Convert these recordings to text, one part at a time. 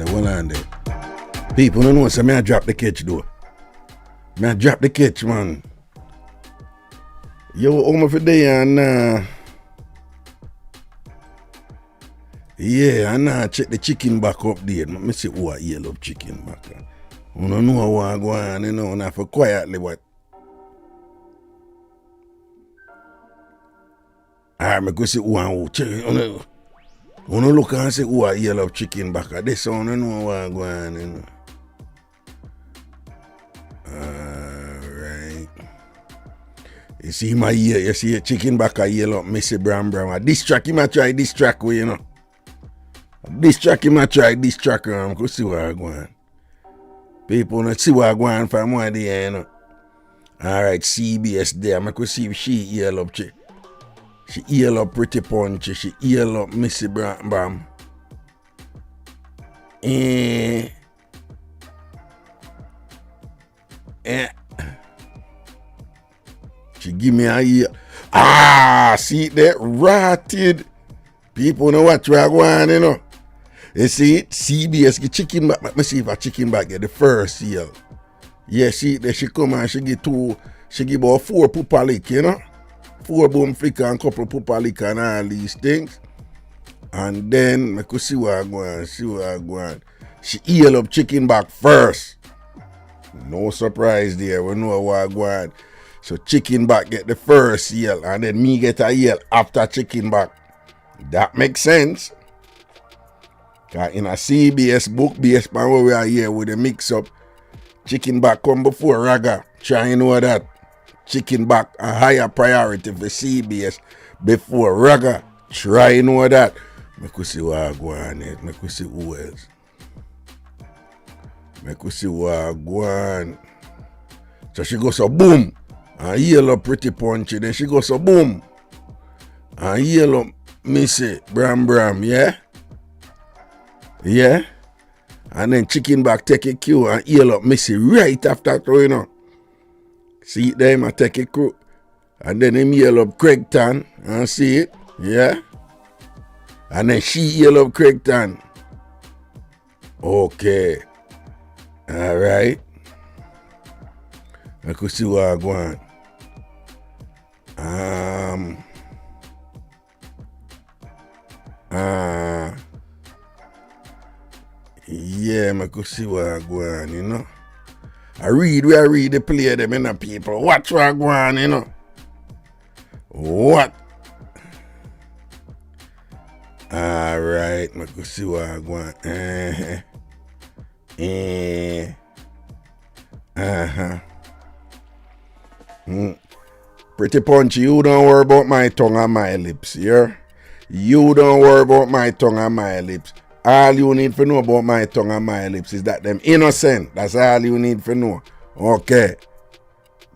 One on there. People don't know, so I drop the catch though. I drop the catch, man. Yo, home for day and yeah, and check the chicken back up there. Let me see who I love chicken back. You don't know what I go on, you know, and I for quietly what. I go see who I check. You look and say who I love chicken back. This one, you know what I go on, you know. Alright. You see my ear, you see a chicken back a yell up, Missy Bram. This track, you might try this track way, you know. This track, you might try this track, go see what I go on. People not see what I go on from one day, you know. Alright, CBS there, I could see if she yell up, she yell up Pretty Punch, she yell up Missy Bram. She give me a ear. See that rotted. People know what I go on, you know. You see it? CBS get chicken back. Let me see if a chicken back get the first yell. Yeah, see there she come and she give about 4 poopa lick, you know. 4 boom flicker and couple poopa lick and all these things. And then I could see what I go on, She yell up chicken back first. No surprise there, we know what I go on. So chicken back get the first yell and then me get a yell after chicken back. That makes sense. Cause in a CBS book based on where we are here with the mix up, Chicken back come before Raga. Try you know that. Chicken back a higher priority for CBS before Raga. Try you know that. Make we see what I go on it. Make we see who else. Make we see what I go on. So she goes so boom. And yellow pretty punchy. Then she goes so boom. And yellow Missy Bram, yeah? Yeah? And then chicken back take a cue and yellow Missy right after throwing up. See it there, I take a crew. And then him yell up Craigton and see it, yeah? And then she yell up Craigton. Okay. Alright. I could see what I go on. Yeah, I could see what I go on, you know. I read the play them in the people. Watch what I go on, you know. What? Alright, I could see what I go on. Pretty punchy, you don't worry about my tongue and my lips, yeah? You don't worry about my tongue and my lips. All you need to know about my tongue and my lips is that them innocent. That's all you need to know. Okay.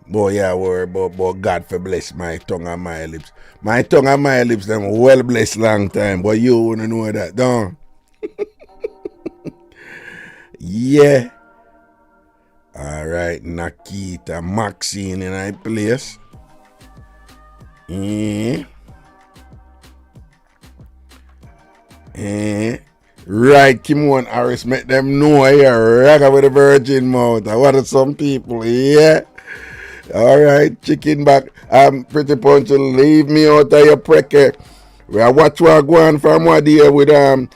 Boy, yeah, worry about God for bless my tongue and my lips. My tongue and my lips, them well blessed long time, but you wouldn't know that, don't? Yeah. Alright, Nakita Maxine in my place. Right, Kimon Harris, make them know here, Raga with a virgin mouth. What are some people, yeah? Alright, chicken back. Pretty punchy, leave me out of your precke. We are watch what go on from what day with a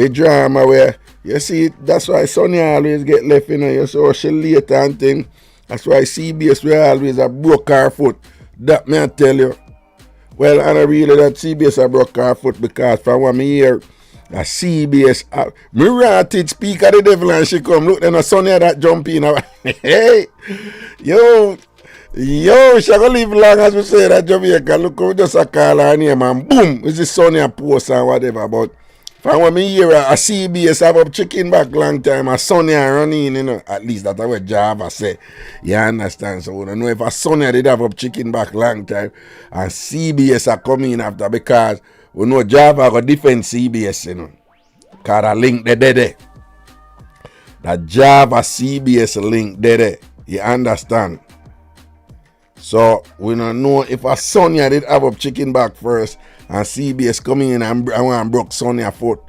drama where you see that's why Sonny always get left in you so she late and thing. That's why CBS we always a broke her foot. That me I tell you. Well, and I really that CBS a broke her foot because from what me hear a CBS me ratted speak of the devil and she come look then a Sonny that jump in. Hey, yo, she gonna live long as we say that Jamaica. Look how we just a call her name and boom, it's the Sonny a post and whatever. But from when me hear a CBS have up chicken back long time, a Sonny a running, you know, at least that's what Java say. You understand? So we don't know if a Sonny did have up chicken back long time and CBS are coming after because we know Java got defend CBS, you know. Cause a link there. That Java CBS link there. You understand? So we don't know if a Sonia did have up chicken back first and CBS coming in and broke Sonia foot.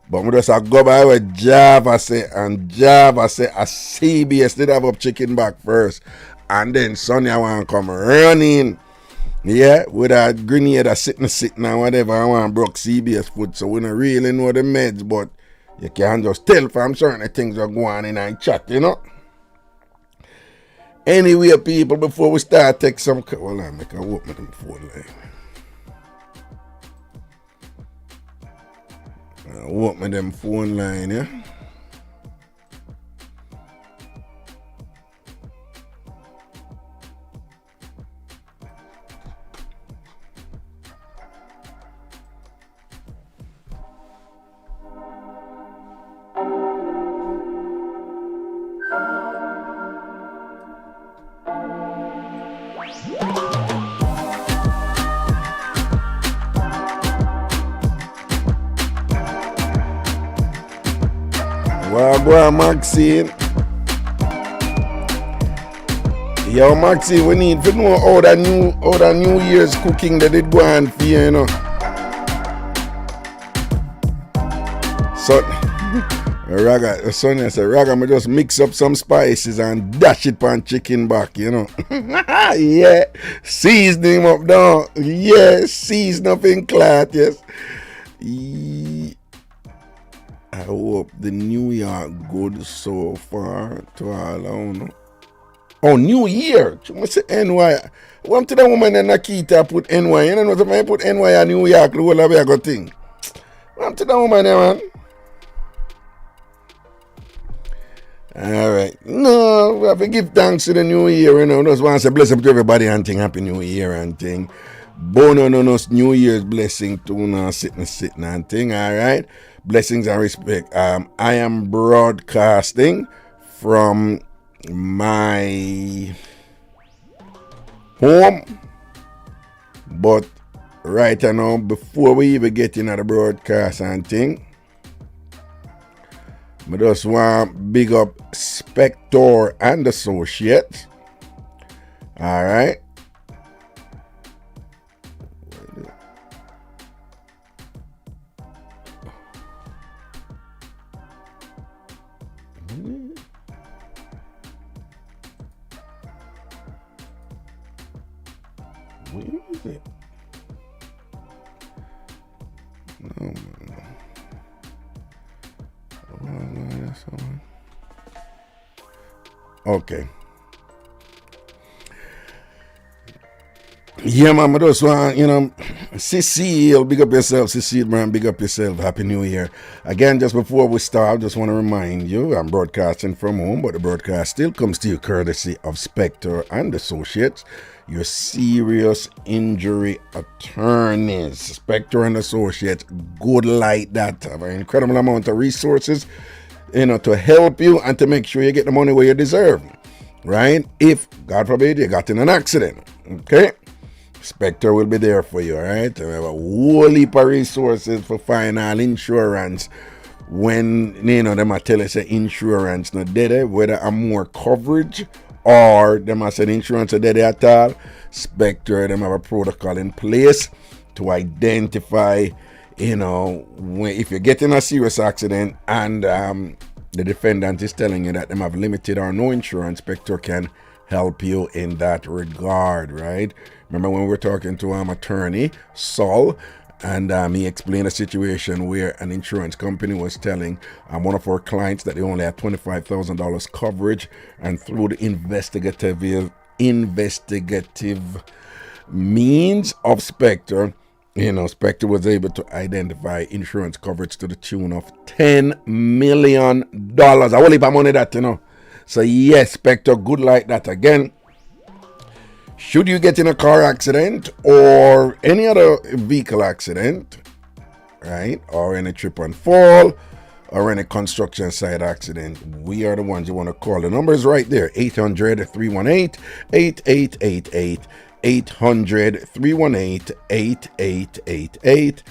But we just go by what Java say, and Java say a CBS did have up chicken back first. And then Sonia want to come running. Yeah, with a grenade sitting and whatever, I want broke CBS foot. So we don't really know the meds, but you can just tell from certain things are going on in our chat, you know. Anyway, people, before we start, take some. Well, I make a open them phone line. Open them phone line, yeah. Well, Maxine. Yo, Maxine, we need to know how the New Year's cooking that it go on for you know. So, Sonia said, Raga, me just mix up some spices and dash it on chicken back, you know. Yeah, season him up down. Yeah, season up in cloth, yes. I hope the New Year good so far to all on. Oh, New Year. You must say NY. One to the woman in Nakita put NY. You know what I put NY and New York, the whole of a good thing. One to the woman there, man. All right. No, we have to give thanks to the new year, Just want to say bless up to everybody and thing. Happy New Year and thing. Bono no New Year's blessing to no sitting and thing. All right. Blessings and respect. I am broadcasting from my home, but right now, before we even get into the broadcast and thing, I just want big up Spector and Associates. All right. Where is it? No, okay. Yeah, man, I just want, Cecile, big up yourself. Cecile, man, big up yourself. Happy New Year. Again, just before we start, I just want to remind you, I'm broadcasting from home, but the broadcast still comes to you courtesy of Spector and Associates, your serious injury attorneys. Spector and Associates, good like that. Have an incredible amount of resources, to help you and to make sure you get the money where you deserve, right? If, God forbid, you got in an accident, okay? Spector will be there for you, all right? We have a whole heap of resources for final insurance when, them might tell us that insurance not dead, whether I'm more coverage or them I said insurance not dead at all. Spector, them have a protocol in place to identify, if you get in a serious accident and the defendant is telling you that them have limited or no insurance, Spector can help you in that regard, right? Remember when we were talking to attorney Saul, and he explained a situation where an insurance company was telling one of our clients that they only had $25,000 coverage, and through the investigative means of Spector, Spector was able to identify insurance coverage to the tune of $10 million. I will leave money that, So yes, Spector, good like that. Again, should you get in a car accident or any other vehicle accident, right, or any trip and fall or any construction site accident, we are the ones you want to call. The number is right there, 800-318-8888, 800-318-8888,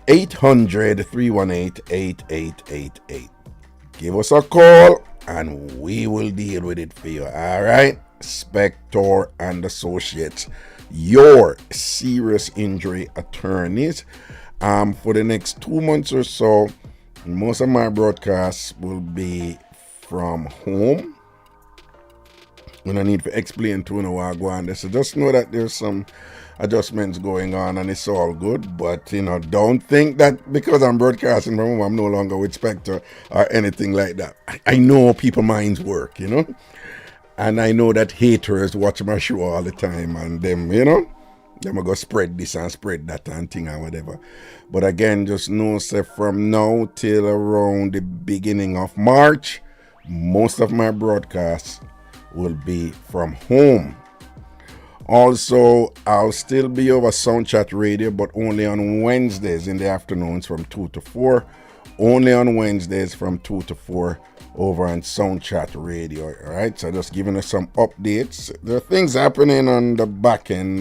800-318-8888. Give us a call and we will deal with it for you, all right? Spector and Associates, your serious injury attorneys. For the next 2 months or so, most of my broadcasts will be from home. We don't need to explain to you what I go on there. So just know that there's some adjustments going on and it's all good. But, don't think that because I'm broadcasting from home, I'm no longer with Spector or anything like that. I know people's minds work, And I know that haters watch my show all the time and them, them are going to spread this and spread that and thing or whatever. But again, just know, say from now till around the beginning of March, most of my broadcasts will be from home. Also, I'll still be over Soundchat Radio, but only on Wednesdays in the afternoons from 2 to 4. Only on Wednesdays from 2 to 4. Over on Soundchat Radio, all right? So just giving us some updates. There are things happening on the back end.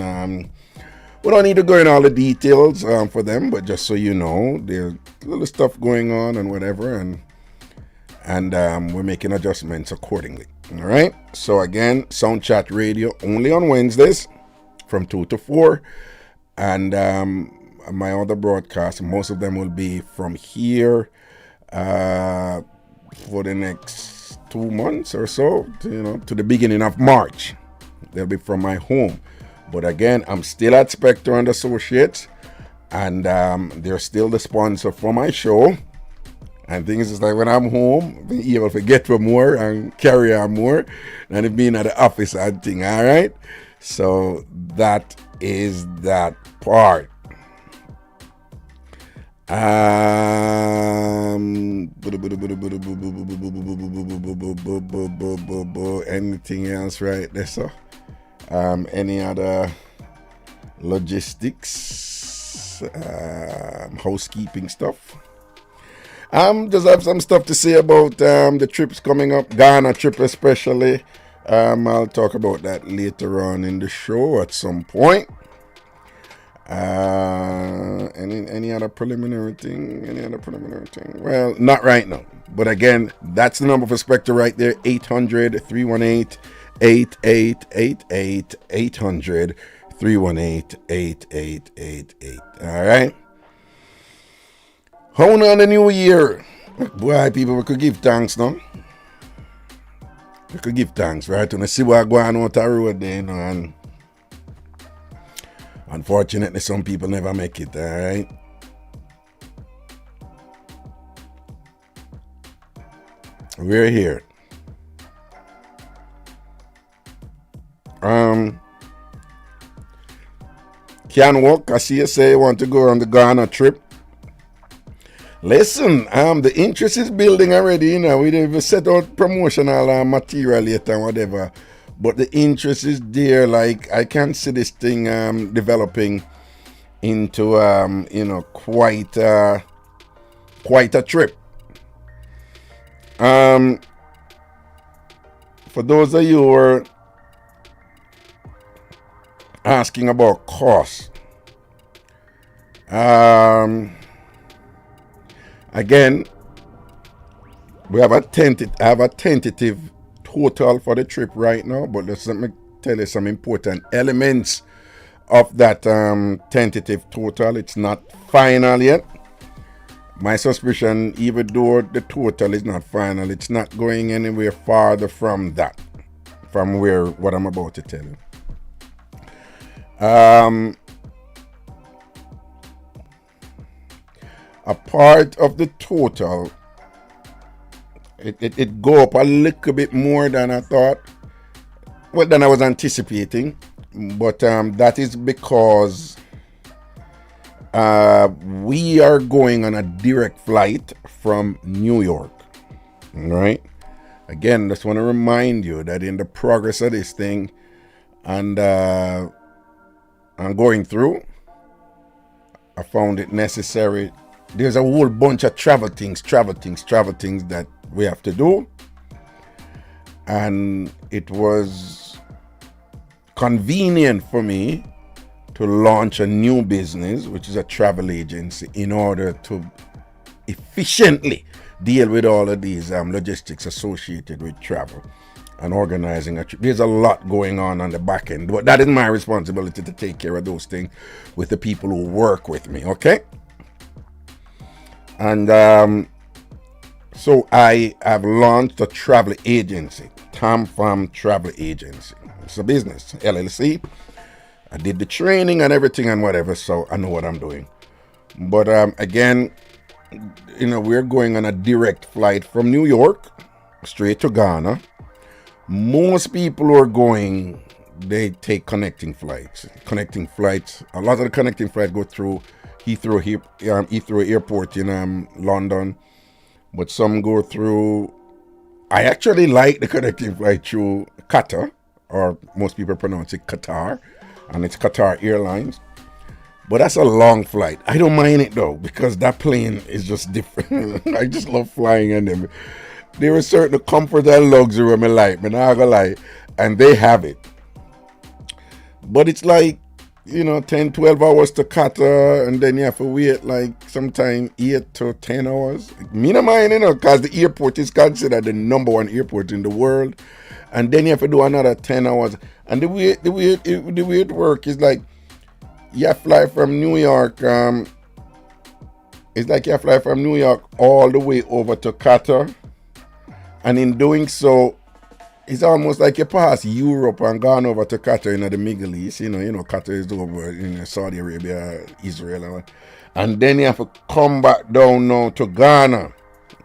We don't need to go in all the details for them, but just so you know, there's little stuff going on and whatever, and we're making adjustments accordingly, all right? So again, Soundchat Radio only on Wednesdays from 2 to 4, and my other broadcasts, most of them will be from here, for the next 2 months or so, to the beginning of March. They'll be from my home. But again, I'm still at Spector and Associates, and they're still the sponsor for my show. And things is like when I'm home, be able to get for more and carry on more than it being at the office and thing, all right? So that is that part. Anything else right there, so? Any other logistics, housekeeping stuff? Just have some stuff to say about the trips coming up, Ghana trip especially. I'll talk about that later on in the show at some point. Any other preliminary thing? Well, not right now. But again, that's the number for Spectre right there. 800-318-8888. 800-318-8888. All right. How on the new year? Boy, people, we could give thanks now. We could give thanks, right? And see what's going on the road there, you know, and unfortunately, some people never make it, all right? We're here. Can walk. I see you say you want to go on the Ghana trip. Listen, the interest is building already, you know. We've set out promotional material later and whatever. But the interest is there. Like, I can see this thing developing into, quite a trip. For those of you who are asking about cost, again, we have a tentative total for the trip right now, but let me tell you some important elements of that tentative total. It's not final yet. My suspicion, even though the total is not final, it's not going anywhere farther from that, from what I'm about to tell you. A part of the total, it go up a little bit more than I thought, well, than I was anticipating, but that is because we are going on a direct flight from New York, right? Again, just want to remind you that in the progress of this thing, and I'm going through, I found it necessary. There's a whole bunch of travel things that we have to do. And it was convenient for me to launch a new business, which is a travel agency, in order to efficiently deal with all of these logistics associated with travel and organizing a trip. There's a lot going on the back end, but that is my responsibility to take care of those things with the people who work with me, okay? And so I have launched a travel agency, Tam Farm Travel Agency. It's a business, LLC. I did the training and everything and whatever, so I know what I'm doing. But again, we're going on a direct flight from New York straight to Ghana. Most people who are going, they take connecting flights. A lot of the connecting flights go through Heathrow Airport in London, but some go through. I actually like the connecting flight through Qatar, or most people pronounce it Qatar, and it's Qatar Airlines. But that's a long flight. I don't mind it though, because that plane is just different. I just love flying in them. There is certain comfort and luxury in my life, I'm not gonna lie, and they have it. But it's like, 10, 12 hours to Qatar, and then you have to wait like sometime 8 to 10 hours. Me no mind, because the airport is considered the number one airport in the world. And then you have to do another 10 hours. And the way it works is like, you fly from New York, it's like you fly from New York all the way over to Qatar. And in doing so, it's almost like you pass Europe and gone over to Qatar in the Middle East. Qatar is over in Saudi Arabia, Israel. And then you have to come back down now to Ghana,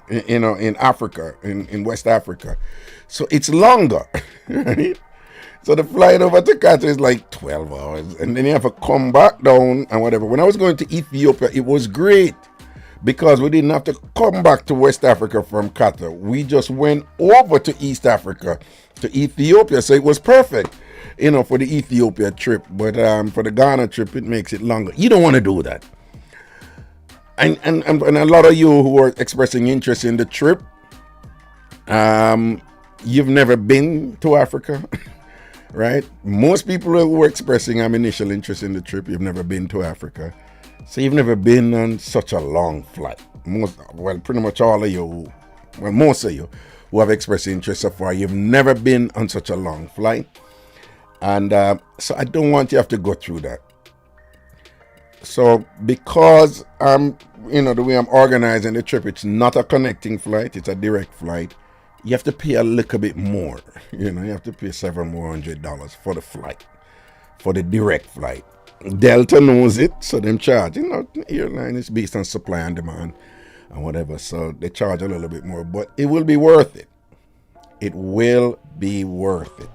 in Africa, in West Africa. So it's longer, right? So the flight over to Qatar is like 12 hours. And then you have to come back down and whatever. When I was going to Ethiopia, it was great. because we didn't have to come back to West Africa from Qatar. We just went over to East Africa, to Ethiopia. So it was perfect, for the Ethiopia trip. But for the Ghana trip, it makes it longer. You don't want to do that. And a lot of you who are expressing interest in the trip, you've never been to Africa, right? Most people who are expressing initial interest in the trip, you've never been to Africa. So you've never been on such a long flight. Pretty much all of you, most of you who have expressed interest so far, you've never been on such a long flight. And so I don't want you to have to go through that. So because the way I'm organizing the trip, it's not a connecting flight, it's a direct flight. You have to pay a little bit more. You have to pay $700 for the flight, for the direct flight. Delta knows it, so them charge. Airline is based on supply and demand and whatever, so they charge a little bit more, but it will be worth it. It will be worth it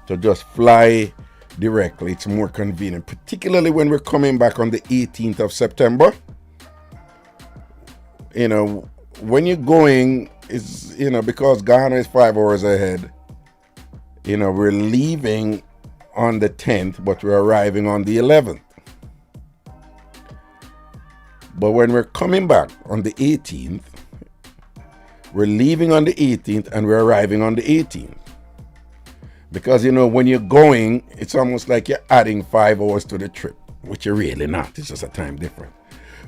to just fly directly. It's more convenient, particularly when we're coming back on the 18th of September. When you're going, is because Ghana is 5 hours ahead, we're leaving on the 10th, but we're arriving on the 11th. But when we're coming back on the 18th, we're leaving on the 18th and we're arriving on the 18th. Because, when you're going, it's almost like you're adding 5 hours to the trip, which you're really not. It's just a time difference.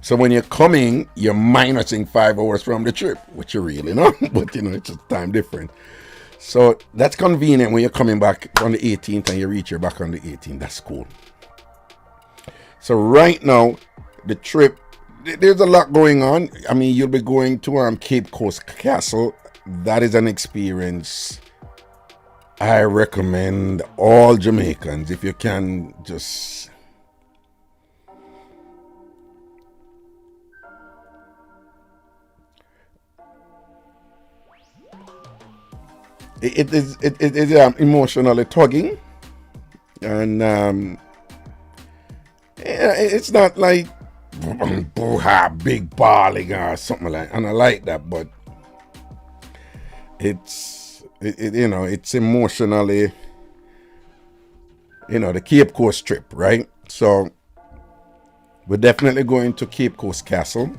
So when you're coming, you're minusing 5 hours from the trip, which you're really not. But, it's just time difference. So that's convenient when you're coming back on the 18th and you reach your back on the 18th. That's cool. So right now, the trip, there's a lot going on. You'll be going to Cape Coast Castle. That is an experience I recommend all Jamaicans, if you can, just it is emotionally tugging, and it's not like big balling or something like, and I like that, but it's emotionally, the Cape Coast trip, right? So we're definitely going to Cape Coast Castle,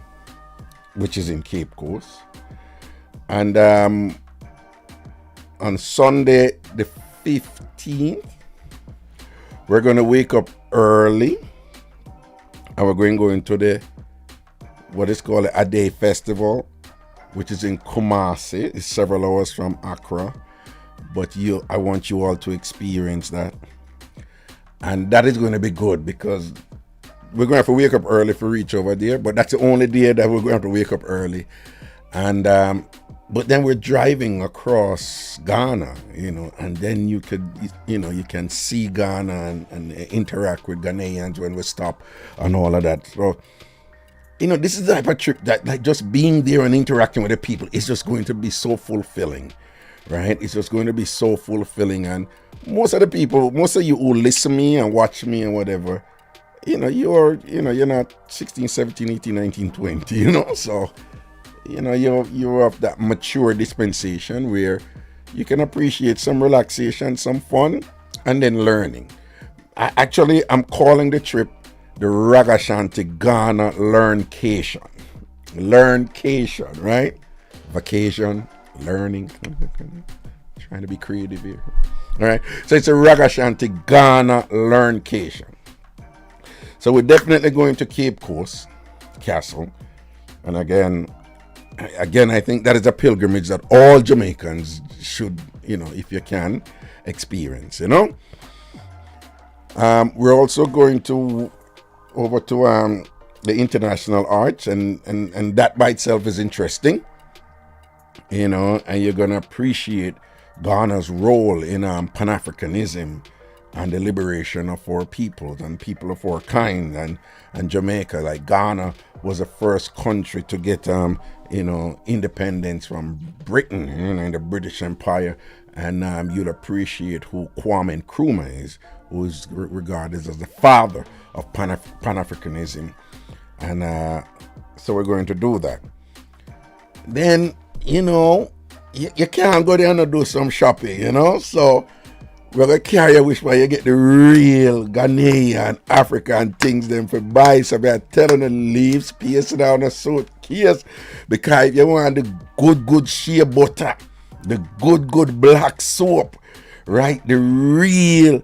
which is in Cape Coast, and on Sunday the 15th, we're going to wake up early, and we're going to the what is called a day festival, which is in Kumasi. It's several hours from Accra, but I want you all to experience that, and that is going to be good because we're going to have to wake up early to reach over there. But that's the only day that we're going to have to wake up early, and but then we're driving across Ghana, and then you can see Ghana and interact with Ghanaians when we stop and all of that. So, this is the type of trip that, like, just being there and interacting with the people is just going to be so fulfilling, right? It's just going to be so fulfilling. And most of you who listen to me and watch me and whatever, you're not 16, 17, 18, 19, 20, so, you're of that mature dispensation where you can appreciate some relaxation, some fun, and then learning. I'm calling the trip the Ragashanti Ghana Learncation. Learncation, right? Vacation, learning. Trying to be creative here. All right. So it's a Ragashanti Ghana Learncation. So we're definitely going to Cape Coast Castle. And again, I think that is a pilgrimage that all Jamaicans should, if you can, experience, We're also going over to the International Arts, and that by itself is interesting, and you're going to appreciate Ghana's role in Pan-Africanism and the liberation of our peoples and people of our kind, and Jamaica. Like, Ghana was the first country to get independence from Britain, in the British Empire, and you'll appreciate who Kwame Nkrumah is, who is regarded as the father of Pan-Africanism, and So we're going to do that. Then, you can't go there and do some shopping. So we're going to carry a wish where you get the real Ghanaian, African things them for buy. So we're telling you, leave space down a suitcase. Because if you want the good shea butter, the good black soap, right? The real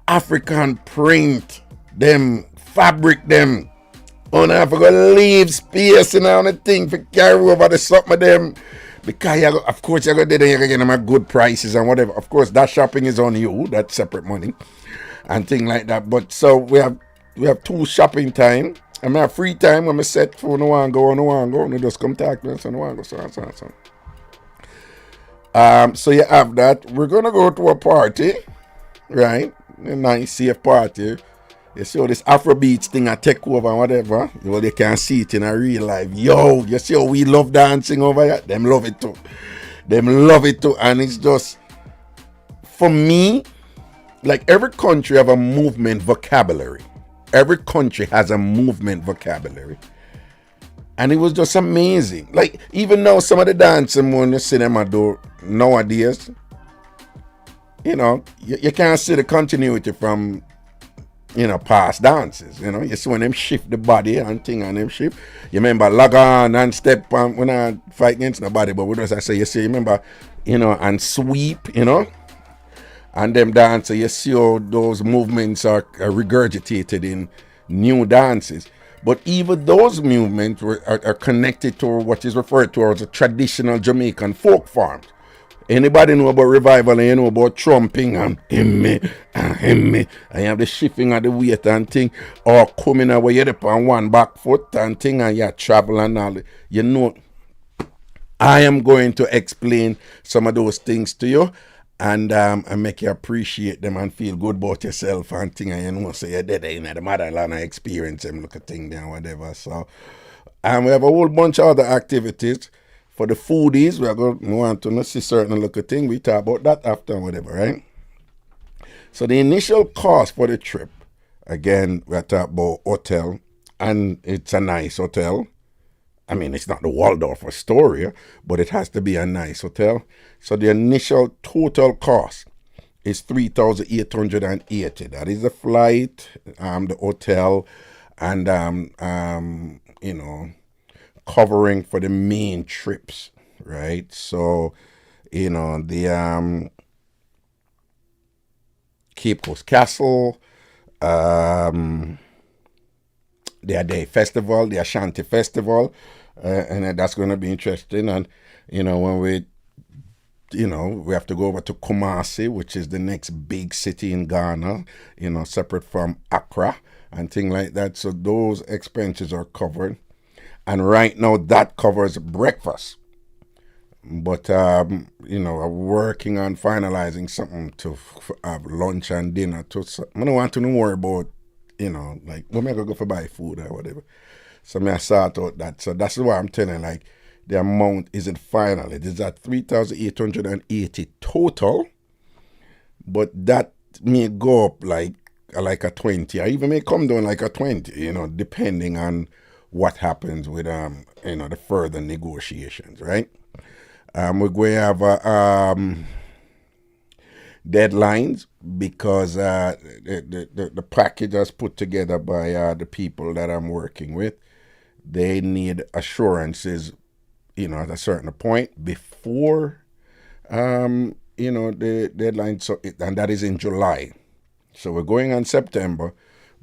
African print, them fabric, them. On I forgot leave space and all the thing for carry over the something of them. Because of course you're gonna do you're gonna get them at good prices and whatever. Of course that shopping is on you, that's separate money and thing like that. But so we have 2 shopping time. I have free time when I set for no one go, no just come talk to us and no one go so. So you have that. We're gonna go to a party, right? A nice safe party. You see how this Afrobeats thing I take over and whatever. They can see it in a real life. Yo, you see how we love dancing over here? Them love it too. And it's just, for me, like every country have a movement vocabulary. Every country has a movement vocabulary. And it was just amazing. Like, even now, some of the dancing when you see them do nowadays, you can't see the continuity from past dances. You see when them shift the body and thing and them shift. You remember log on and step on when I fight against nobody, but what does I say? You remember, and sweep, and them dances, you see how those movements are regurgitated in new dances. But even those movements are connected to what is referred to as a traditional Jamaican folk forms. Anybody know about revival and you know about trumping and him and you have the shifting of the weight and thing, or coming away you up on one back foot and thing and you travel and all. I am going to explain some of those things to you and make you appreciate them and feel good about yourself and thing, and so you're dead in the motherland and experience them, look at thing there, whatever. So we have a whole bunch of other activities. For the foodies, we are going to want to see certain look at thing. We talk about that after whatever, right? So the initial cost for the trip, again, we are talking about hotel, and it's a nice hotel. I mean, it's not the Waldorf Astoria, but it has to be a nice hotel. So the initial total cost is $3,880. That is the flight, the hotel, and covering for the main trips, right? So, the Cape Coast Castle, the Day Festival, the Ashanti Festival, and that's going to be interesting. And, when we have to go over to Kumasi, which is the next big city in Ghana, separate from Accra and things like that. So those expenses are covered. And right now that covers breakfast. But, I'm working on finalizing something to have lunch and dinner. I don't want to worry about, like, when I go for buy food or whatever. So I sort out that. So that's why I'm telling, like, the amount isn't final. It is at 3,880 total. But that may go up like a 20. I even may come down like a 20, depending on what happens with the further negotiations, right? We're going to have deadlines because the package is put together by the people that I'm working with. They need assurances, at a certain point before the deadline. So and that is in July. So we're going on September.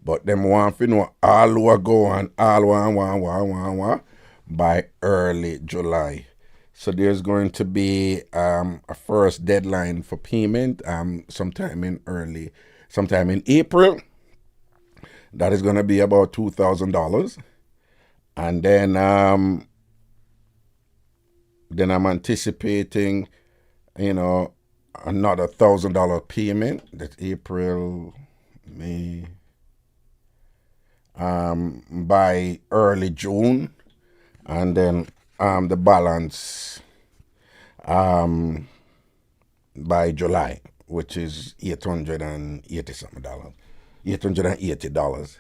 But them want to know all who go and all want by early July. So there's going to be a first deadline for payment sometime in April. That is going to be about $2,000. And then I'm anticipating, another $1,000 payment. That's April, May, by early June, and then the balance by July, which is $880 something. $880.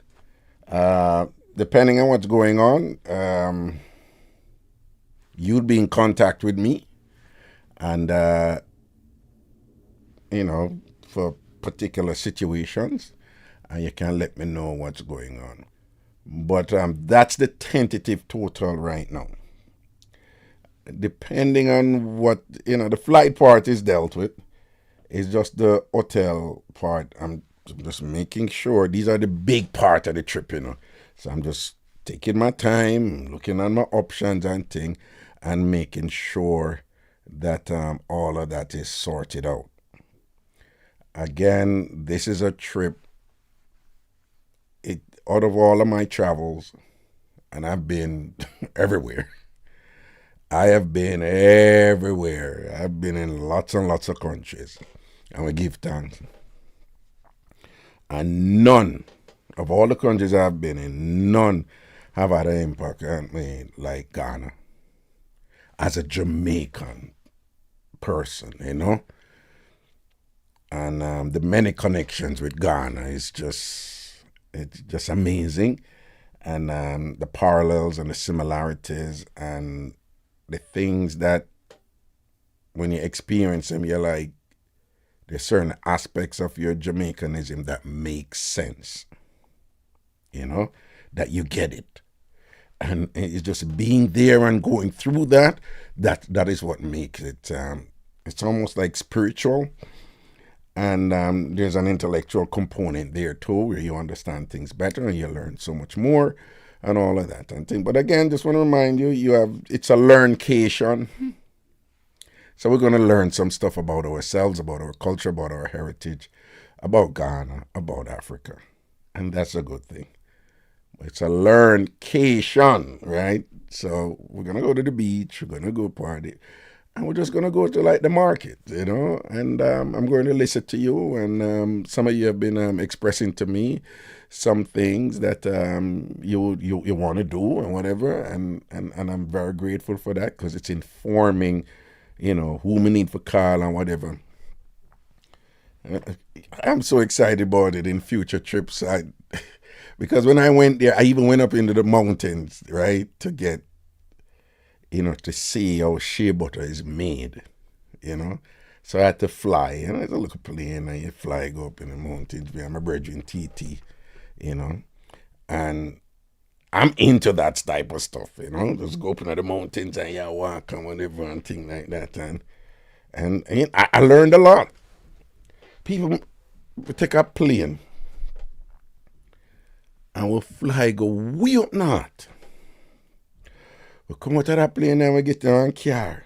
depending on what's going on, you'd be in contact with me, and for particular situations, and you can let me know what's going on. But that's the tentative total right now. Depending on what, the flight part is dealt with. It's just the hotel part. I'm just making sure these are the big part of the trip, So I'm just taking my time, looking at my options and thing, and making sure that all of that is sorted out. Again, this is a trip. Out of all of my travels, and I've been everywhere. I have been everywhere. I've been in lots and lots of countries. And we give thanks. And none of all the countries I've been in, none have had an impact on me like Ghana. As a Jamaican person, And the many connections with Ghana is it's just amazing. And the parallels and the similarities and the things that when you experience them, you're like, there's certain aspects of your Jamaicanism that make sense, that you get it. And it's just being there and going through that is what makes it, it's almost like spiritual. And there's an intellectual component there too, where you understand things better and you learn so much more and all of that and thing. But again, just want to remind you, it's a learncation. So we're going to learn some stuff about ourselves, about our culture, about our heritage, about Ghana, about Africa. And that's a good thing. It's a learncation, right? So we're going to go to the beach, we're going to go party, and we're just going to go to like the market, and I'm going to listen to you, and some of you have been expressing to me some things that you want to do and whatever, and I'm very grateful for that because it's informing, who we need for call and whatever. I'm so excited about it in future trips. Because when I went there, I even went up into the mountains, right, to get, to see how shea butter is made, So I had to fly, it's a little plane, and you fly, go up in the mountains. I'm a brethren TT, and I'm into that type of stuff, Just go up in the mountains and you walk and whatever and things like that, and I learned a lot. People take a plane and we'll fly, go way up north. We come out of that plane and we get in a car.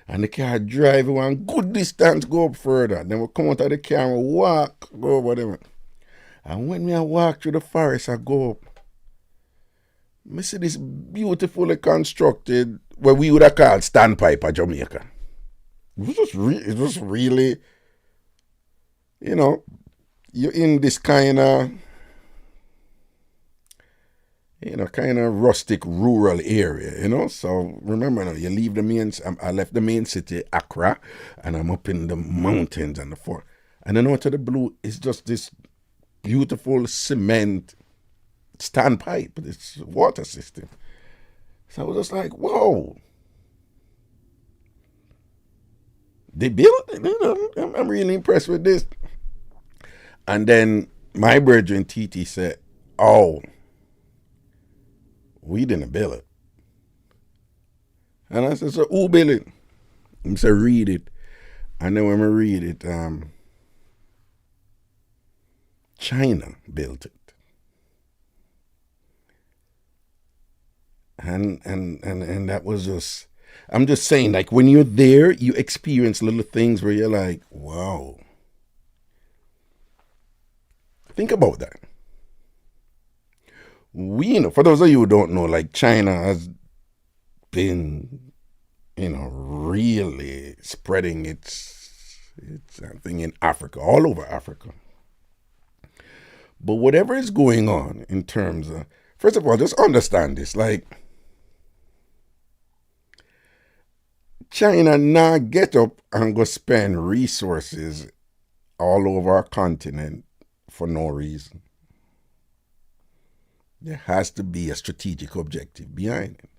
And the car drive one good distance, go up further. Then we come out of the car and we walk, go whatever. And when I walk through the forest, I go up. I see this beautifully constructed, what we would have called standpipe of Jamaica. It was really, you're in this kind of rustic rural area, So remember now, you leave I left the main city, Accra, and I'm up in the mountains and the forest. And then out to the blue is just this beautiful cement standpipe, this water system. So I was just like, whoa. They built it, I'm really impressed with this. And then my brethren TT said, oh, we didn't build it. And I said, so who built it? He said, read it. And then when I read it, China built it. And that was just, I'm just saying, like when you're there, you experience little things where you're like, wow. Think about that. For those of you who don't know, like China has been, really spreading its thing in Africa, all over Africa. But whatever is going on in terms of, first of all, just understand this, like China now get up and go spend resources all over our continent for no reason. There has to be a strategic objective behind it.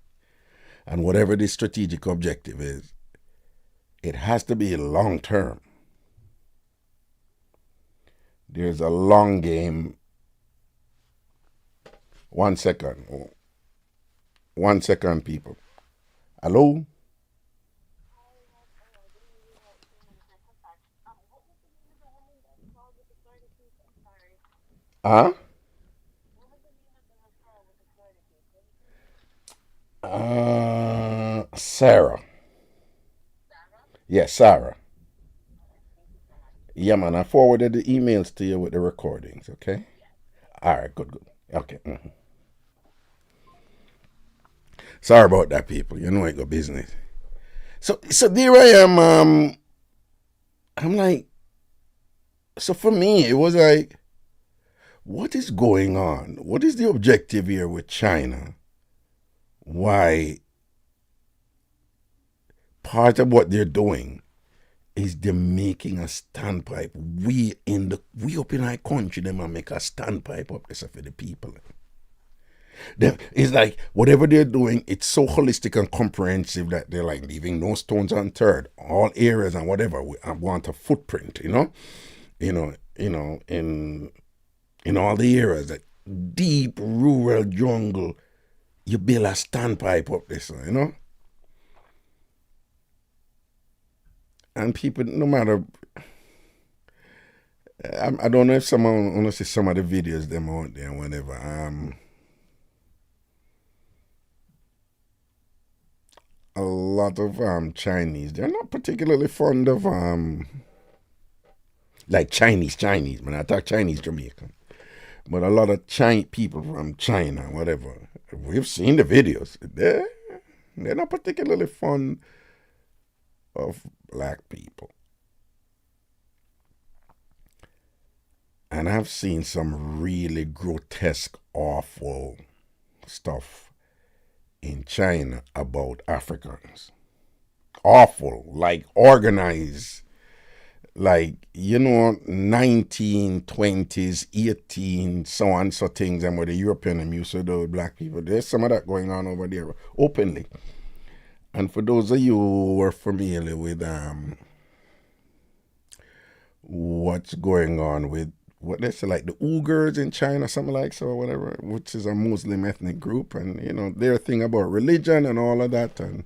And whatever this strategic objective is, it has to be long term. There's a long game. 1 second. 1 second, people. Hello? Huh? Sarah. Yes, Sarah. Yeah, man. I forwarded the emails to you with the recordings. Okay. All right. Good. Good. Okay. Sorry about that, people. You know I got business. So there I am. I'm like, so for me, it was like, what is going on? What is the objective here with China? Why part of what they're doing is they're making a standpipe. We up in our country, them and make a standpipe up there for the people. It's like whatever they're doing, it's so holistic and comprehensive that they're like leaving no stones unturned. All areas and whatever I want a footprint, in all the areas that deep rural jungle, you build a standpipe up there, and people, no matter. I don't know if someone want to see some of the videos them out there and whatever. A lot of Chinese, they're not particularly fond of like Chinese. Man, I talk Chinese Jamaican, but a lot of people from China, whatever. We've seen the videos. They're not particularly fond of black people. And I've seen some really grotesque, awful stuff in China about Africans. Awful, like organized, like, 1920s, 18, so on, so things, and where the European and used to do with black people. There's some of that going on over there openly. And for those of you who are familiar with what's going on with what they say, like the Uyghurs in China, something like so, or whatever, which is a Muslim ethnic group, and their thing about religion and all of that, and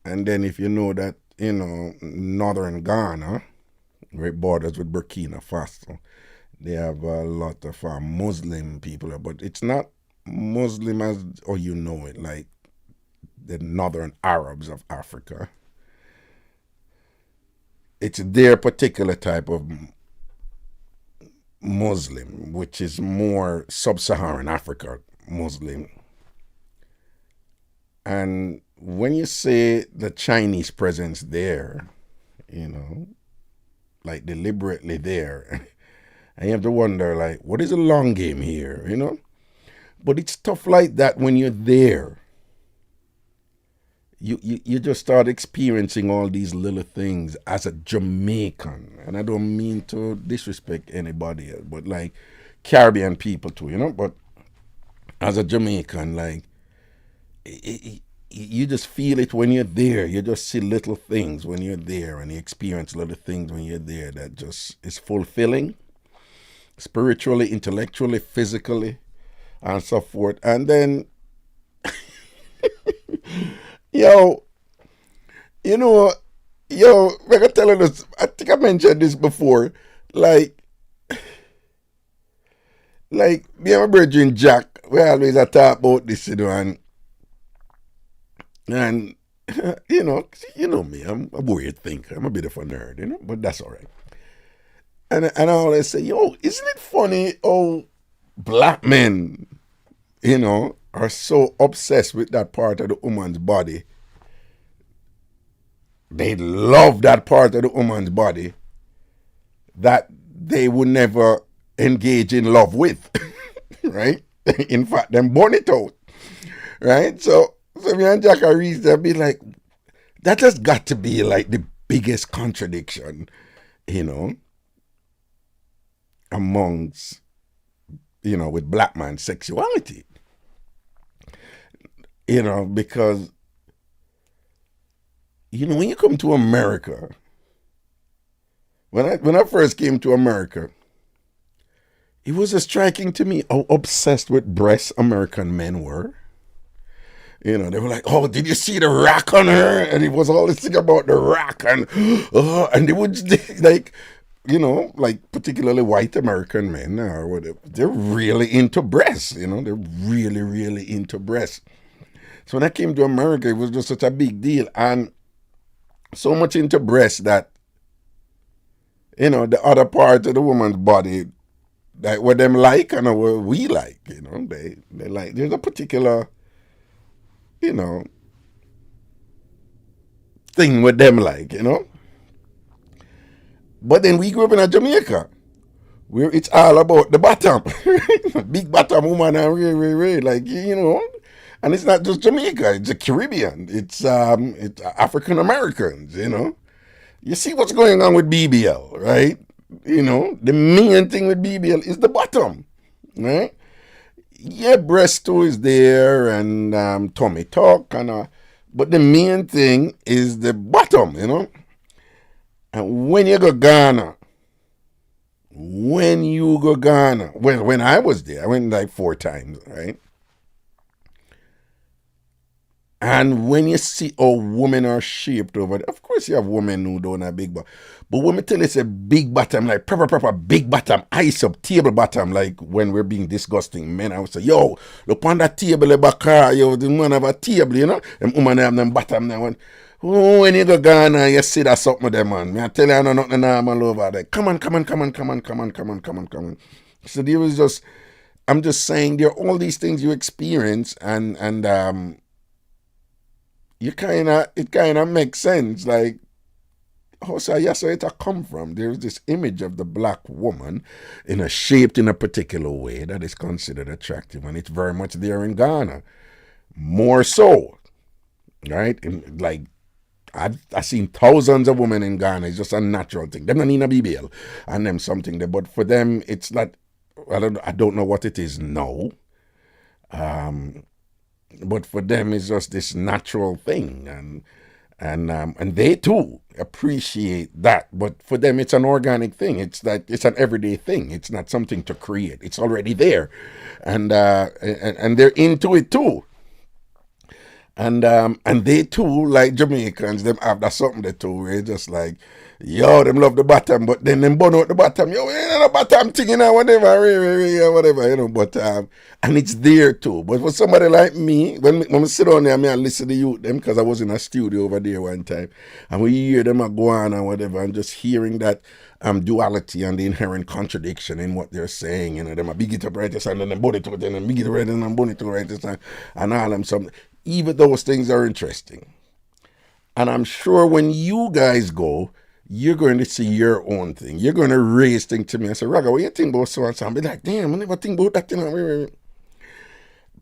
then if you know that northern Ghana, where it borders with Burkina Faso, they have a lot of Muslim people, but it's not Muslim as or it, like the northern Arabs of Africa. It's their particular type of Muslim, which is more sub-Saharan Africa Muslim. And when you say the Chinese presence there, like deliberately there, and you have to wonder, like, what is the long game here, But it's stuff like that when you're there. You just start experiencing all these little things as a Jamaican. And I don't mean to disrespect anybody else, but like Caribbean people too, But as a Jamaican, like, you just feel it when you're there. You just see little things when you're there, and you experience little things when you're there that just is fulfilling, spiritually, intellectually, physically, and so forth. And then, yo, we're gonna tell this. I think I mentioned this before. Like me and my brother Jack, we always talk about this, and you know me, I'm a weird thinker. I'm a bit of a nerd, but that's all right. And I always say, yo, isn't it funny how black men, are so obsessed with that part of the woman's body. They love that part of the woman's body that they would never engage in love with, right? In fact, them burn it out, right? So me and Jack are reached there be like, that has got to be like the biggest contradiction, amongst with black man sexuality. Because when you come to America, when I first came to America, it was just striking to me how obsessed with breasts American men were. They were like, "Oh, did you see the rack on her?" And it was all this thing about the rack, and they would like, like particularly white American men or whatever. They're really into breasts. They're really, really into breasts. So when I came to America, it was just such a big deal, and so much into breasts that the other part of the woman's body, like what them like and what we like. They like. There's a particular thing with them like. But then we grew up in Jamaica, where it's all about the bottom, big bottom woman, and really, like and it's not just Jamaica; it's the Caribbean, it's African Americans. You see what's going on with BBL, right? The main thing with BBL is the bottom, right? Yeah, breast too is there, and tummy tuck, but the main thing is the bottom, And when you go Ghana, well, when I was there, I went like 4 times, right? And when you see how women are shaped over there, of course you have women who don't have big bottom. But when me tell you it's a big bottom, like proper big bottom, ice up, table bottom, like when we're being disgusting men, I would say, yo, look on that table back here, yo, the man have a table, Them women have them bottom now. When you go Ghana, you see that something with them, man. I tell you, I know nothing normal over there. Come on. So there was just, I'm just saying, there are all these things you experience, and it kind of makes sense. Like, so it come from. There's this image of the black woman shaped in a particular way that is considered attractive, and it's very much there in Ghana, more so, right? Like, I've seen thousands of women in Ghana. It's just a natural thing. Them don't need a BBL and them something there, but for them it's not. I don't know what it is now. But for them it's just this natural thing, and they too appreciate that. But for them it's an organic thing. It's an everyday thing. It's not something to create. It's already there, and they're into it too. And they too, like Jamaicans, them have that something they too, where it's just like, yo, them love the bottom, but then them burn out the bottom, yo, the bottom thing, whatever, but and it's there too. But for somebody like me, when I sit down there, I listen to you them, because I was in a studio over there one time, and we hear them go on and whatever, and just hearing that duality and the inherent contradiction in what they're saying, them a big it up right this and then them burn it to it, and then big it right and then burn it to right this and all them something. Even those things are interesting. And I'm sure when you guys go, you're going to see your own thing. You're going to raise things to me and say, Raga, what you think about so and so? I'll be like, damn, I never think about that thing.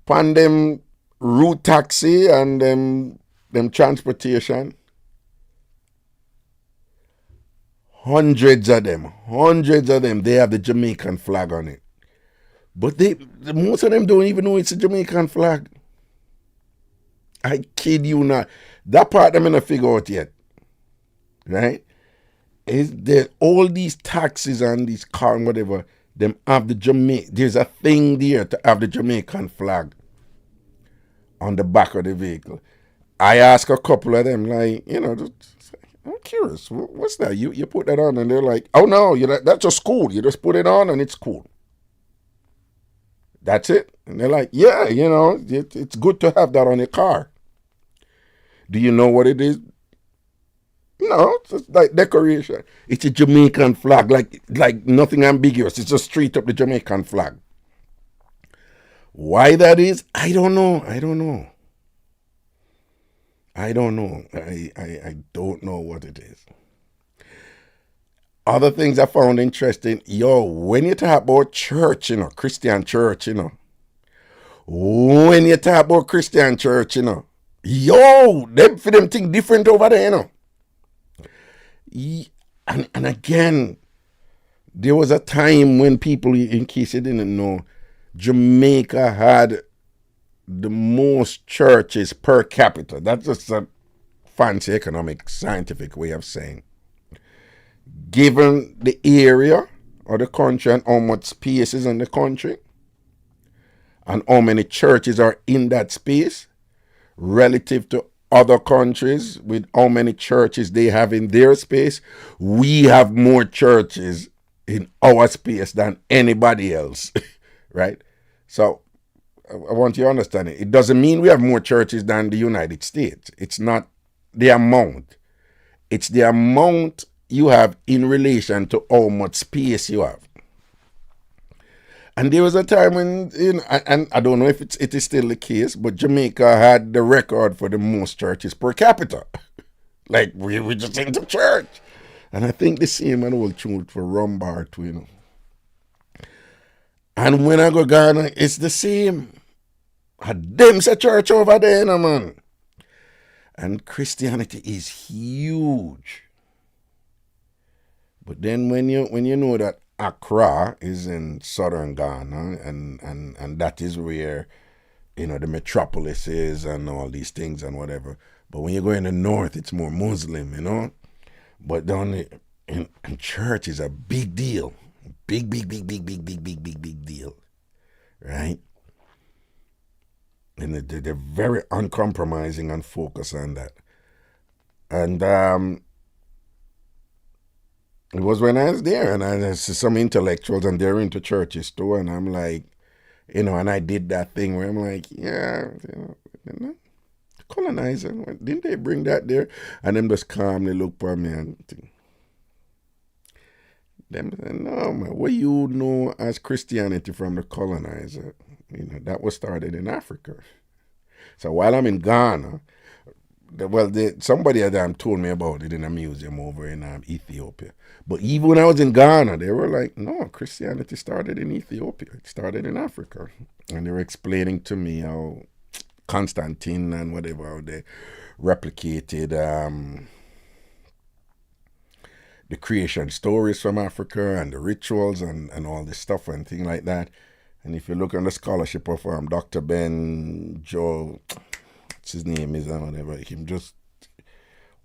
Pan them route taxi and them transportation. Hundreds of them, they have the Jamaican flag on it. But most of them don't even know it's a Jamaican flag. I kid you not. That part I'm gonna figure out yet. Right? Is there all these taxis and these cars and whatever, them have there's a thing there to have the Jamaican flag on the back of the vehicle. I ask a couple of them, like, I'm curious, what's that? You put that on, and they're like, oh no, that's just cool. You just put it on and it's cool. That's it. And they're like, yeah, it's good to have that on your car. Do you know what it is? No, it's just like decoration. It's a Jamaican flag, like nothing ambiguous. It's just straight up the Jamaican flag. Why that is, I don't know. I don't know what it is. Other things I found interesting, when you talk about church, Christian church, when you talk about Christian church, them for them think different over there, And again, there was a time when people, in case you didn't know, Jamaica had the most churches per capita. That's just a fancy economic scientific way of saying. Given the area or the country and how much space is in the country and how many churches are in that space relative to other countries with how many churches they have in their space, we have more churches in our space than anybody else, right? So I want you to understand it. It doesn't mean we have more churches than the United States. It's not the amount. It's the amount you have in relation to how much space you have. And there was a time when, and I don't know if it is still the case, but Jamaica had the record for the most churches per capita. Like, we were just into church. And I think the same and will truth for Ramparoom too, And when I go Ghana, it's the same. Them's a church over there, man. And Christianity is huge. But then when you know that Accra is in southern Ghana and that is where, the metropolis is and all these things and whatever. But when you go in the north, it's more Muslim, But down in church is a big deal. Big deal. Right? And they're very uncompromising and focused on that. And it was when I was there, and I see some intellectuals, and they're into churches too, and I'm like, and I did that thing where I'm like, yeah, colonizer, didn't they bring that there? And them just calmly look for me and think. Them say, no, man, what you know as Christianity from the colonizer? That was started in Africa. So while I'm in Ghana, somebody at them told me about it in a museum over in Ethiopia. But even when I was in Ghana, they were like, no, Christianity started in Ethiopia. It started in Africa. And they were explaining to me how Constantine and whatever, how they replicated the creation stories from Africa and the rituals and all this stuff and things like that. And if you look on the scholarship of Dr. Ben Joe, what's his name is, whatever, him just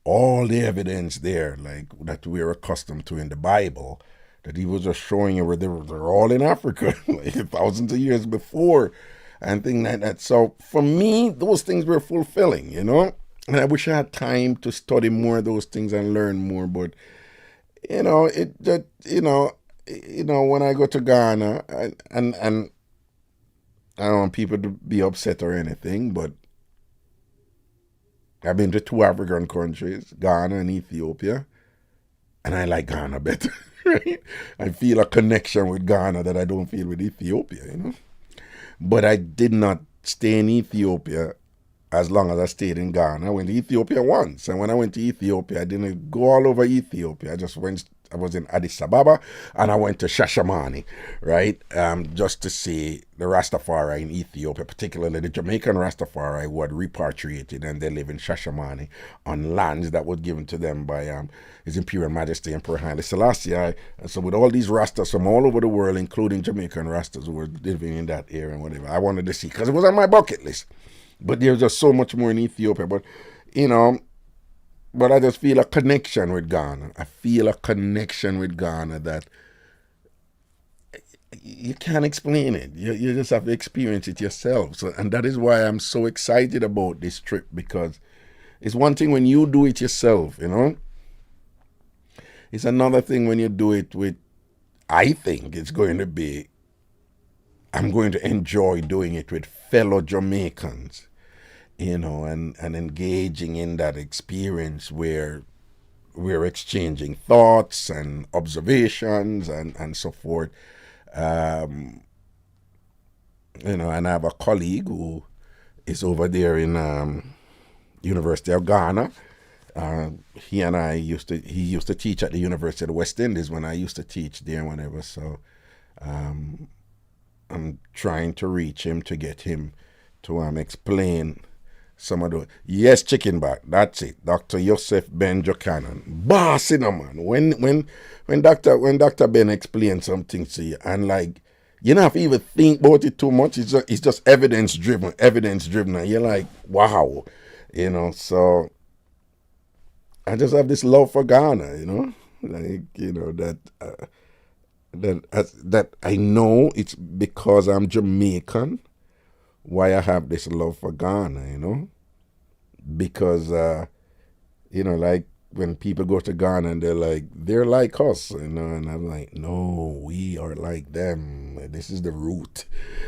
all the evidence there, like that we're accustomed to in the Bible, that he was just showing you where they're all in Africa, like thousands of years before, and things like that. So for me, those things were fulfilling, And I wish I had time to study more of those things and learn more. But when I go to Ghana, and I don't want people to be upset or anything, but I've been to 2 African countries, Ghana and Ethiopia, and I like Ghana better, right? I feel a connection with Ghana that I don't feel with Ethiopia, But I did not stay in Ethiopia as long as I stayed in Ghana. I went to Ethiopia once, and when I went to Ethiopia, I didn't go all over Ethiopia. I was in Addis Ababa, and I went to Shashamane, right? Just to see the Rastafari in Ethiopia, particularly the Jamaican Rastafari who had repatriated, and they live in Shashamane on lands that was given to them by His Imperial Majesty Emperor Haile Selassie. And so with all these Rastas from all over the world, including Jamaican Rastas who were living in that area and whatever, I wanted to see, because it was on my bucket list. But there's just so much more in Ethiopia. But, but I just feel a connection with Ghana. I feel a connection with Ghana that you can't explain it. You just have to experience it yourself. So, and that is why I'm so excited about this trip, because it's one thing when you do it yourself, It's another thing when you do it with, I think it's going to be, I'm going to enjoy doing it with fellow Jamaicans, and engaging in that experience where we're exchanging thoughts and observations and so forth. And I have a colleague who is over there in University of Ghana. He used to teach at the University of the West Indies when I used to teach there and whatever. So I'm trying to reach him to get him to explain some of the, yes, chicken back, that's it. Dr. Yosef Ben Jokanan, boss, man. When Dr. Ben explains something to you, and like You don't have to even think about it too much. It's just evidence driven, and you're like, wow, So I just have this love for Ghana, like that I know it's because I'm Jamaican why I have this love for Ghana, because like when people go to Ghana and they're like us, and I'm like, no, we are like them. This is the root,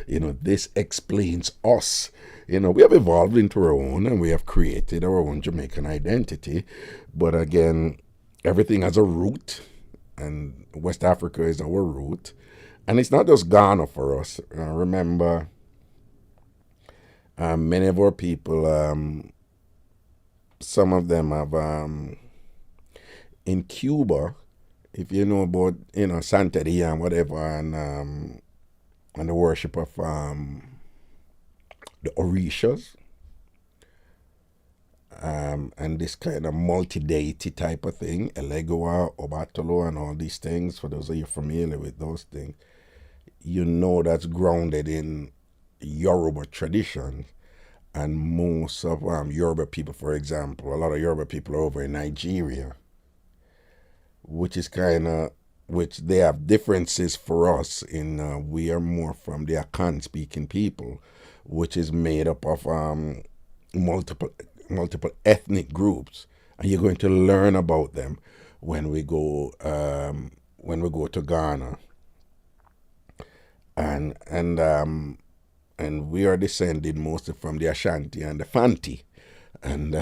this explains us. We have evolved into our own and we have created our own Jamaican identity, but again, everything has a root, and West Africa is our root, and it's not just Ghana for us. Remember, many of our people, some of them have in Cuba, if you know about Santeria and whatever, and the worship of the Orishas, and this kind of multi-deity type of thing, Elegua, Obatolo, and all these things. For those of you familiar with those things, that's grounded in Yoruba tradition. And most of Yoruba people, for example, a lot of Yoruba people are over in Nigeria, which they have differences for us in, we are more from the Akan speaking people, which is made up of multiple ethnic groups, and you're going to learn about them when we go to Ghana, and we are descended mostly from the Ashanti and the Fanti, and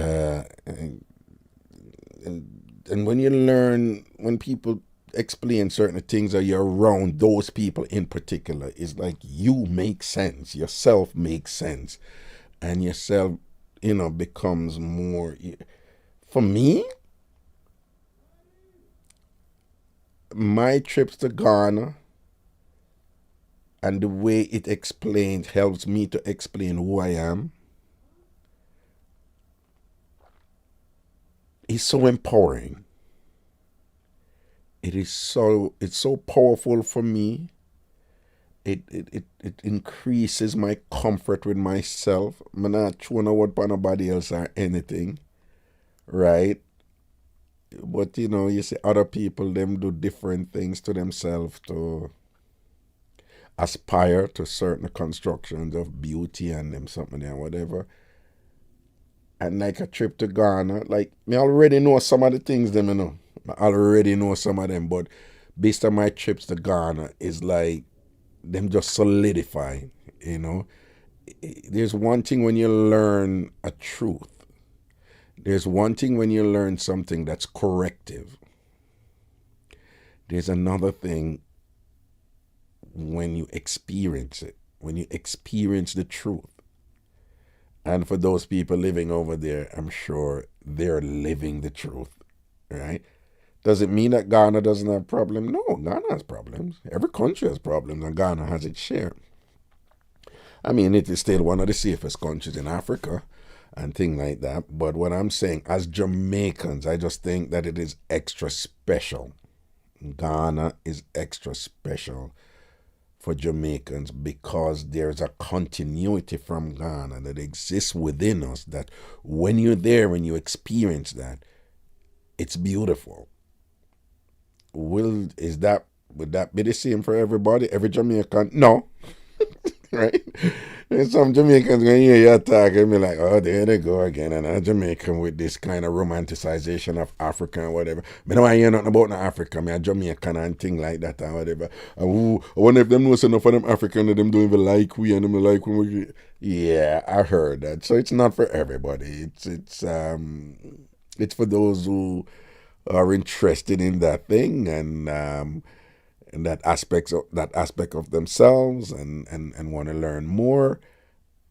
when people explain certain things or you're around those people in particular, it's like you make sense, yourself makes sense, and yourself becomes more. For me, my trips to Ghana and the way it explains helps me to explain who I am. It's so empowering. It's so powerful for me. It increases my comfort with myself. I'm not throwing a word for nobody else or anything, right? But you see other people, them do different things to themselves to aspire to certain constructions of beauty and them something and whatever. And like a trip to Ghana, like me already know some of the things them, I already know some of them, but based on my trips to Ghana, is like them just solidify, There's one thing when you learn a truth. There's one thing when you learn something that's corrective. There's another thing when you experience it, when you experience the truth. And for those people living over there, I'm sure they're living the truth, right? Does it mean that Ghana doesn't have problems? No, Ghana has problems. Every country has problems, and Ghana has its share. I mean, it is still one of the safest countries in Africa and things like that. But what I'm saying, as Jamaicans, I just think that it is extra special. Ghana is extra special for Jamaicans because there's a continuity from Ghana that exists within us, that when you're there, when you experience that, it's beautiful. Would that be the same for everybody? Every Jamaican? No. Right? And some Jamaicans going to hear you talk and be like, oh, there they go again. And a Jamaican with this kind of romanticization of Africa and whatever. But no, I hear nothing about no Africa. I'm a Jamaican and thing like that and whatever. And I wonder if them knows enough of them African that them don't even like we and them like when we. Yeah, I heard that. So it's not for everybody. It's for those who are interested in that thing and that aspect of themselves and want to learn more,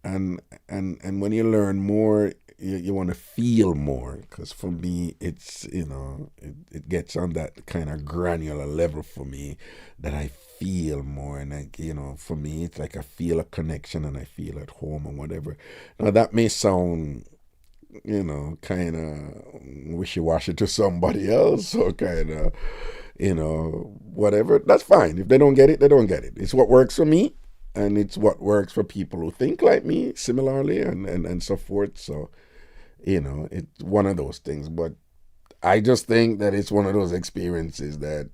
and when you learn more, you want to feel more, because for me it's it gets on that kind of granular level for me that I feel more, and for me it's like I feel a connection and I feel at home and whatever. Now that may sound kind of wishy-washy to somebody else, or kind of whatever. That's fine. If they don't get it, they don't get it. It's what works for me, and it's what works for people who think like me similarly, and so forth. So, it's one of those things. But I just think that it's one of those experiences that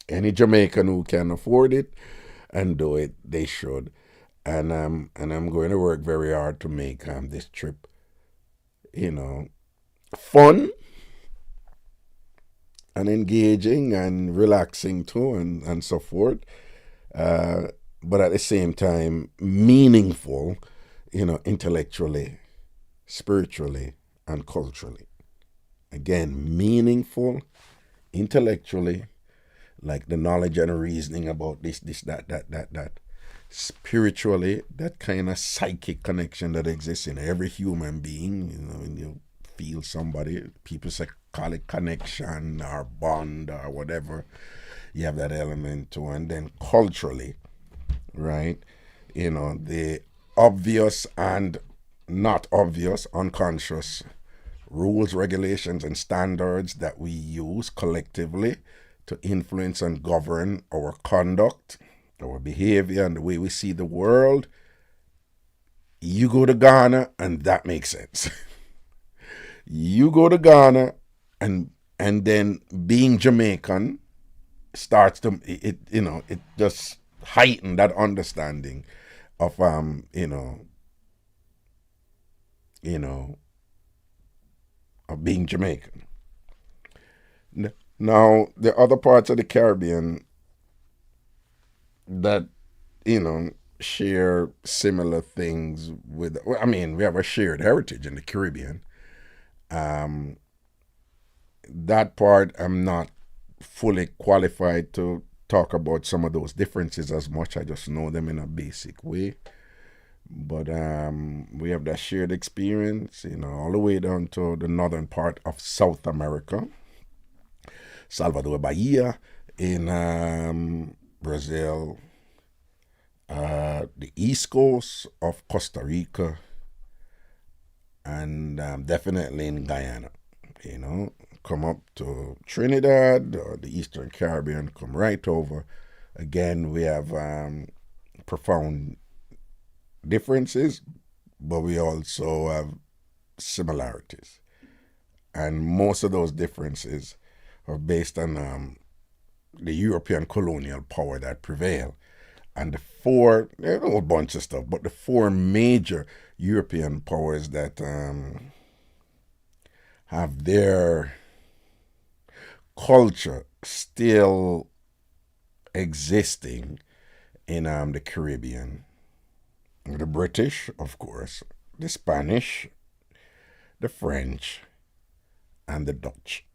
any Jamaican who can afford it and do it, they should. And I'm going to work very hard to make this trip, fun and engaging and relaxing too, and so forth. But at the same time, meaningful, intellectually, spiritually, and culturally. Again, meaningful, intellectually, like the knowledge and reasoning about this, that. Spiritually, that kind of psychic connection that exists in every human being. When you feel somebody, people call it connection or bond or whatever. You have that element too. And then culturally, right? The obvious and not obvious, unconscious rules, regulations, and standards that we use collectively to influence and govern our conduct, our behavior, and the way we see the world. You go to Ghana and that makes sense. You go to Ghana and then being Jamaican starts to it just heighten that understanding of of being Jamaican. Now the other parts of the Caribbean that share similar things with. I mean, we have a shared heritage in the Caribbean. That part I'm not fully qualified to talk about some of those differences as much. I just know them in a basic way. But we have that shared experience, all the way down to the northern part of South America, Salvador Bahia in Brazil, the east coast of Costa Rica, and definitely in Guyana. Come up to Trinidad or the Eastern Caribbean, come right over. Again, we have profound differences, but we also have similarities. And most of those differences are based on the European colonial power that prevailed. And there's a whole bunch of stuff, but the four major European powers that have their culture still existing in the Caribbean. The British, of course, the Spanish, the French, and the Dutch.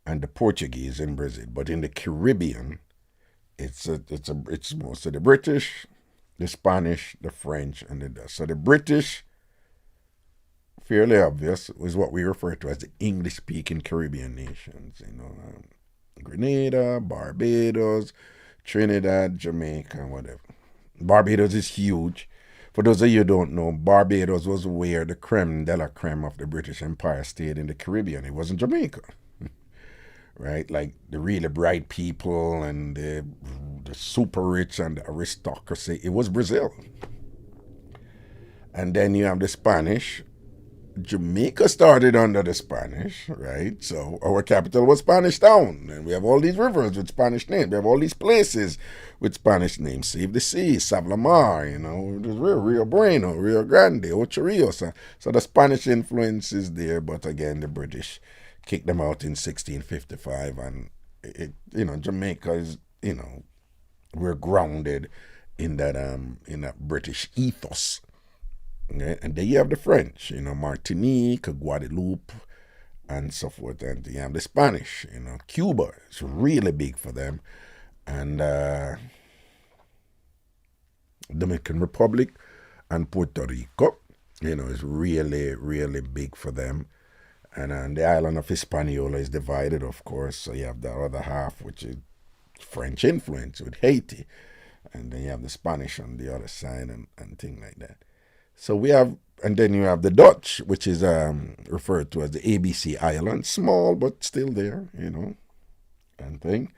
And the Portuguese in Brazil. But in the Caribbean, it's mostly the British, the Spanish, the French, and the Dutch. So the British, fairly obvious, is what we refer to as the English-speaking Caribbean nations. Grenada, Barbados, Trinidad, Jamaica, and whatever. Barbados is huge. For those of you who don't know, Barbados was where the creme de la creme of the British Empire stayed in the Caribbean. It wasn't Jamaica. Right? Like the really bright people and the super rich and the aristocracy. It was Brazil. And then you have the Spanish. Jamaica started under the Spanish, right? So our capital was Spanish Town. And we have all these rivers with Spanish names. We have all these places with Spanish names. Save the Sea, Savlamar, Rio Bueno, Rio Grande, Ocho Rios. So the Spanish influence is there, but again, the British kicked them out in 1655. And Jamaica is, we're grounded in that British ethos. Okay? And then you have the French, Martinique, Guadeloupe, and so forth. And you have the Spanish, Cuba is really big for them. And Dominican Republic and Puerto Rico, is really, really big for them. And the island of Hispaniola is divided, of course. So you have the other half, which is French influence with Haiti. And then you have the Spanish on the other side and things like that. So we have, and then you have the Dutch, which is referred to as the ABC Island, small but still there, and thing,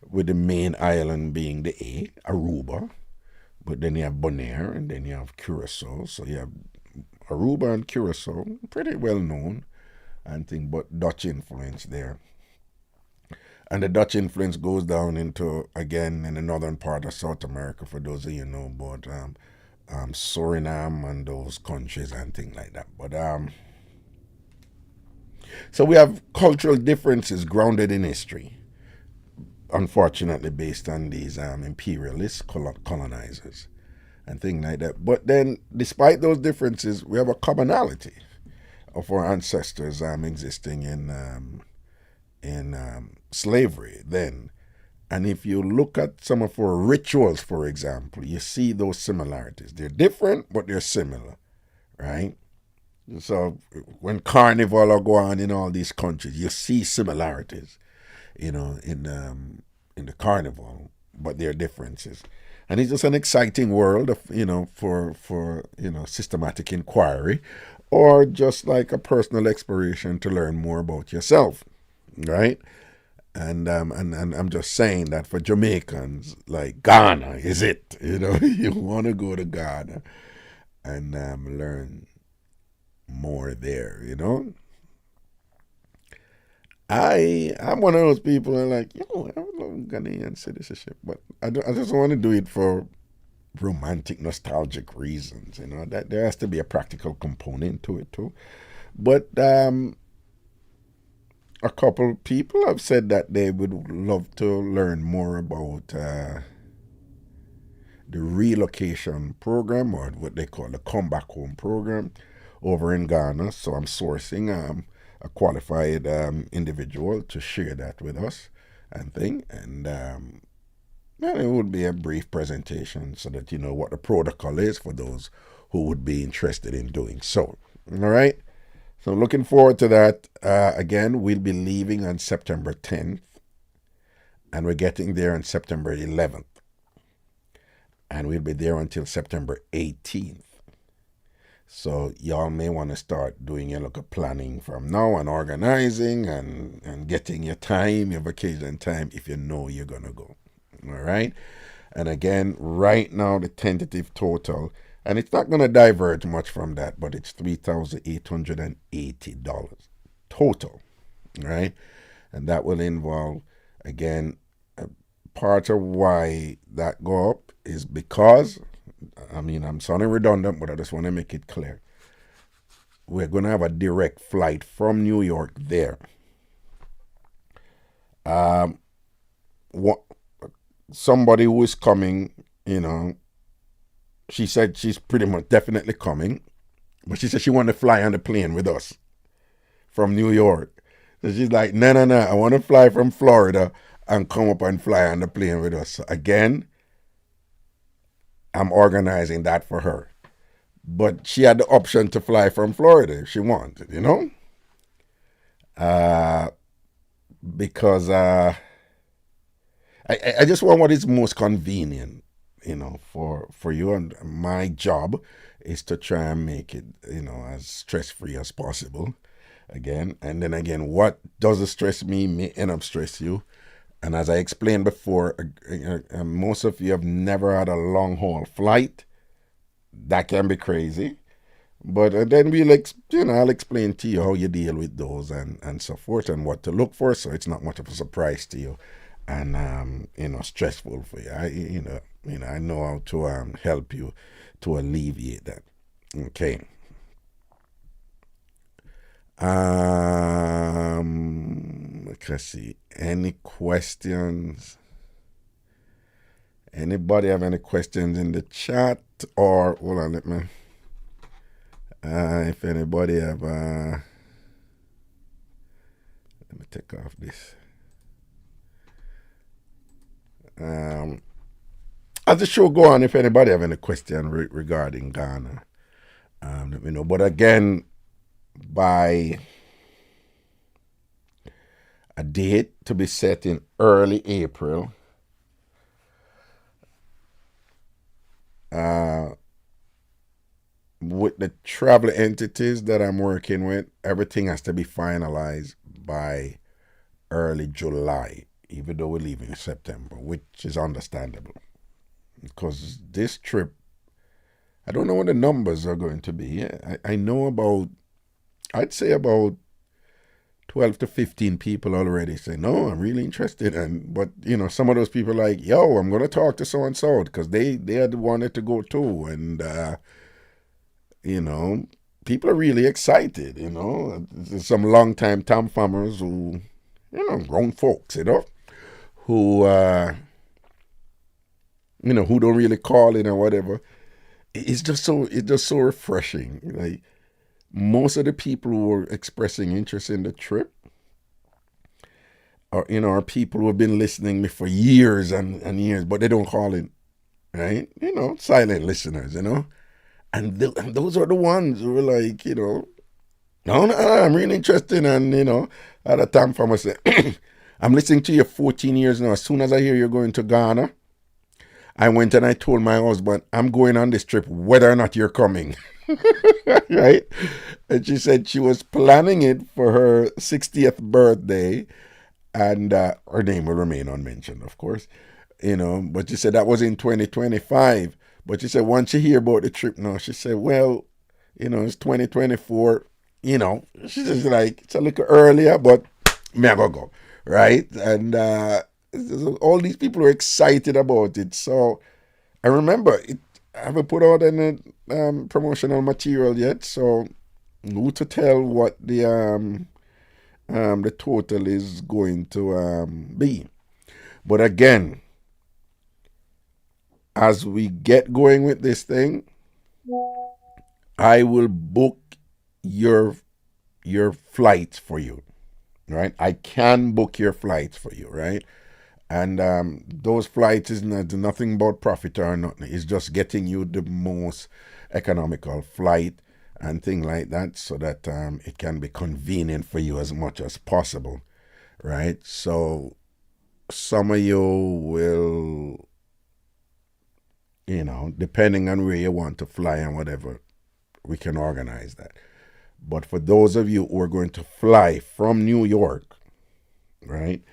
with the main island being the Aruba. But then you have Bonaire, and then you have Curacao. So you have Aruba and Curacao, pretty well known, and thing, but Dutch influence there. And the Dutch influence goes down into, again, in the northern part of South America, for those of you know about Suriname and those countries and things like that. But so we have cultural differences grounded in history, unfortunately, based on these imperialist colonizers and things like that. But then, despite those differences, we have a commonality of our ancestors existing in slavery then. And if you look at some of our rituals, for example, you see those similarities. They're different, but they're similar, right? So when carnival are going on in all these countries, you see similarities, in the carnival, but there are differences. And it's just an exciting world of, for systematic inquiry, or just like a personal exploration to learn more about yourself, right? And I'm just saying that for Jamaicans, like Ghana is it. You want to go to Ghana and learn more there. I'm one of those people who are like, I would love Ghanaian citizenship, but I just want to do it for romantic, nostalgic reasons. That there has to be a practical component to it too. But a couple people have said that they would love to learn more about the relocation program, or what they call the come back home program over in Ghana. So I'm sourcing a qualified individual to share that with us and thing. And it would be a brief presentation so that you know what the protocol is for those who would be interested in doing so. All right. So looking forward to that. Again, we'll be leaving on September 10th, and we're getting there on September 11th. And we'll be there until September 18th. So y'all may want to start doing your local planning from now, and organizing and getting your time, your vacation time, if you know you're going to go. All right. And again, right now, the tentative total, and it's not going to diverge much from that, but it's $3,880 total, right? And that will involve, again, part of why that go up is because, I'm sounding redundant, but I just want to make it clear. We're going to have a direct flight from New York there. Somebody who is coming, she said she's pretty much definitely coming, but she said she wanted to fly on the plane with us from New York. So she's like, no, I want to fly from Florida and come up and fly on the plane with us. So again, I'm organizing that for her. But she had the option to fly from Florida if she wanted, because I just want what is most convenient, for you. And my job is to try and make it, as stress-free as possible. Again, and then again, what doesn't stress me may end up stress you. And as I explained before, most of you have never had a long-haul flight. That can be crazy. But then I'll explain to you how you deal with those and so forth, and what to look for, so it's not much of a surprise to you and stressful for you. I know how to help you to alleviate that. Okay. Let's see. Any questions? Anybody have any questions in the chat? Or hold on, let me. If anybody have, let me take off this. As the show go on, if anybody have any question regarding Ghana, let me know. But again, by a date to be set in early April, with the travel entities that I'm working with, everything has to be finalized by early July, even though we're leaving in September, which is understandable. Because this trip, I don't know what the numbers are going to be. I know about, I'd say about 12 to 15 people already say, no, I'm really interested. But, some of those people are like, yo, I'm going to talk to so-and-so because they had wanted to go too. And, people are really excited, There's some long-time Tom farmers who, grown folks, who, who don't really call in or whatever. It's just so refreshing. Like, most of the people who are expressing interest in the trip are people who have been listening to me for years and years, but they don't call in, right? Silent listeners, and those are the ones who are like, no, I'm really interested. And, at a time farmer say, I'm listening to you 14 years now. As soon as I hear you're going to Ghana, I went and I told my husband, I'm going on this trip whether or not you're coming. Right? And she said she was planning it for her 60th birthday, and her name will remain unmentioned, of course. But she said that was in 2025. But she said once she hear about the trip now, she said, well, it's 2024. She's just like, it's a little earlier, but me I go, right? And all these people are excited about it. So I remember it. I haven't put out any promotional material yet, so who to tell what the total is going to be. But again, as we get going with this thing, I will book your flights for you, right? I can book your flights for you, right? And those flights is nothing about profit or nothing. It's just getting you the most economical flight and thing like that, so that it can be convenient for you as much as possible, right? So some of you will, depending on where you want to fly and whatever, we can organize that. But for those of you who are going to fly from New York, right,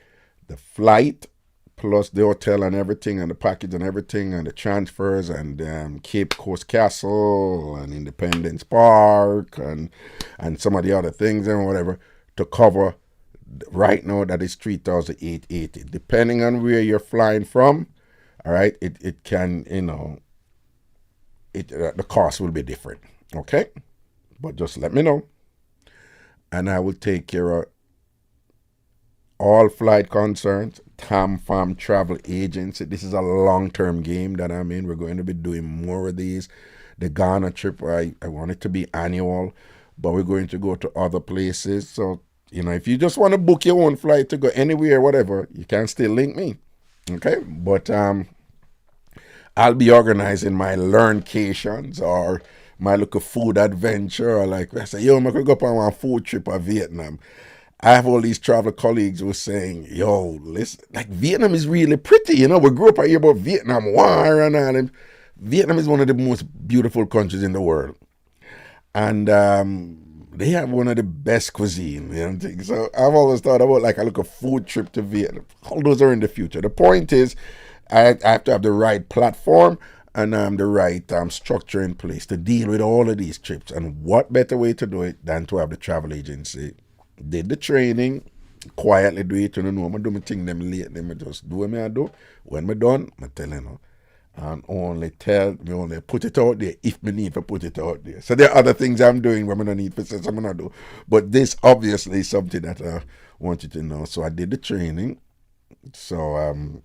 the flight plus the hotel and everything and the package and everything and the transfers and Cape Coast Castle and Independence Park and some of the other things and whatever to cover right now, that is $3,880. Depending on where you're flying from, all right, it can, the cost will be different, okay? But just let me know, and I will take care of all flight concerns. Tam Farm Travel Agency. This is a long-term game that I'm in. We're going to be doing more of these. The Ghana trip, I want it to be annual, but we're going to go to other places. So, if you just want to book your own flight to go anywhere, whatever, you can still link me, okay? But I'll be organizing my learncations or my little food adventure, or like I say, yo, I'm going to go up on one food trip to Vietnam. I have all these travel colleagues who are saying, yo, listen, like Vietnam is really pretty. We grew up here about Vietnam War and all. And Vietnam is one of the most beautiful countries in the world. And they have one of the best cuisine, So I've always thought about like a little food trip to Vietnam. All those are in the future. The point is, I have to have the right platform and the right structure in place to deal with all of these trips. And what better way to do it than to have the travel agency did the training, quietly do it, I'm do my thing them late, them just do what I do. When I'm done, I tell you, and only put it out there if me need to put it out there. So there are other things I'm doing when I don't need to say something I do. But this obviously is something that I want you to know. So I did the training. So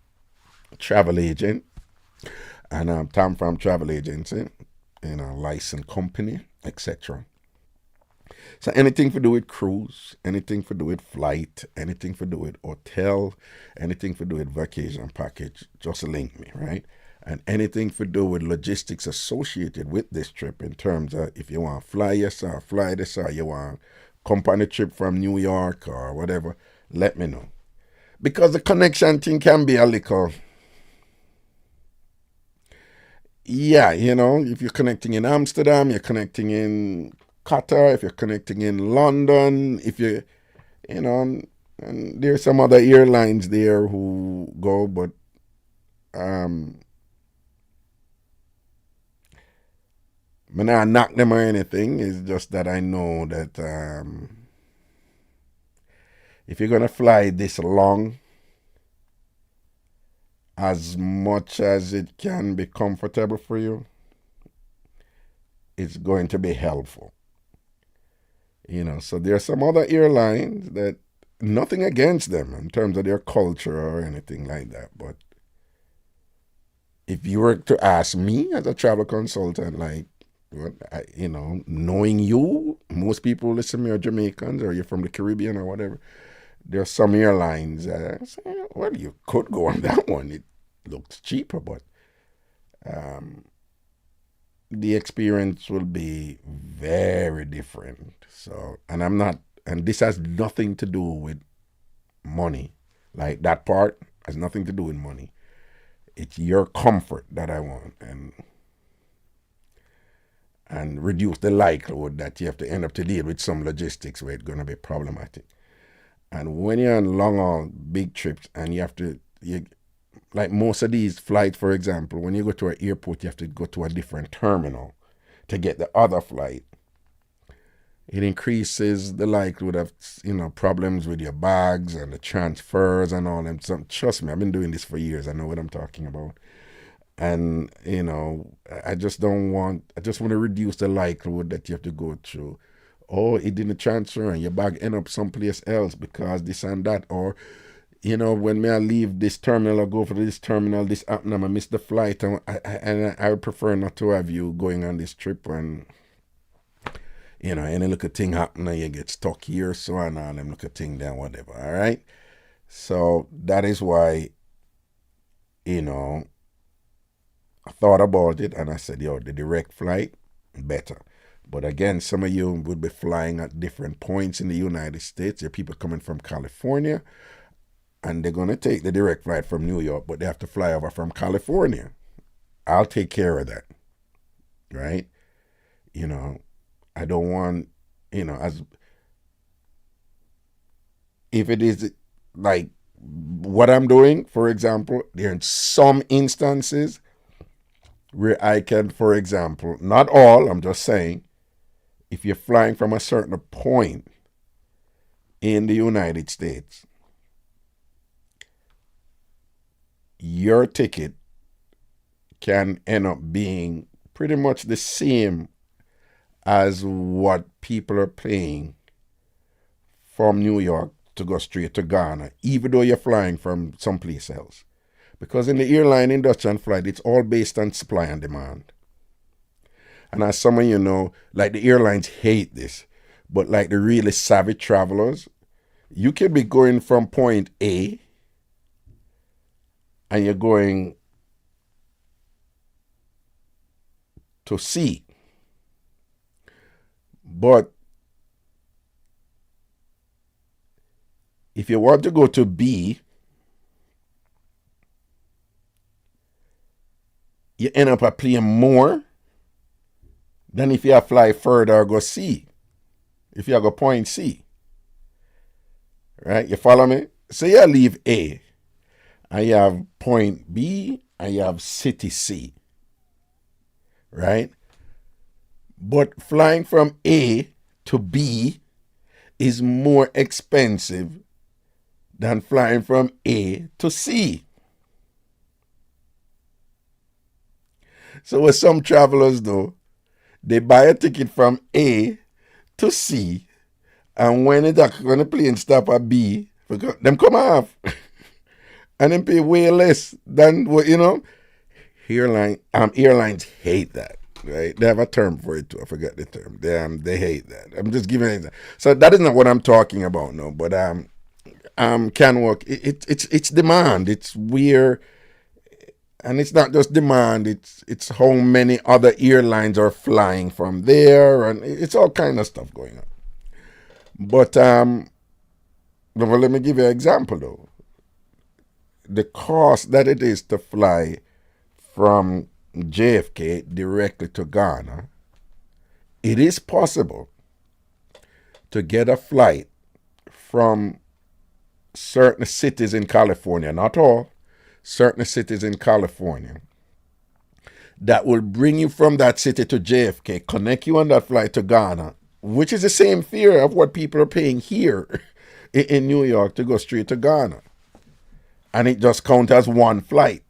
travel agent and Tam Farm Travel Agency, licensed company, etc. So anything to do with cruise, anything to do with flight, anything to do with hotel, anything to do with vacation package, just link me, right? And anything to do with logistics associated with this trip in terms of if you want to fly yes or fly this or you want company trip from New York or whatever, let me know. Because the connection thing can be a little, yeah, if you're connecting in Amsterdam, you're connecting in Qatar, if you're connecting in London, if you know, and there's some other airlines there who go, but um, I'm not knock them or anything. It's just that I know that if you're gonna fly this long, as much as it can be comfortable for you, it's going to be helpful. So there are some other airlines that nothing against them in terms of their culture or anything like that, but if you were to ask me as a travel consultant, like, what, knowing you, most people listen to me are Jamaicans or you're from the Caribbean or whatever. There are some airlines that say, well, you could go on that one. It looks cheaper, but um, the experience will be very different. So, and this has nothing to do with money. Like that part has nothing to do with money. It's your comfort that I want, and reduce the likelihood that you have to end up to deal with some logistics where it's going to be problematic. And when you're on long haul big trips and like most of these flights, for example, when you go to an airport, you have to go to a different terminal to get the other flight. It increases the likelihood of problems with your bags and the transfers and all them. So, trust me, I've been doing this for years. I know what I'm talking about. And I just want to reduce the likelihood that you have to go through, oh, it didn't transfer and your bag end up someplace else because this and that, or when I leave this terminal or go for this terminal, this happened, I miss the flight, and I would prefer not to have you going on this trip when any little thing happen and you get stuck here, so on and them little thing there, whatever. All right, so that is why I thought about it and I said, yo, the direct flight, better. But again, some of you would be flying at different points in the United States. There are people coming from California and they're going to take the direct flight from New York, but they have to fly over from California. I'll take care of that, right? I don't want, as if it is like what I'm doing, for example, there are some instances where I can, for example, not all, I'm just saying, if you're flying from a certain point in the United States, your ticket can end up being pretty much the same as what people are paying from New York to go straight to Ghana, even though you're flying from someplace else. Because in the airline industry and flight, it's all based on supply and demand. And as some of you know, like the airlines hate this, but like the really savvy travelers, you can be going from point A and you're going to C. But if you want to go to B, you end up paying more than if you fly further or go C. If you go point C. Right? You follow me? So you leave A and you have point B and you have city C. Right? But flying from A to B is more expensive than flying from A to C. So what some travelers do, they buy a ticket from A to C, and when the plane stop at B, them come off and then pay way less than what airlines hate that. Right? They have a term for it too. I forgot the term. They hate that. I'm just giving it. So that is not what I'm talking about, no. But can work. It's demand. It's where, and it's not just demand. It's how many other airlines are flying from there, and it's all kind of stuff going on. But well, let me give you an example though. The cost that it is to fly from JFK directly to Ghana, it is possible to get a flight from certain cities in California, not all, certain cities in California, that will bring you from that city to JFK, connect you on that flight to Ghana, which is the same fare of what people are paying here in New York to go straight to Ghana. And it just counts as one flight.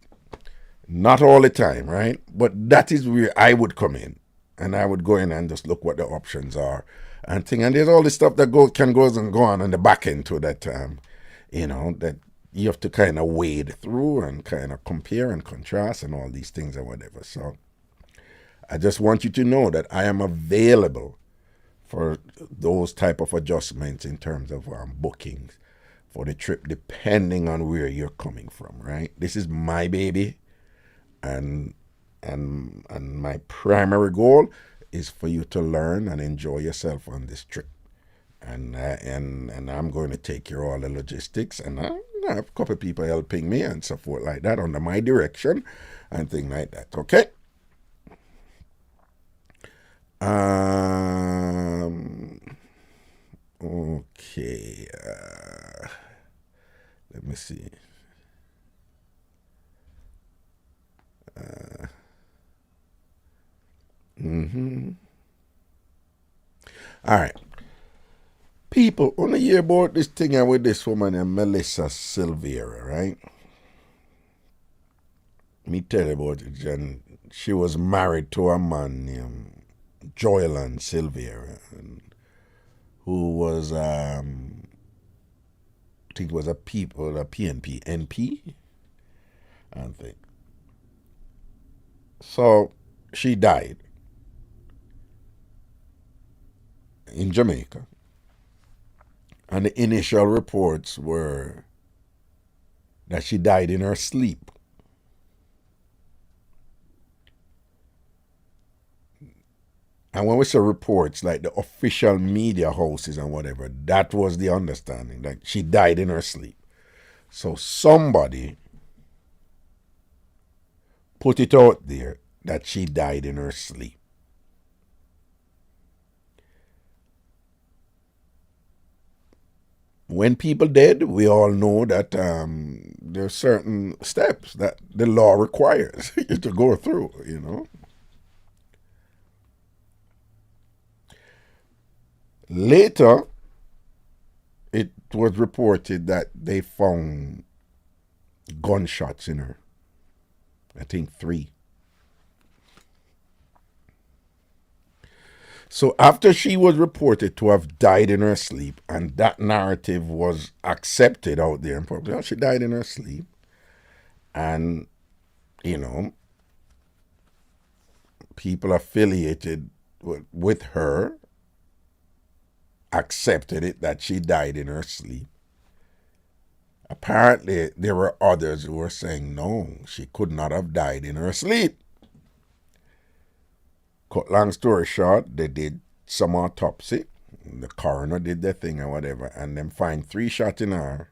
Not all the time, right? But that is where I would come in. And I would go in and just look what the options are and thing. And there's all this stuff that can go on the back end to that, that you have to kind of wade through and kind of compare and contrast and all these things or whatever. So I just want you to know that I am available for those type of adjustments in terms of bookings for the trip, depending on where you're coming from, right? This is my baby, and my primary goal is for you to learn and enjoy yourself on this trip. And I'm going to take care of all the logistics, and I have a couple of people helping me and so forth like that under my direction and things like that. Okay. Okay. Let me see. All right. People, want to hear about this thing with this woman named Melissa Silvera, right? Me tell you about it, Jen. She was married to a man named Joyland Silvera, who was, I think it was a PNP, NP, I think. So she died in Jamaica. And the initial reports were that she died in her sleep. And when we say reports, like the official media houses and whatever, that was the understanding, that she died in her sleep. So somebody put it out there that she died in her sleep. When people dead, we all know that there are certain steps that the law requires you to go through, Later, it was reported that they found gunshots in her. I think 3. So after she was reported to have died in her sleep, and that narrative was accepted out there in public, she died in her sleep, and, people affiliated with her accepted it that she died in her sleep. Apparently, there were others who were saying, no, she could not have died in her sleep. Cut long story short, they did some autopsy. The coroner did their thing or whatever, and then find 3 shots in her.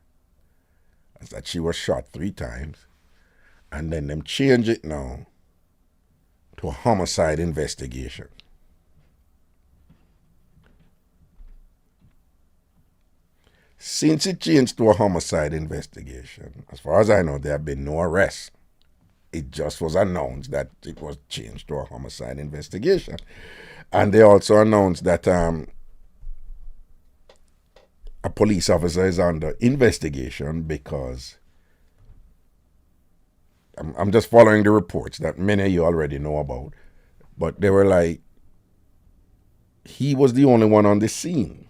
That she was shot 3 times. And then them change it now to a homicide investigation. Since it changed to a homicide investigation, as far as I know, there have been no arrests. It just was announced that it was changed to a homicide investigation. And they also announced that a police officer is under investigation because I'm just following the reports that many of you already know about. But they were like, he was the only one on the scene.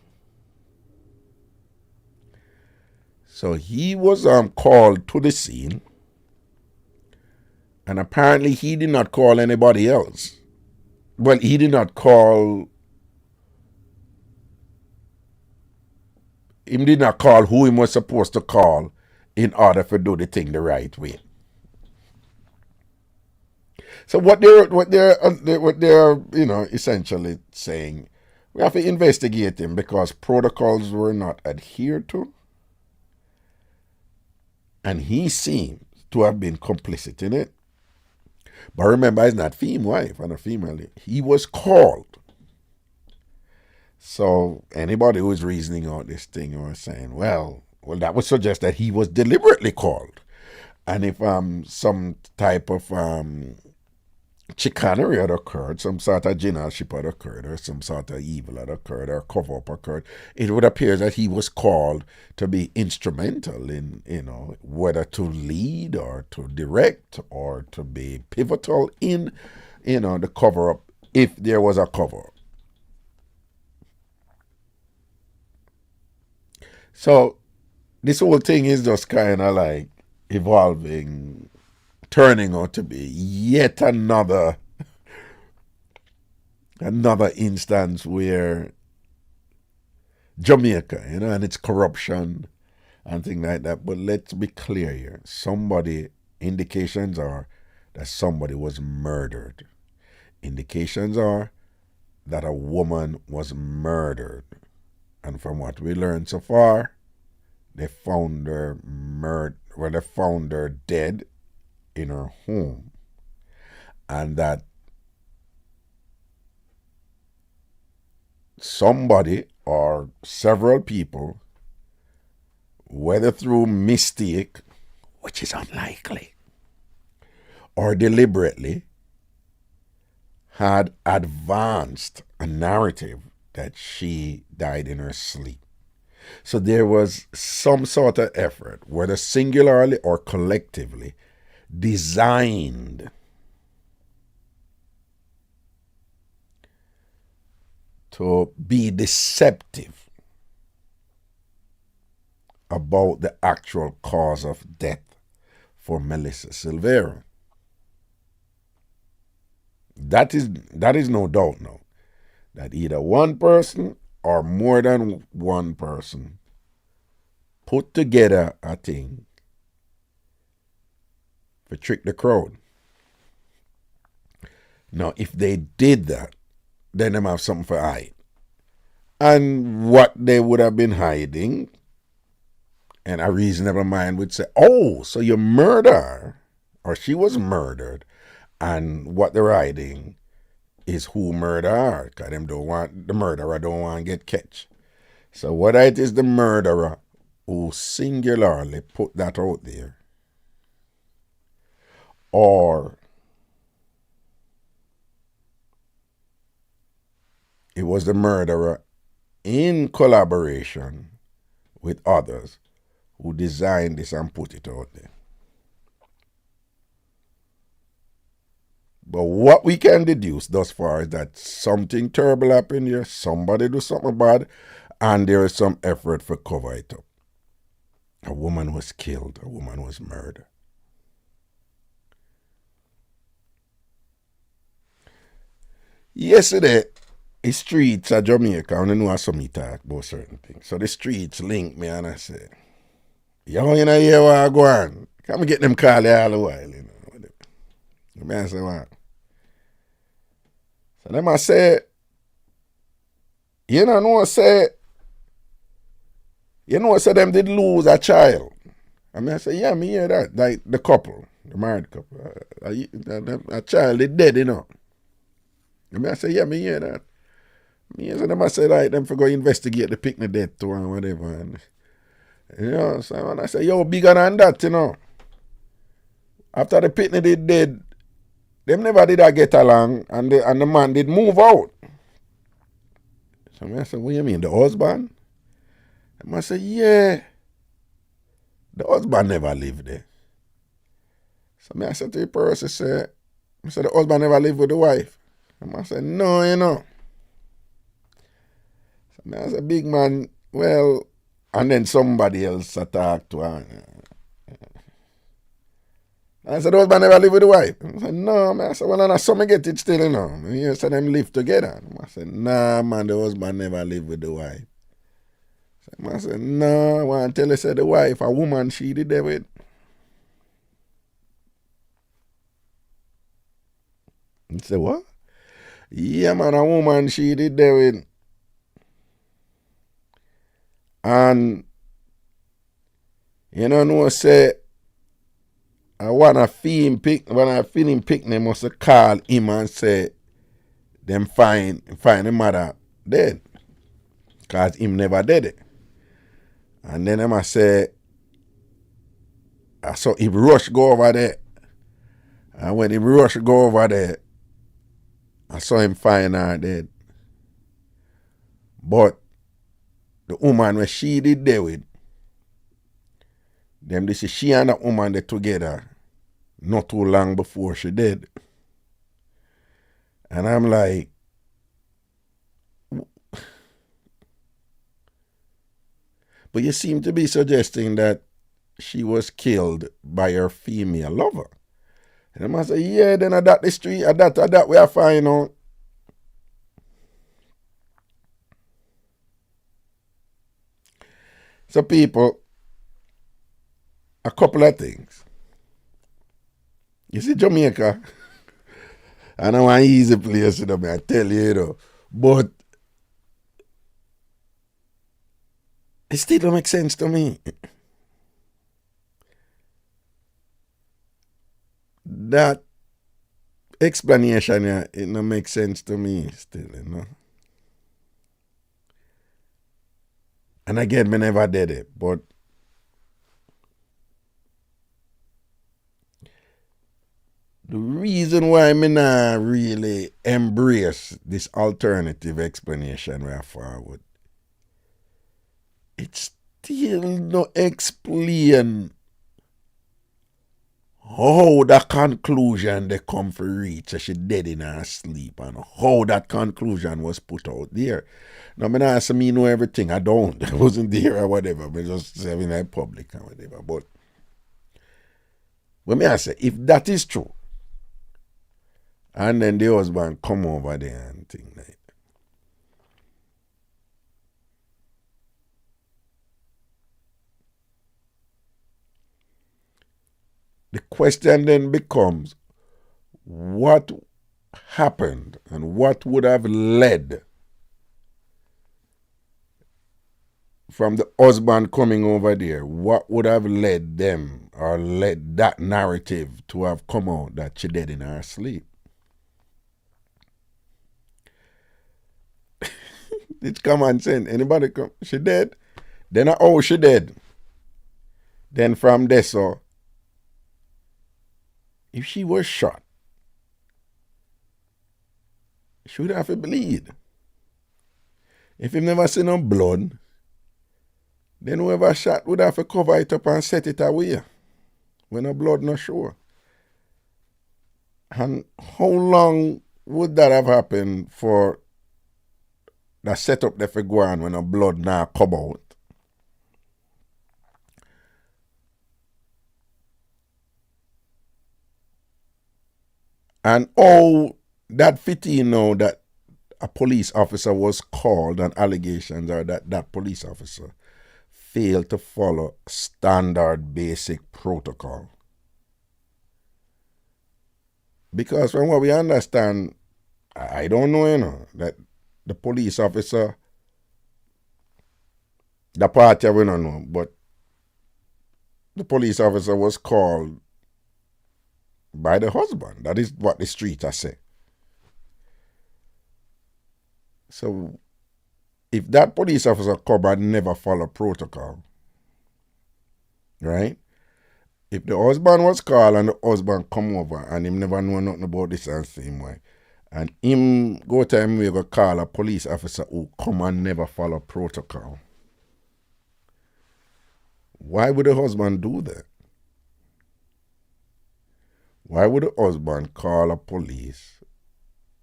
So he was called to the scene. And apparently he did not call anybody else. Well, he did not call who he was supposed to call in order to do the thing the right way. So what they're essentially saying, we have to investigate him because protocols were not adhered to. And he seems to have been complicit in it. But remember, he's not female wife and a female. He was called. So anybody who's reasoning out this thing or saying, well, that would suggest that he was deliberately called. And if some type of chicanery had occurred, some sort of generalship had occurred, or some sort of evil had occurred, or cover up occurred, it would appear that he was called to be instrumental in, whether to lead or to direct or to be pivotal in, the cover up, if there was a cover up. So this whole thing is just kind of like evolving, turning out to be yet another instance where Jamaica, and its corruption and things like that. But let's be clear here. Indications are that somebody was murdered. Indications are that a woman was murdered. And from what we learned so far, they found her they found her dead in her home. And that somebody or several people, whether through mistake, which is unlikely, or deliberately, had advanced a narrative that she died in her sleep. So there was some sort of effort, whether singularly or collectively, designed to be deceptive about the actual cause of death for Melissa Silvera. That is no doubt now, that either one person or more than one person put together a thing to trick the crowd. Now, if they did that, then they have something for hide. And what they would have been hiding, and a reasonable mind would say, oh, so you murder her, or she was murdered, and what they're hiding is who murdered her, because the murderer don't want to get catch. So whether it is the murderer who singularly put that out there, or it was the murderer in collaboration with others who designed this and put it out there. But what we can deduce thus far is that something terrible happened here, somebody do something bad, and there is some effort for cover it up. A woman was killed, a woman was murdered. Yesterday, the streets of Jamaica, I don't know how me talk about certain things. So the streets linked me and I said, yo, you know, here what I go on. Come get them call you all the while, you know. The man said, what? So them I say, you know, say them did lose a child. I mean, I say, yeah, me hear that. Like the couple, the married couple. A child is dead, you know. I mean, I say, yeah, me hear that. Me hear them I say, like, them for go investigate the picnic death too and whatever. And, you know, so when I say, yo, bigger than that, you know. After the picnic did dead, them never did get along, and the man did move out. So I said, what do you mean, the husband? And I said, yeah. The husband never lived there. So I said to the person, the husband never lived with the wife. And I said, no, you know. So I said, big man, well, and then somebody else talked to her. I said, the husband never live with the wife. I said, no, man. I said, well, and some get it still, you know. You said them live together. I said, nah, man, the husband never live with the wife. So I said, no, I want to tell you, said the wife, a woman she did there with. He said, what? Yeah, man, a woman she did there with. And, you know, say, I wanna feel him pick when I feel him pick they must have call him and say them find the mother dead. Cause him never did it. And then I must say I saw him rush go over there. And when him rush go over there, I saw him find her dead. But the woman when she did there with, them this is she and that woman they together not too long before she did. And I'm like, but you seem to be suggesting that she was killed by her female lover. And I say, yeah, then I that the street, I that we are finding out. So people, a couple of things. You see Jamaica, I know an easy place, I tell you, but it still don't make sense to me. That explanation, yeah, it don't make sense to me still. And again, me never did it, but the reason why me not really embrace this alternative explanation way forward, it still no explain how the conclusion they come for reach that she dead in her sleep and how that conclusion was put out there. Now, me not say me know everything. I don't. I wasn't there or whatever. Me just saying in public and whatever. But when me I say, if that is true, and then the husband come over there and thing like that, the question then becomes, what happened and what would have led from the husband coming over there? What would have led them or led that narrative to have come out that she dead in her sleep? It's common sense. Anybody come, she dead? Then oh, she dead. Then from there, so if she was shot, she would have to bleed. If you never seen no blood, then whoever shot would have to cover it up and set it away when the blood not sure. And how long would that have happened for the setup there for go on when the blood now come out? And all that fitting now that a police officer was called and allegations are that that police officer failed to follow standard basic protocol. Because from what we understand, I don't know, that the police officer, the party we don't know, but the police officer was called by the husband. That is what the street has said. So if that police officer come and never follow protocol, right? If the husband was called and the husband come over and him never know nothing about this and same way, and him go time we go call a police officer who come and never follow protocol, why would the husband do that? Why would the husband call a police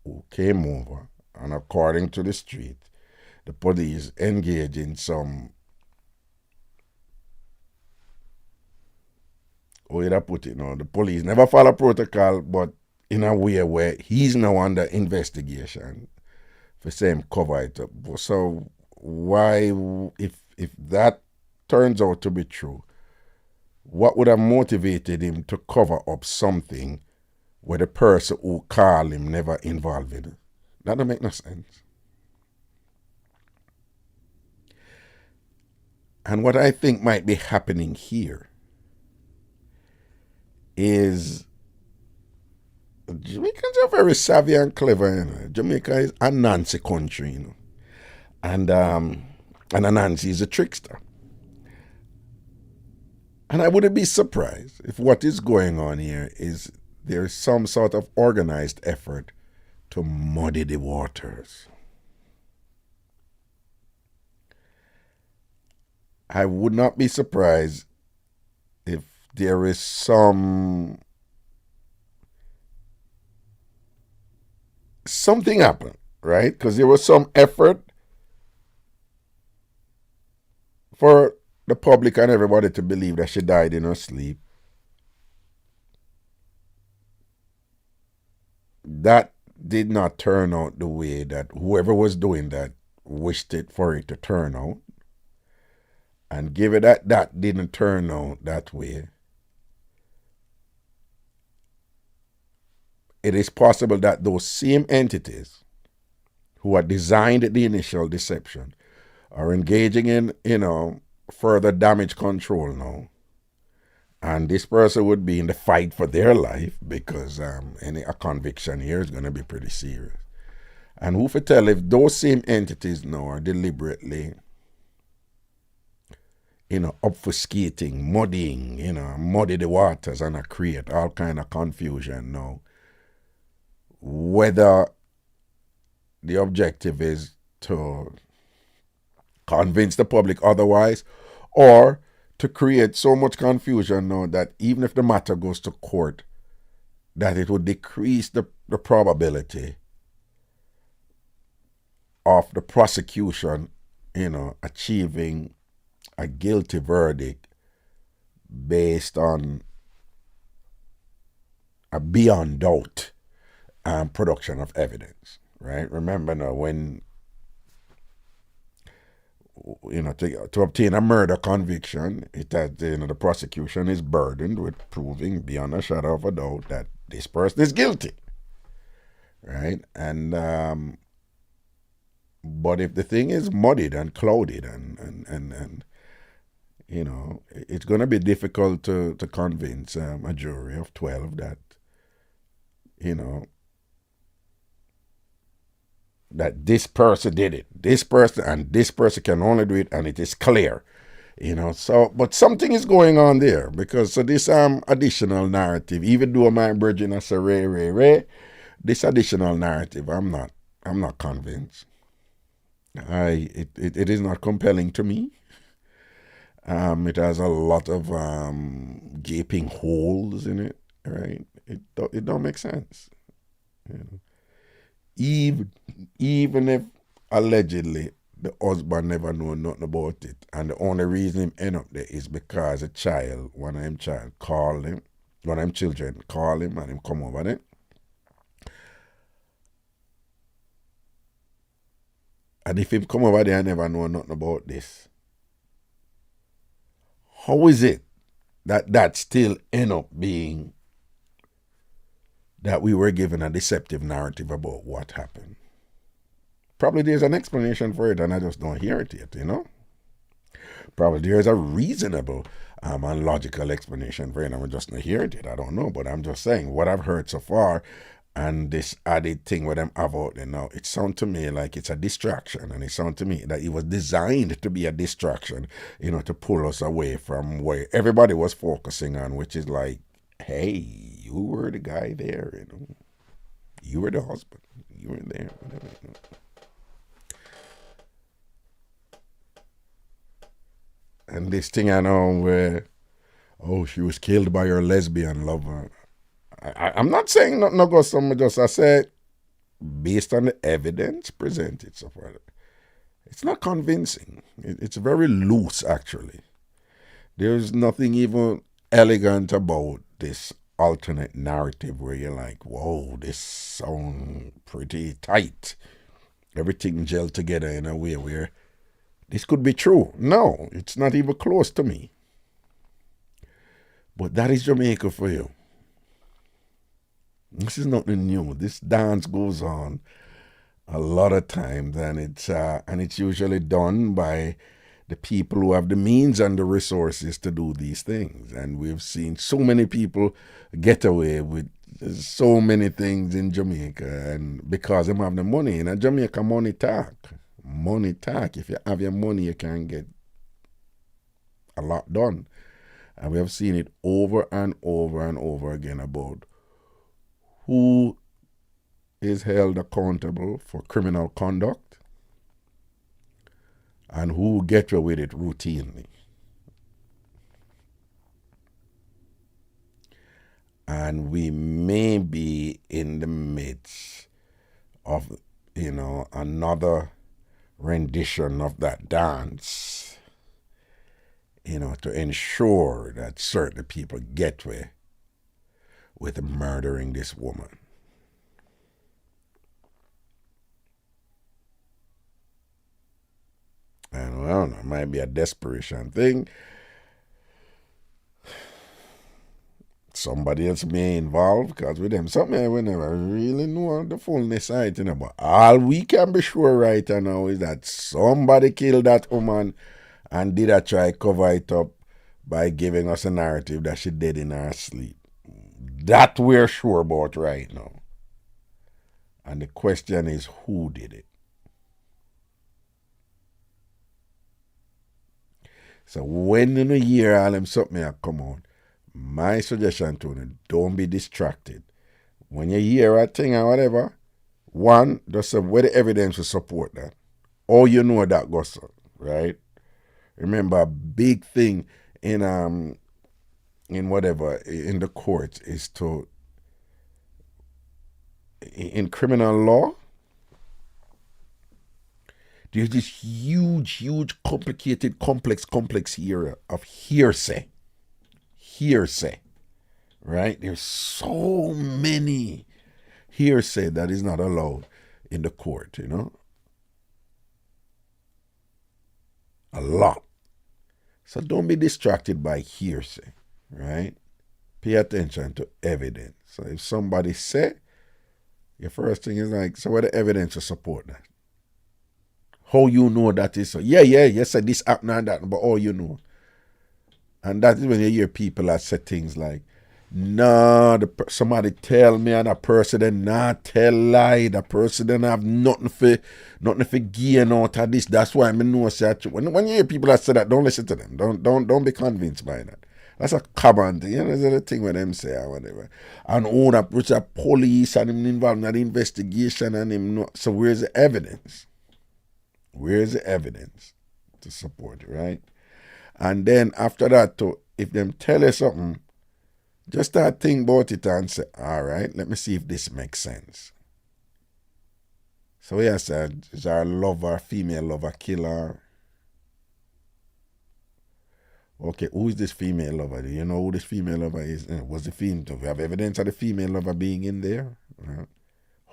who came over and according to the street, the police engage in some, way to put it now, the police never follow protocol, but in a way where he's now under investigation for same cover it up. So why, if that turns out to be true, what would have motivated him to cover up something where the person who called him never involved in it? That don't make no sense. And what I think might be happening here is Jamaicans are very savvy and clever. Jamaica is a Nancy country, and a Nancy is a trickster. And I wouldn't be surprised if what is going on here is there's some sort of organized effort to muddy the waters. I would not be surprised if there is something happened, right? Because there was some effort for the public and everybody to believe that she died in her sleep. That did not turn out the way that whoever was doing that wished it for it to turn out. And given that that didn't turn out that way, it is possible that those same entities who had designed the initial deception are engaging in, further damage control now. And this person would be in the fight for their life because a conviction here is going to be pretty serious. And who for tell if those same entities now are deliberately, obfuscating, muddying, muddy the waters and create all kind of confusion now. Whether the objective is to convince the public otherwise or to create so much confusion now that even if the matter goes to court, that it would decrease the probability of the prosecution, achieving a guilty verdict based on a beyond doubt production of evidence, right? Remember now when to obtain a murder conviction, the prosecution is burdened with proving beyond a shadow of a doubt that this person is guilty, right? And but if the thing is muddied and clouded and it's going to be difficult to convince a jury of 12 that that this person did it. This person and this person can only do it, and it is clear. So but something is going on there because so this additional narrative, even though my brethren say ray, this additional narrative, I'm not convinced. It is not compelling to me. It has a lot of gaping holes in it, right? It don't make sense. Even if allegedly the husband never know nothing about it, and the only reason him end up there is because one of them children call him and him come over there. And if him come over there and never know nothing about this, how is it that still end up being that we were given a deceptive narrative about what happened? Probably there's an explanation for it and I just don't hear it yet, Probably there's a reasonable and logical explanation for it and we just not hear it yet. I don't know, but I'm just saying what I've heard so far and this added thing with them have out there now, it sounds to me like it's a distraction, and it sounds to me that it was designed to be a distraction, to pull us away from where everybody was focusing on, which is like, hey, you were the guy there, you were the husband, you were there, whatever. And this thing I know where, she was killed by her lesbian lover. I'm not saying nothing no go somewhere, just I said based on the evidence presented so far, it's not convincing. It's very loose actually. There's nothing even elegant about this alternate narrative where you're like, whoa, this sounds pretty tight. Everything gelled together in a way where this could be true. No, it's not even close to me. But that is Jamaica for you. This is nothing new. This dance goes on a lot of times, and it's usually done by the people who have the means and the resources to do these things. And we've seen so many people get away with so many things in Jamaica, and because they have the money. In Jamaica, money talk. Money talk. If you have your money, you can get a lot done. And we have seen it over and over and over again about who is held accountable for criminal conduct and who get away with it routinely. And we may be in the midst of, another rendition of that dance, to ensure that certain people get away with murdering this woman. And well, it might be a desperation thing. Somebody else may involve, because with them, something we never really know the fullness of it, but all we can be sure right now is that somebody killed that woman and did a try cover it up by giving us a narrative that she dead in her sleep. That we're sure about right now. And the question is, who did it? So when you hear all them something come on, my suggestion to you, don't be distracted. When you hear a thing or whatever, one, just say where the evidence will support that. Or you know that goes on, right? Remember, a big thing in the courts is to, in criminal law, there's this huge, complicated, complex area of hearsay, right? There's so many hearsay that is not allowed in the court, a lot. So don't be distracted by hearsay, right? Pay attention to evidence. So if somebody say, your first thing is like, so what the evidence to support that? How you know that is so? Yeah, said this happened and that, but all you know. And that is when you hear people that say things like, nah, somebody tell me and a person then not tell lie. The person then have nothing for gain out of this. That's why I know when you hear people that say that, don't listen to them. Don't be convinced by that. That's a common thing. That's the thing when them say or whatever. And all that which are police and him involved in the investigation and him know. So where's the evidence? Where's the evidence to support it, right? And then after that, too, if them tell you something, just start think about it and say, all right, let me see if this makes sense. So yes, is our lover, female lover, killer? Okay, who is this female lover? Do you know who this female lover is? Was the female? Do we have evidence of the female lover being in there?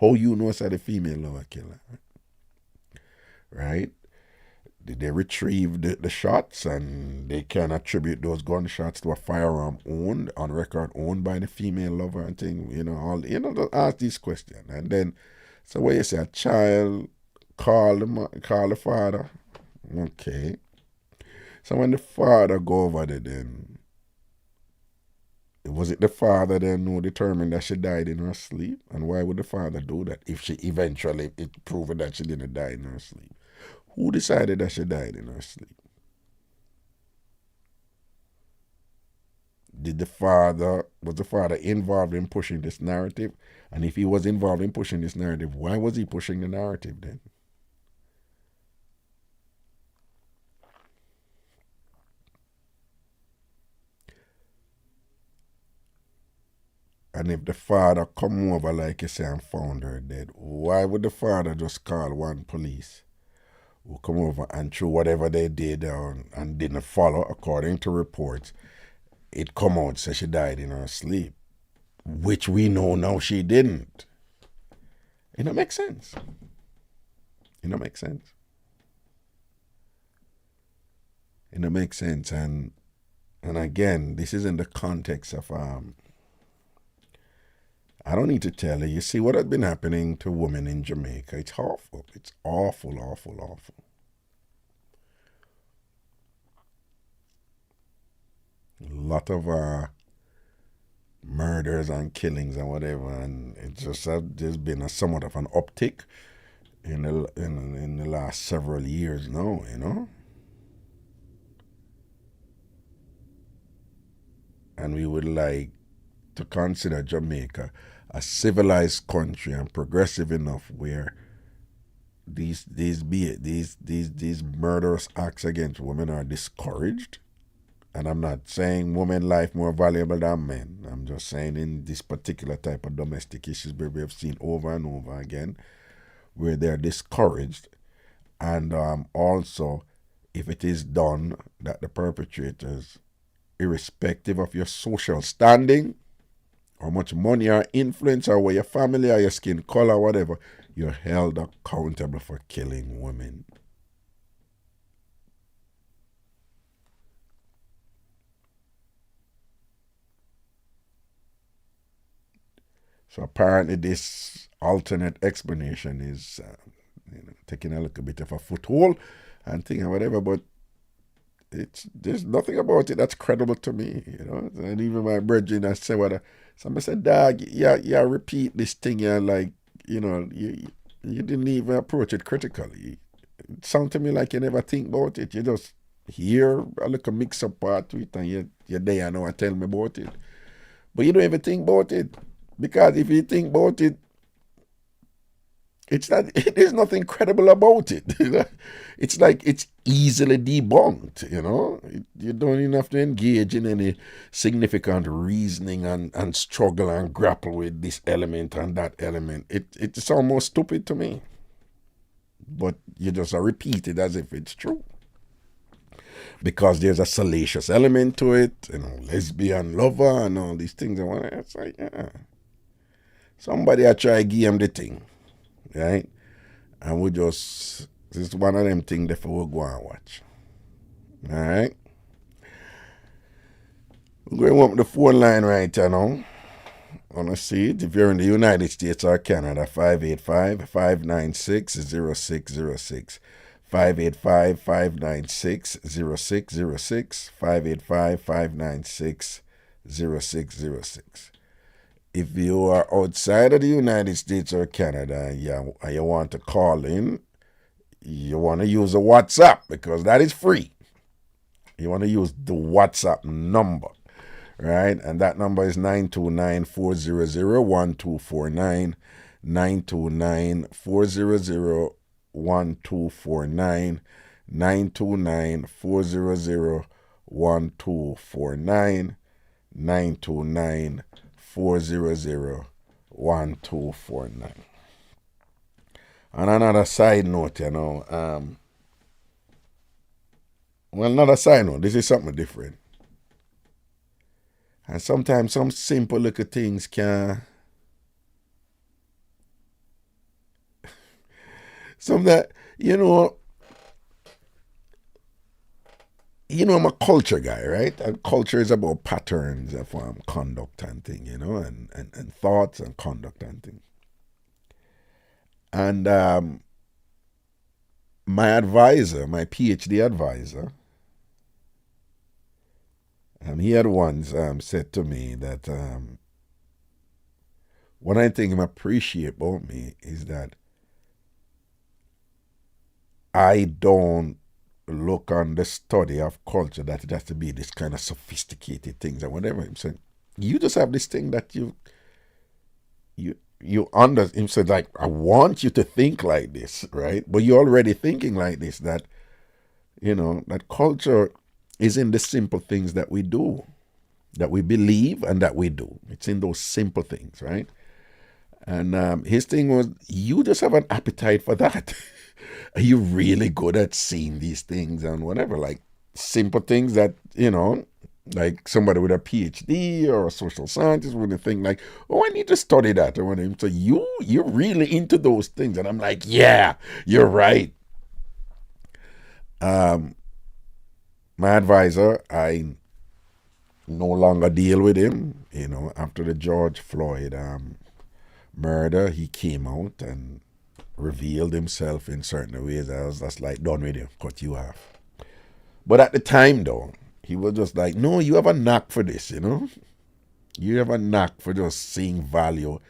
How you know it's the female lover killer? Right? Did they retrieve the shots, and they can attribute those gunshots to a firearm owned on record owned by the female lover and thing? Ask these questions. And then, so when you say a child call the father, okay. So when the father go over there, then was it the father then who determined that she died in her sleep? And why would the father do that if she eventually it proved that she didn't die in her sleep? Who decided that she died in her sleep? Was the father involved in pushing this narrative? And if he was involved in pushing this narrative, why was he pushing the narrative then? And if the father come over, like you say, and found her dead, why would the father just call one police who come over and through whatever they did and didn't follow according to reports, it come out says she died in her sleep, which we know now she didn't. It don't make sense. It don't make sense. It don't make sense. And again, this is in the context of I don't need to tell you. You see what has been happening to women in Jamaica. It's awful. It's awful. A lot of murders and killings and whatever, and it's just there's been somewhat of an uptick in the last several years now, you know. And we would like to consider Jamaica a civilized country and progressive enough where these murderous acts against women are discouraged. And I'm not saying women life more valuable than men. I'm just saying in this particular type of domestic issues where we have seen over and over again where they're discouraged. And also, if it is done, that the perpetrators, irrespective of your social standing, how much money or influence or where your family or your skin color, whatever, you're held accountable for killing women. So apparently this alternate explanation is taking a little bit of a foothold and thinking whatever, but there's nothing about it that's credible to me, you know. And even my brethren, I say what somebody said, dog, yeah, repeat this thing, yeah, like, you know, you didn't even approach it critically. It sounds to me like you never think about it. You just hear a little mix up part to it and you're there now and tell me about it. But you don't even think about it. Because if you think about it, there's nothing credible about it. It's like it's easily debunked, you know. You don't even have to engage in any significant reasoning and struggle and grapple with this element and that element. It's almost stupid to me. But you just repeat it as if it's true. Because there's a salacious element to it, you know, lesbian lover and all these things. And it's like, yeah. Somebody I try to give him the thing, right? And this is one of them things that we'll go and watch. All right? We're going to open the phone line right now. Want to see it? If you're in the United States or Canada, 585-596-0606. 585-596-0606. 585-596-0606. If you are outside of the United States or Canada and you want to call in, you want to use a WhatsApp because that is free. You want to use the WhatsApp number, right? And that number is 929-400-1249, 929-400-1249, 929-400-1249, 929-400-1249. On another side note, you know, another side note, this is something different. And sometimes some simple little things can, some that, I'm a culture guy, right? And culture is about patterns of conduct and thing, and thoughts and conduct and thing. And my advisor, my PhD advisor, he had once said to me that one of the things I appreciate about me is that I don't look on the study of culture that it has to be this kind of sophisticated things and whatever. Him saying, you just have this thing that you him said, like, I want you to think like this, right? But you're already thinking like this, that that culture is in the simple things that we do, that we believe and that we do. It's in those simple things, right? And his thing was, you just have an appetite for that. Are you really good at seeing these things and whatever? Like simple things that, like somebody with a PhD or a social scientist wouldn't think like, oh, I need to study that or whatever. So you're really into those things. And I'm like, yeah, you're right. My advisor, I no longer deal with him. After the George Floyd murder, he came out and revealed himself in certain ways. I was just like, done with him, cut you off. But at the time, though, He was just like, no, you have a knack for this, you know? You have a knack for just seeing value,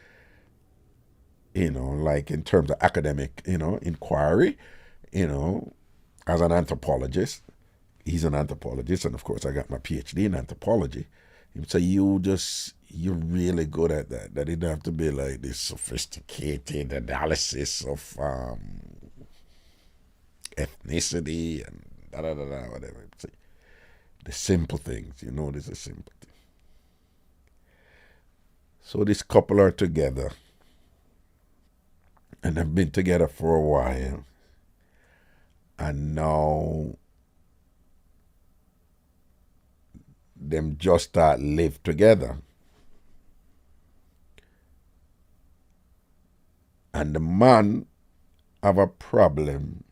like in terms of academic, inquiry, you know, as an anthropologist. He's an anthropologist, and of course, I got my PhD in anthropology. So you're really good at that. That it didn't have to be like this sophisticated analysis of ethnicity and da da da da whatever. See, the simple things, there's a simple thing. So this couple are together, and they've been together for a while, and now them just start live together. And the man have a problem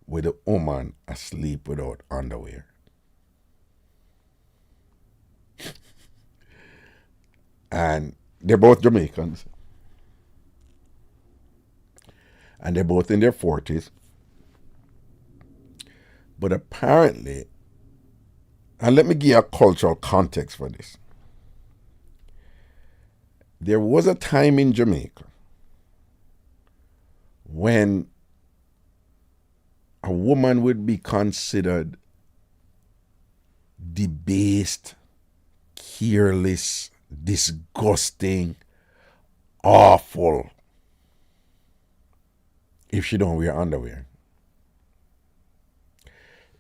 with a woman asleep without underwear. And they're both Jamaicans. And they're both in their 40s. But apparently, and let me give you a cultural context for this. There was a time in Jamaica when a woman would be considered debased, careless, disgusting, awful if she don't wear underwear.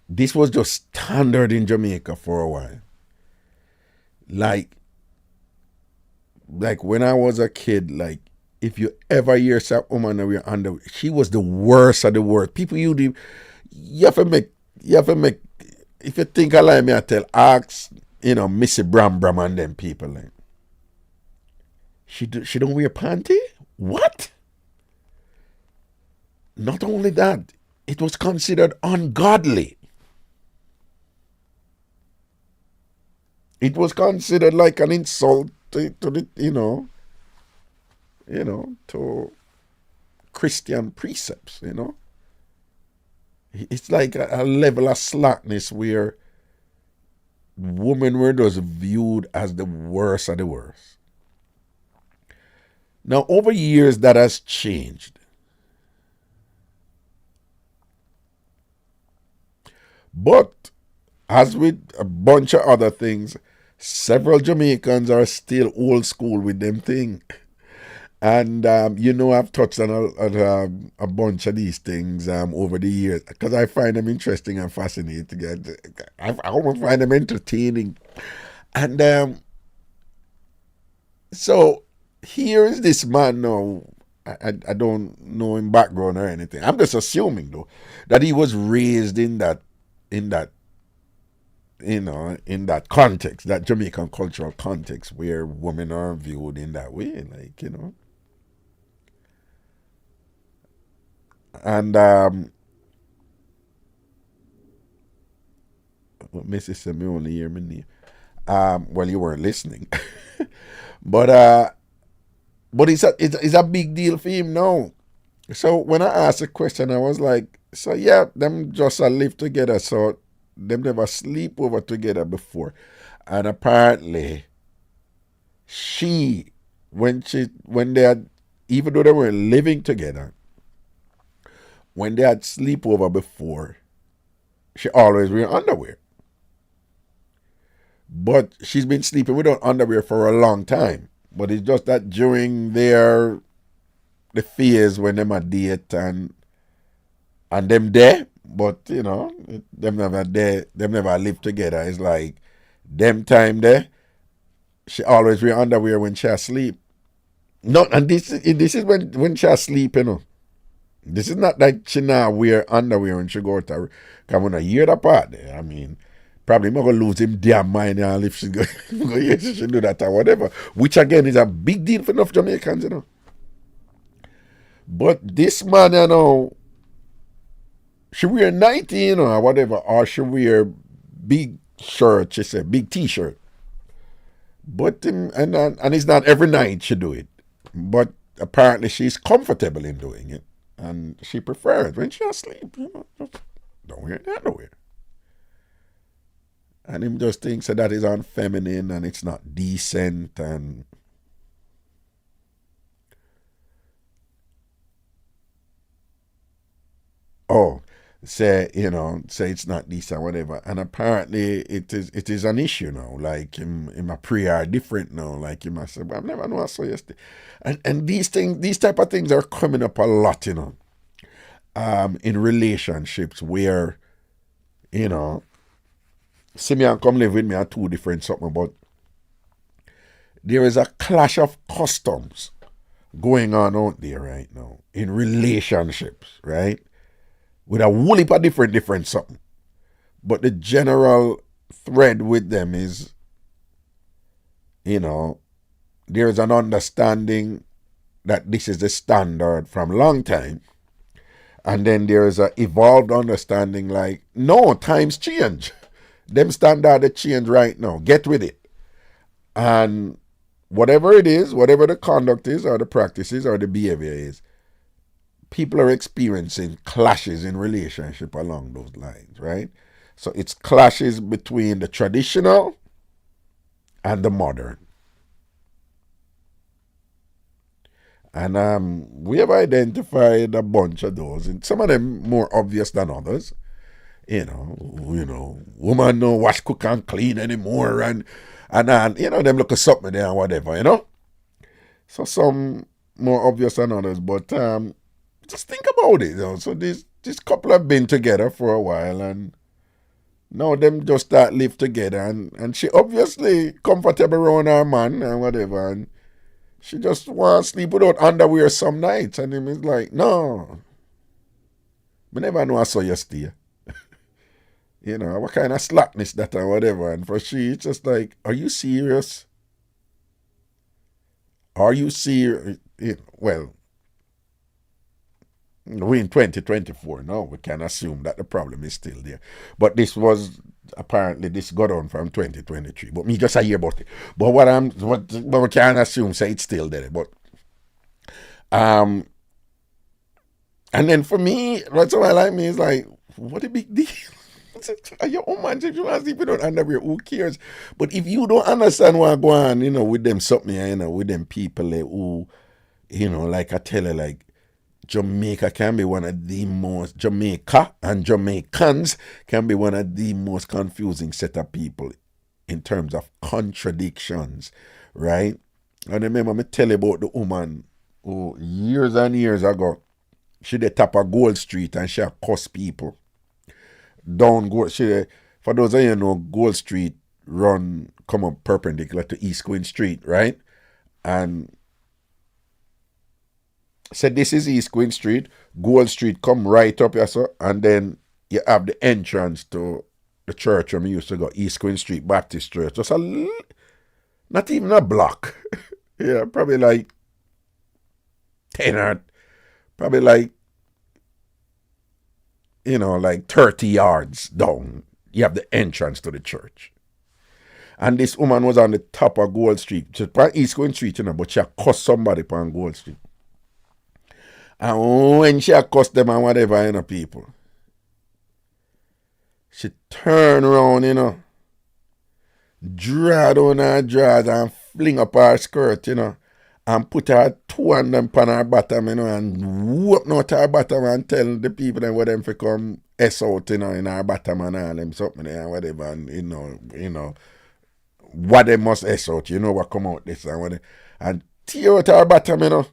This was just standard in Jamaica for a while. Like when I was a kid, like if you ever hear some woman wear underwear, she was the worst of the worst. People you have to make, if you think I like me, I tell, ask, Missy Bram and them people. Like, she don't wear panty? What? Not only that, it was considered ungodly. It was considered like an insult to the, to Christian precepts, It's like a level of slackness where women were just viewed as the worst of the worst. Now, over years, that has changed. But, as with a bunch of other things, several Jamaicans are still old school with them thing. And, I've touched on a bunch of these things over the years because I find them interesting and fascinating. I almost find them entertaining. And so here is this man now. I don't know him background or anything. I'm just assuming, though, that he was raised in that context, that Jamaican cultural context where women are viewed in that way, like, And Mrs. said me only hear me name. Well, you weren't listening, but it's a big deal for him now. So when I asked the question, I was like, so yeah, them just live together, so them never sleep over together before, and apparently, when they had, even though they were living together, when they had sleepover before, she always wear underwear. But she's been sleeping without underwear for a long time. But it's just that during the phase when them a date and them there, but them never there, them never live together. It's like them time there, she always wear underwear when she asleep. No, and this is when she asleep, This is not like she not wear underwear when she go out to come on a year apart there. I mean, probably not gonna lose him damn mind if she go she should do that or whatever. Which again is a big deal for enough Jamaicans, But this man, she wear 90, or whatever, or she wear big shirt, she said, big t-shirt. But and it's not every night she do it. But apparently she's comfortable in doing it. And she prefers when she's asleep, just don't wear underwear. And him just thinks that is unfeminine and it's not decent and oh, say say it's not decent, whatever. And apparently it is an issue now. Like him a prayer different now. Like him I said, well, I've never know I saw yesterday. And these type of things are coming up a lot, in relationships where, see me and come live with me are two different something, but there is a clash of customs going on out there right now in relationships, right? With a whole heap of different something. But the general thread with them is, there's an understanding that this is the standard from long time. And then there's a evolved understanding like, no, times change. Them standard change right now. Get with it. And whatever it is, whatever the conduct is or the practices or the behavior is, people are experiencing clashes in relationship along those lines, right? So it's clashes between the traditional and the modern. And we have identified a bunch of those, and some of them more obvious than others. Woman no wash, cook, and clean anymore, and them look at something there and whatever. So some more obvious than others, but just think about it. So this couple have been together for a while, and now them just start live together, and she obviously comfortable around her man and whatever, and she just wants to sleep without underwear some nights, and him is like, no, I never know I saw you stay. What kind of slackness that or whatever. And for she, it's just like, are you serious? Are you serious? Well, we're in 2024 now. We can assume that the problem is still there. But this got on from 2023. But me just hear about it. But but we can assume say it's still there. But and then for me, what's what I like me is like, what a big deal. Your own man, if you want to sleep without underwear, who cares? But if you don't understand what going on, with them something, with them people who, like I tell you, like Jamaica can be one of the most, Jamaica and Jamaicans can be one of the most confusing set of people in terms of contradictions, right? And I remember me tell you about the woman who years and years ago, she did top of Gold Street and she cuss people. Down Gold Street. For those of you know, Gold Street come up perpendicular to East Queen Street, right? And said this is East Queen Street. Gold Street come right up here, so, and then you have the entrance to the church where we used to go, East Queen Street Baptist Church. Just not even a block. Yeah, probably like 10 or probably like like 30 yards down, you have the entrance to the church. And this woman was on the top of Gold Street, just on East Queen Street, but she cussed somebody on Gold Street. And when she cussed them and whatever, people, she turned around, draw down her drawers and fling up her skirt, and put her two on them on her bottom, and whoop out her bottom and tell the people then what them for come S out, in her bottom and all them something and whatever, and what they must S out, what come out this and what and tear out her bottom,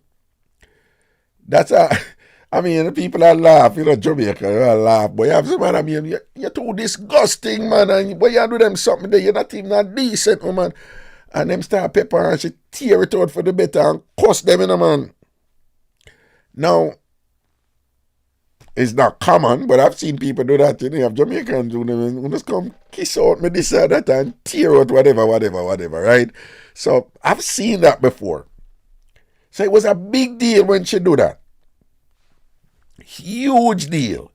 That's the people are laugh, Jamaica, are laugh, but you have some man, you're too disgusting, man, and but you do them something there, you're not even that decent, man. And them start pepper and she tear it out for the better and cuss them, man. Now, it's not common, but I've seen people do that, You have Jamaicans do them, and just come kiss out me this or that and tear out whatever, right? So I've seen that before. So it was a big deal when she do that. Huge deal.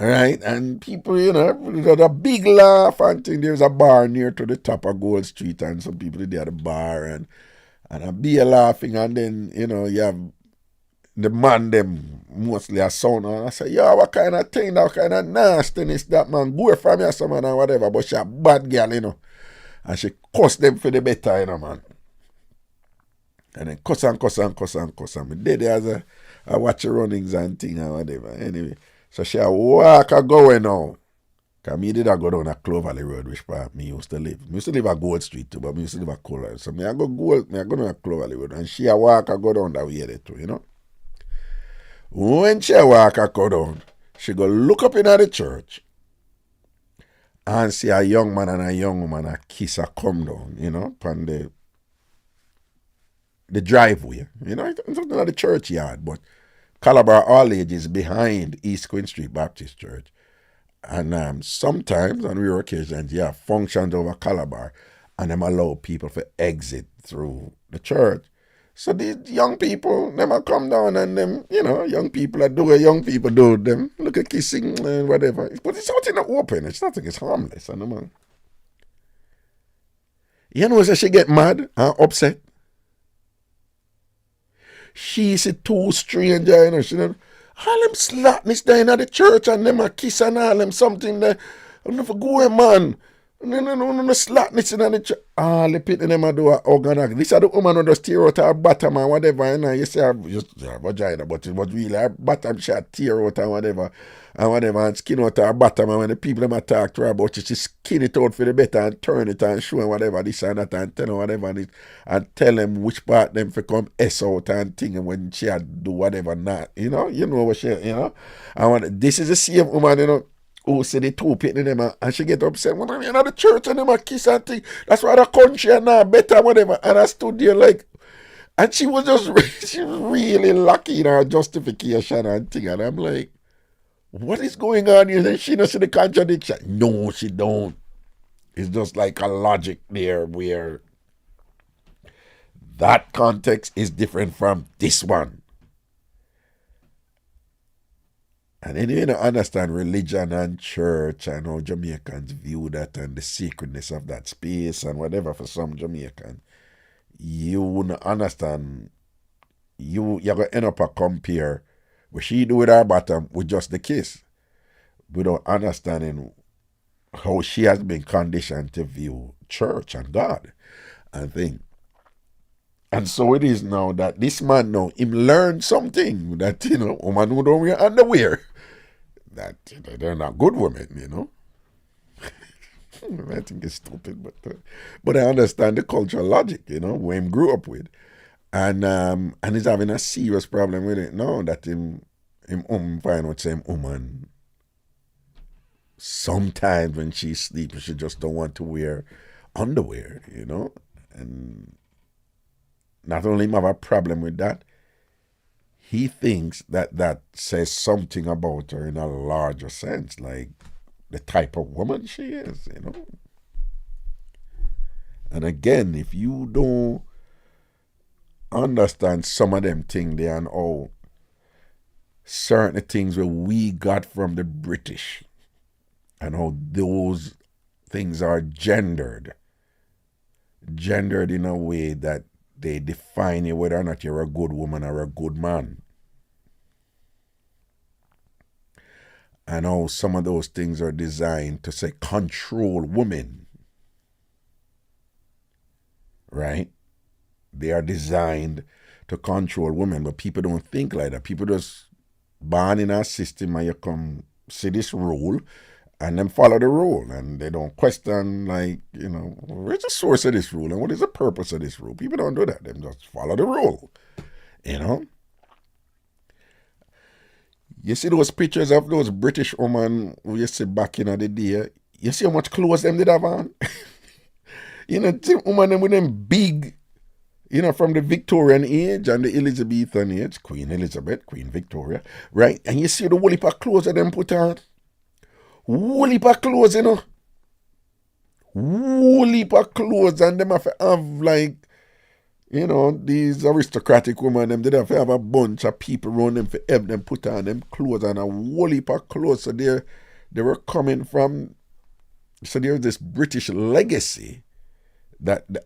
Right? And people, there's a big laugh and thing. There's a bar near to the top of Gold Street and some people there at the bar and a beer laughing, and then, you have the man them mostly a son. And I say, yo, what kind of thing, that kind of nastiness that man? Go from here, some man and whatever. But she a bad girl, you know. And she cuss them for the better, you know, man. And then cuss and cuss and cuss and cuss. And me dead as I watch the runnings and thing and whatever. Anyway, so she a walk a going now. Because me did I go down a Cloverley Road, which part me used to live. Me used to live at Gold Street too, but me used to live at Cloverley. So me I go down a Cloverley Road. And she a walk a go down that way there too, you know. When she a walk a go down, she go look up in the church and see a young man and a young woman a kiss a come down, you know, upon the driveway. You know, it's not the churchyard, but Calabar All Ages behind East Queen Street Baptist Church. And sometimes, on rare occasions, you have functions over Calabar, and them allow people to exit through the church. So these young people, them a come down and them, you know, young people that do what young people do, them look at kissing and whatever. But it's out in the open. It's nothing, it's harmless. And man. You know, so she get mad and upset. She see two strangers, you know, she know, all them slackness there in the church and them a kiss and all them something there. I'm never going, man. No slackness in the church. All the people them a do a organ. This are the woman who just tear out her bottom and whatever. And you say her vagina, but it was really her bottom she tear out and whatever. And skin out her bottom. And when the people them a talk to her about it, she skin it out for the better and turn it and show and whatever. This and that and tell them whatever. And tell them which part them for come S out and thing. And when she had do whatever not. You know what she, you know. And this is the same woman, you know. Who say the two pitting them and she get upset. When I'm in the church and them a kiss and thing. That's why the country and now better whatever. And I stood there like, and she was she was really lucky in her justification and thing. And I'm like, what is going on here? And she don't see the contradiction. No, she don't. It's just like a logic there where that context is different from this one. And then you don't understand religion and church and how Jamaicans view that and the sacredness of that space and whatever for some Jamaican. You wouldn't understand. You're going to end up a compare what she do with her bottom with just the kiss without understanding how she has been conditioned to view church and God and things. And so it is now that this man now, him learned something that, you know, women who don't wear underwear, that they're not good women, you know. I think it's stupid, but I understand the cultural logic, you know, where him grew up with. And he's having a serious problem with it now that him find out same woman. Sometimes when she's sleeping, she just don't want to wear underwear, you know. And not only him have a problem with that, he thinks that says something about her in a larger sense, like the type of woman she is, you know. And again, if you don't understand some of them things there and all certain things where we got from the British and how those things are gendered in a way that they define you whether or not you're a good woman or a good man. And how some of those things are designed to say control women. Right? They are designed to control women, but people don't think like that. People just born in our system and you come see this rule and then follow the rule, and they don't question, like, you know, where's the source of this rule and what is the purpose of this rule? People don't do that. They just follow the rule, you know. You see those pictures of those British women who you see back in the day, you see how much clothes them did have on? You know, women them with them big, you know, from the Victorian age and the Elizabethan age, Queen Elizabeth, Queen Victoria, right? And you see the whole heap of clothes that them put on. Whole heap of clothes, you know. Whole heap of clothes, and them have to have, like, you know, these aristocratic women, them, they have to have a bunch of people around them for help them put on them clothes and a whole heap of clothes. So they were coming from, so there's this British legacy that the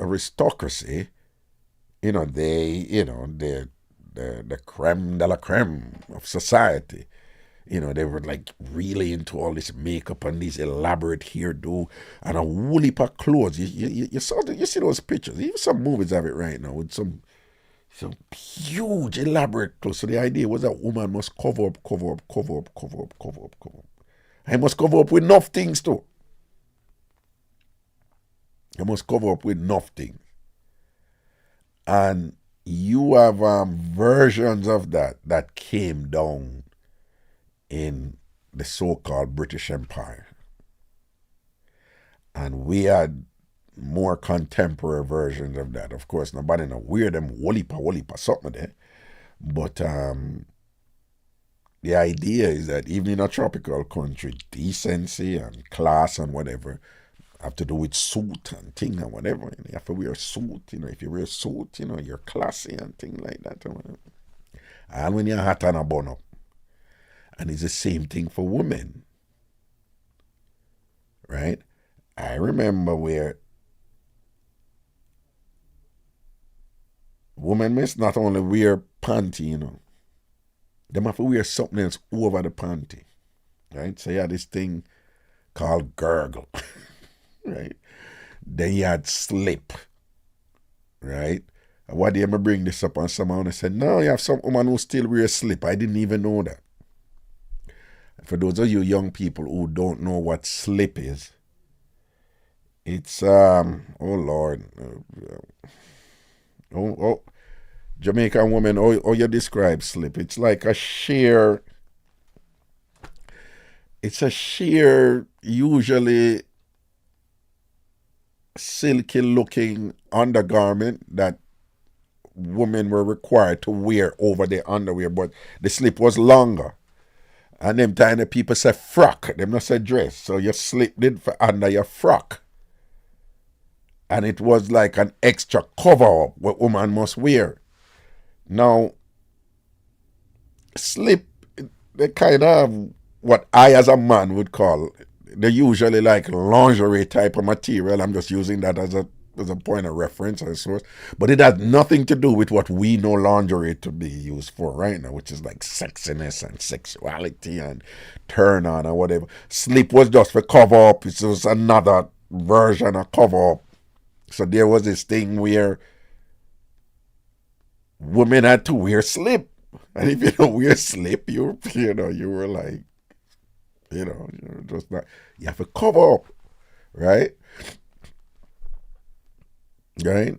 aristocracy, you know, they the creme de la creme of society. You know, they were like really into all this makeup and these elaborate hairdo and a whole heap of clothes. You saw you see those pictures. Even some movies have it right now with some huge elaborate clothes. So the idea was that woman must cover up, cover up, cover up, cover up, cover up, cover up. I must cover up with enough things too. I must cover up with enough things. And you have versions of that came down in the so-called British Empire. And we had more contemporary versions of that. Of course, nobody know wear them wolipa something there. But the idea is that even in a tropical country, decency and class and whatever have to do with suit and thing and whatever. You have to wear a suit, if you wear a suit, you're classy and thing like that. And when you're hot and a bun up. And it's the same thing for women. Right? I remember where women must not only wear panty, they have to wear something else over the panty. Right? So you had this thing called gurgle. Right? Then you had slip. Right? And one day I bring this up on someone and said, no, you have some woman who still wear slip. I didn't even know that. For those of you young people who don't know what slip is, it's oh Lord, Jamaican woman, how you describe slip? It's like a sheer. It's a sheer, usually silky looking undergarment that women were required to wear over their underwear, but the slip was longer. And them time the people say frock, them not say dress. So you slipped it for under your frock. And it was like an extra cover up what woman must wear. Now, slip, they kind of what I as a man would call, they're usually like lingerie type of material. I'm just using that as a point of reference or source. But it has nothing to do with what we know lingerie to be used for right now, which is like sexiness and sexuality and turn on or whatever. Slip was just for cover up. It was another version of cover up. So there was this thing where women had to wear slip. And if you don't wear slip, you were like, you're just not, you have to cover up, right? Right?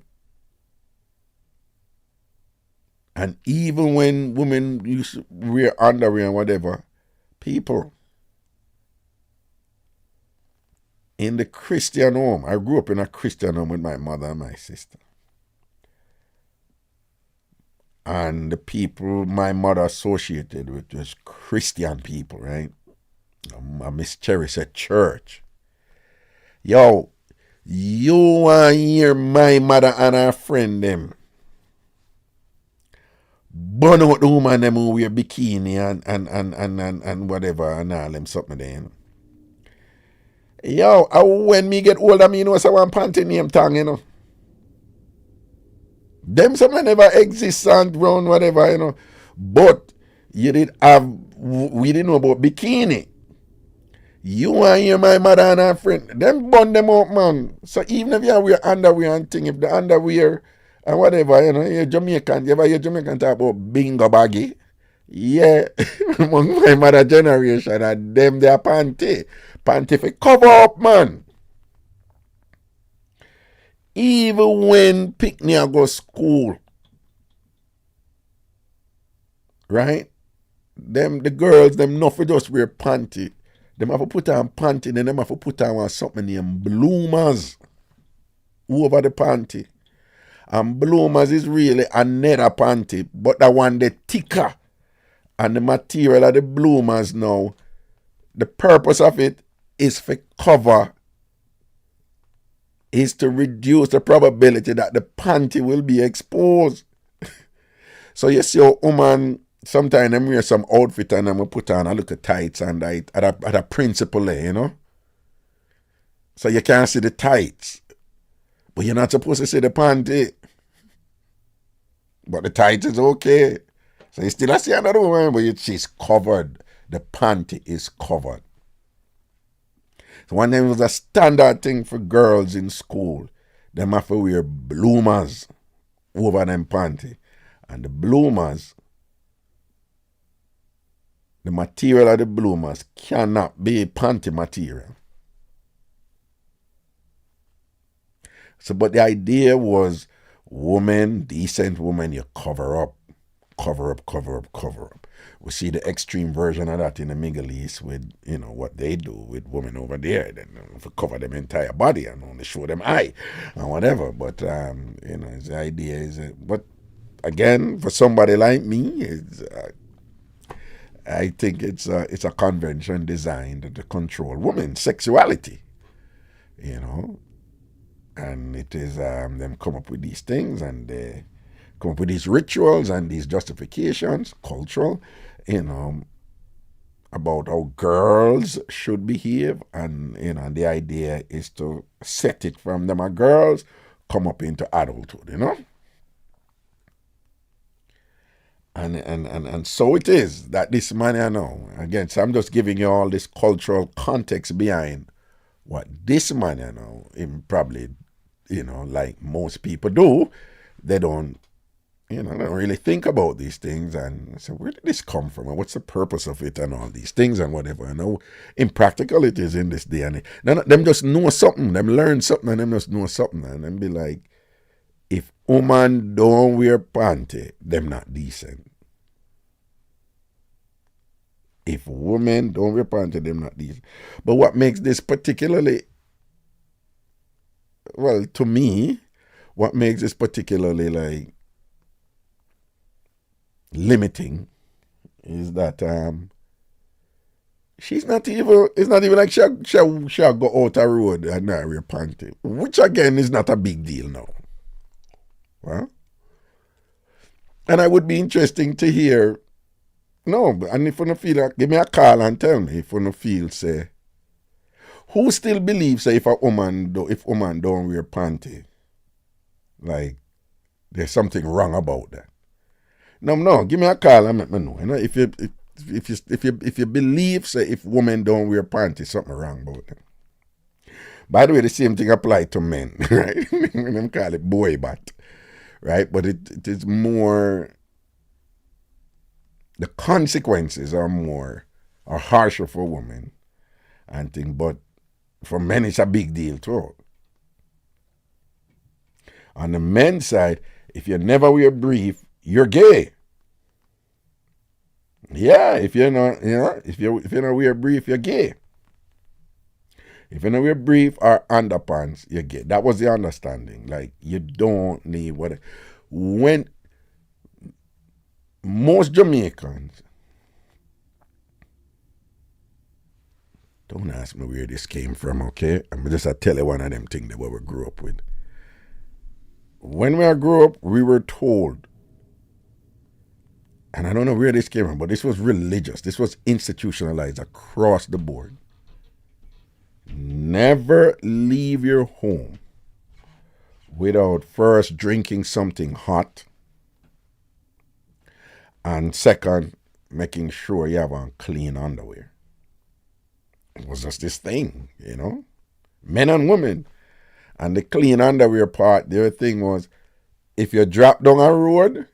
And even when women used to wear underwear and whatever, people in the Christian home, I grew up in a Christian home with my mother and my sister. And the people my mother associated with was Christian people, right? Miss Cherry said church. Yo, you want to hear my mother and her friend them burn out the woman them who wear bikini and whatever and all them something there. Yo, when me get older, me know so one panty name tongue, Them something never exist and round whatever, But we didn't know about bikini. You want to hear my mother and her friend, them burn them out, man. So even if you wear underwear and thing, if the underwear and whatever, you're Jamaican, you ever hear Jamaican talk about bingo baggy? Yeah, among my mother generation, and them their panty for cover up, man. Even when picnic go school, right? The girls, them not for just wear panty. Them have to put on panty, then them have to put on something named bloomers over the panty. And bloomers is really another panty, but the one the thicker. And the material of the bloomers now, the purpose of it is for cover, is to reduce the probability that the panty will be exposed. So you see a woman, sometimes them wear some outfit and them put on a look at tights and at a principle there, So you can't see the tights. But you're not supposed to see the panty. But the tights is okay. So you still see another woman, but she's covered. The panty is covered. So one time it was a standard thing for girls in school. Them have to wear bloomers over them panty. And the bloomers, the material of the bloomers cannot be panty material. So, but the idea was, woman, decent woman, you cover up, cover up, cover up, cover up. We see the extreme version of that in the Middle East with, what they do with women over there. Then cover them entire body and only show them eye and whatever. But, the idea is, but again, for somebody like me, I think it's a convention designed to control women's sexuality, and it is them come up with these things, and they come up with these rituals and these justifications, cultural, about how girls should behave, and the idea is to set it from them as girls come up into adulthood, And so it is that this man, again, so I'm just giving you all this cultural context behind what this man, him probably, like most people do, they don't really think about these things and say, where did this come from and what's the purpose of it and all these things and whatever. Impractical it is in this day and age. Them just know something, them learn something, and them just know something, and them be like, if woman don't wear panty, them not decent. If women don't wear panty, them not decent. But what makes this particularly, well, to me, what makes this particularly like limiting is that it's not even like she'll go out a road and not wear panty, which again is not a big deal now. Well, and I would be interesting to hear, and if you don't feel like, give me a call and tell me if you don't feel, say, who still believes, say, if woman don't wear panty, like, there's something wrong about that. No, give me a call and let me know. If you believe, say, if women don't wear panty, something wrong about them. By the way, the same thing applies to men, right? Them call it boy bat, right? But it is more, the consequences are harsher for women and things, but for men it's a big deal too. On the men's side, if you never wear brief, you're gay. Yeah, if you don't wear brief, you're gay. If you don't wear brief or underpants, you're gay. That was the understanding. Like, you don't need when most Jamaicans, don't ask me where this came from, okay? I'm just tell you one of them things that we grew up with. When we grew up, we were told, and I don't know where this came from, but this was religious. This was institutionalized across the board. Never leave your home without first drinking something hot, and second, making sure you have on clean underwear. It was just this thing, men and women. And the clean underwear part, their thing was, if you drop down a road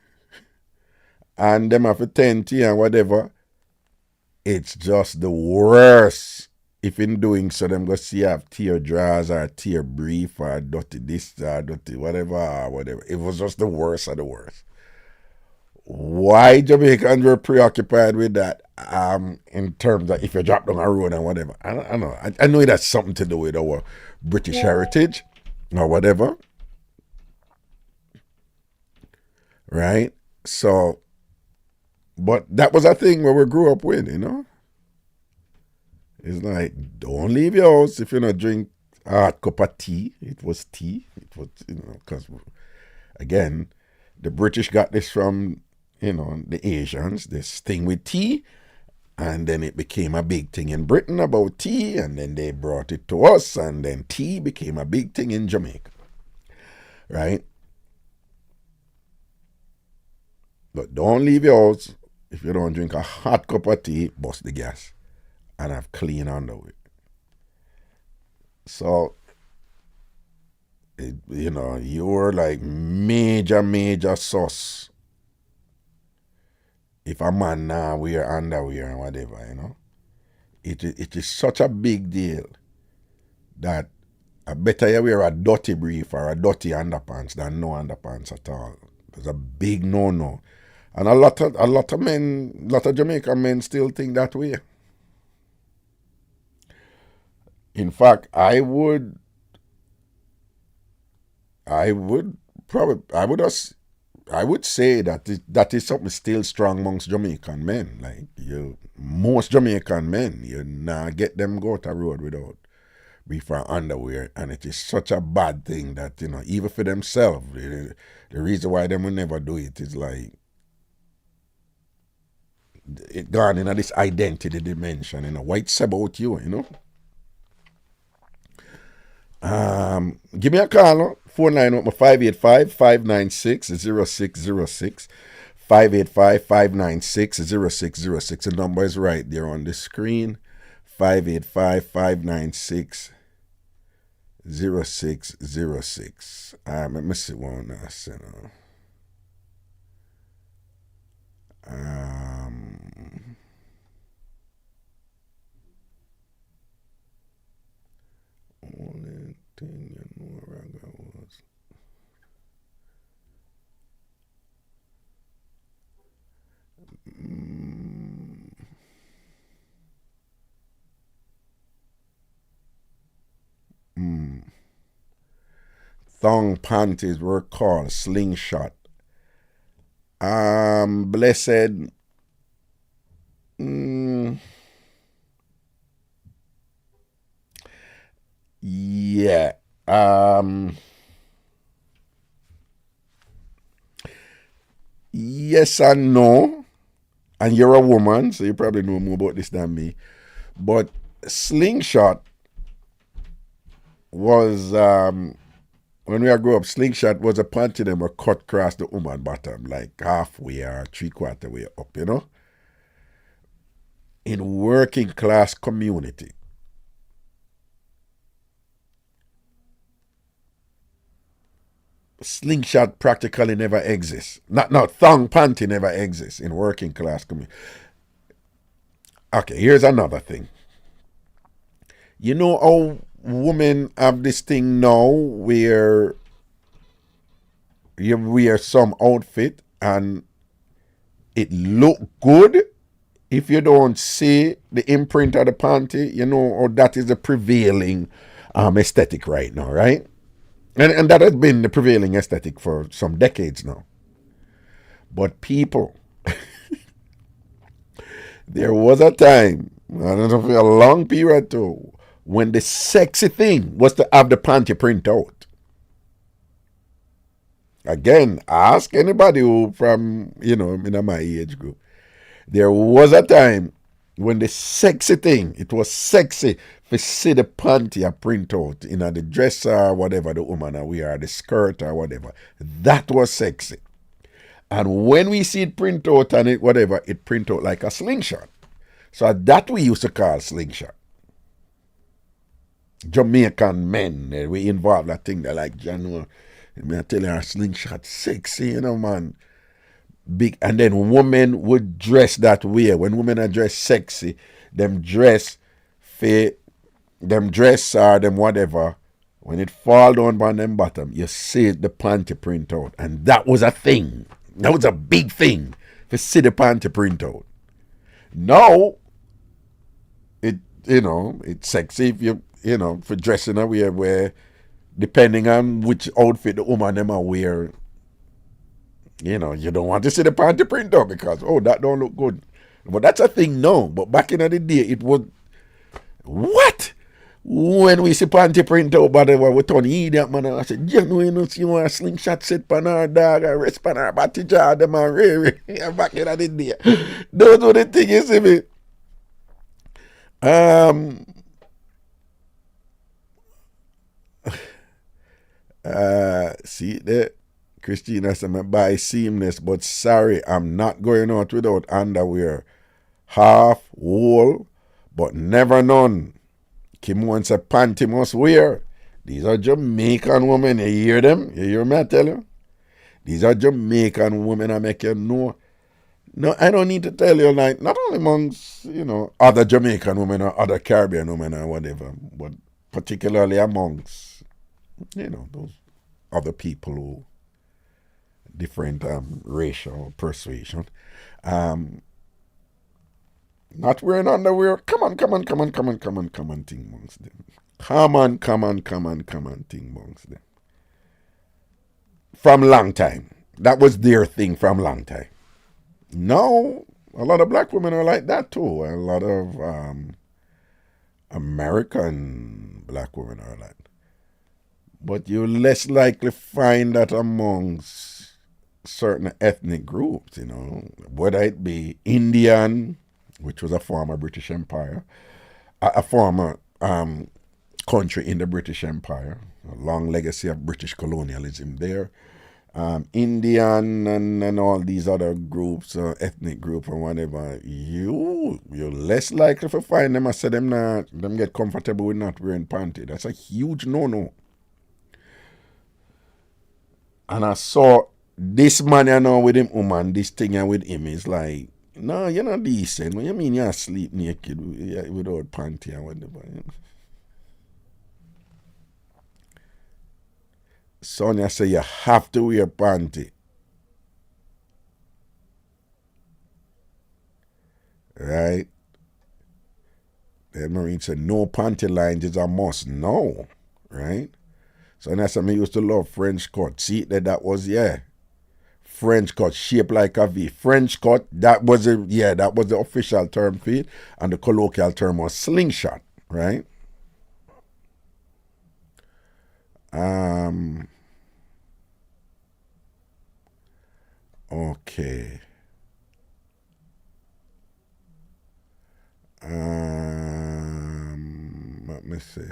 and them have a tent and whatever, it's just the worst. If in doing so, them go see you have tear drawers or tear brief or dirty this or dirty whatever or whatever. It was just the worst of the worst. Why Jamaicans were preoccupied with that in terms of if you drop down a road and whatever. I don't know. I know it has something to do with our British heritage or whatever. Right? So, but that was a thing where we grew up with, It's like, don't leave your house if you don't drink a hot cup of tea. It was tea. It was, because, again, the British got this from, the Asians, this thing with tea. And then it became a big thing in Britain about tea. And then they brought it to us. And then tea became a big thing in Jamaica. Right? But don't leave your house if you don't drink a hot cup of tea, bust the gas, and have clean underwear. So, you're like major sus if a man now wear underwear and whatever. It is such a big deal that I better you wear a dirty brief or a dirty underpants than no underpants at all. It's a big no. And a lot of men, a lot of Jamaican men still think that way. In fact, I would say that is something still strong amongst Jamaican men. Like most Jamaican men, you not get them go to road without brief or underwear, and it is such a bad thing that even for themselves, the reason why they will never do it is like it gone in this identity dimension. What it's about you. Give me a call. Phone line with 585-596-0606. 585-596-0606. The number is right there on the screen. 585-596-0606. Let me see one now. Only thing you know Raga was. Thong panties were called slingshot. Blessed. Yeah. Yes and no. And you're a woman, so you probably know more about this than me. But slingshot was when we grew up, slingshot was a panty that were cut across the woman bottom, like halfway or 3/4 way up, In working class community. Slingshot practically never exists. Thong panty never exists in working class community. Okay, here's another thing. You know how women have this thing now where you wear some outfit and it look good if you don't see the imprint of the panty, or that is the prevailing aesthetic right now, right? And that has been the prevailing aesthetic for some decades now. But people, there was a time, I don't know, for a long period too, when the sexy thing was to have the panty print out. Again, ask anybody who from, in my age group. There was a time when the sexy thing, it was sexy to see the panty a print out in the dress or whatever the woman wear, the skirt or whatever. That was sexy. And when we see it print out and it whatever, it print out like a slingshot. So that we used to call slingshot. Jamaican men, we involve that thing that like John, I tell you, slingshot sexy, man. Big, and then women would dress that way. When women are dressed sexy, them dress or them whatever. When it fall down on them bottom, you see the panty print out, and that was a thing. That was a big thing to see the panty print out. Now, it's sexy if you for dressing a way where, depending on which outfit the woman them are wear. You don't want to see the panty print out because, that don't look good. But that's a thing now. But back in the day, it was, what? When we see panty print out, but we turn idiot, man. I said, see one slingshot set pan our dog, or rest pan our body jar, them are really back in the day. Those were the things, you see me. See, the Christina said, "My buy seamless, but sorry, I'm not going out without underwear. Half, whole, but never none. Kim wants a panty must wear." These are Jamaican women. You hear them? You hear me, I tell you? These are Jamaican women. I make you know. No, I don't need to tell you, like, not only amongst, other Jamaican women or other Caribbean women or whatever, but particularly amongst, those other people who different racial persuasion. Not wearing underwear. Come on, thing amongst them. Come on, thing amongst them. From long time. That was their thing from long time. No, a lot of black women are like that too. A lot of American black women are like that. But you're less likely find that amongst certain ethnic groups, whether it be Indian, which was a former British Empire, a former country in the British Empire, a long legacy of British colonialism there. Indian and all these other groups, ethnic groups or whatever, you're less likely to find them. I said them get comfortable with not wearing panty. That's a huge no. And I saw this man, with him woman, this thing with him is like, no, you're not decent. What you mean you're sleep naked without panty and whatever? Sonia said you have to wear panty. Right? Then Marine said no panty lines is a must. No. Right? So that's what I used to love French cut. See that was French cut shaped like a V. French cut, that was the official term for it, and the colloquial term was slingshot, right? Okay. Let me see.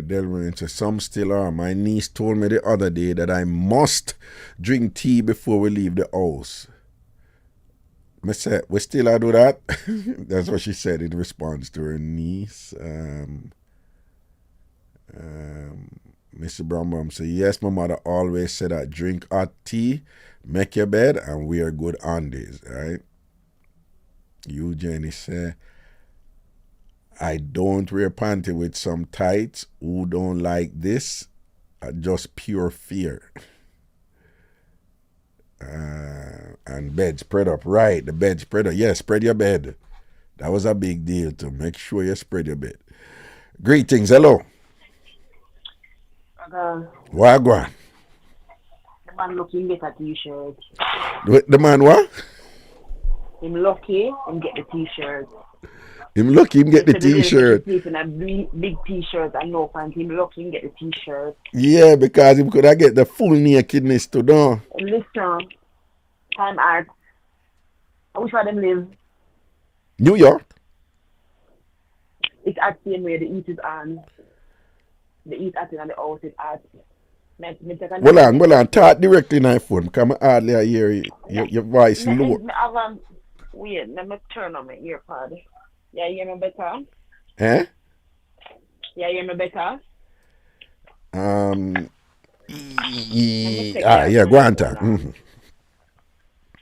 Delrin says, some still are. My niece told me the other day that I must drink tea before we leave the house. I said, we still do that? That's what she said in response to her niece. Mr. Brown said, yes, my mother always said that drink hot tea, make your bed, and wear good undies, right? Eugenie said, I don't wear panty with some tights. Who don't like this? Just pure fear. And bed spread up. Right, the bed spread up. Yeah, spread your bed. That was a big deal to make sure you spread your bed. Greetings, hello. Wagwan. The man looking get a t-shirt. The man what? Him lucky and get the t-shirt. Him lucky him get the t-shirt. Sleeping a big t-shirt and no pants. Him lucky him get the t-shirt. Yeah, because him could have get the full nakedness too, no? Listen, time art. I wish where them live. New York. It's at the same way the eat is on. The eat at it and the house is at. Well on, talk directly in my phone. Because I hardly hear your voice low. Wait, let me turn on my earpod. Yeah, you hear me better? Eh? Yeah, you hear me better? Yeah, go on, talk.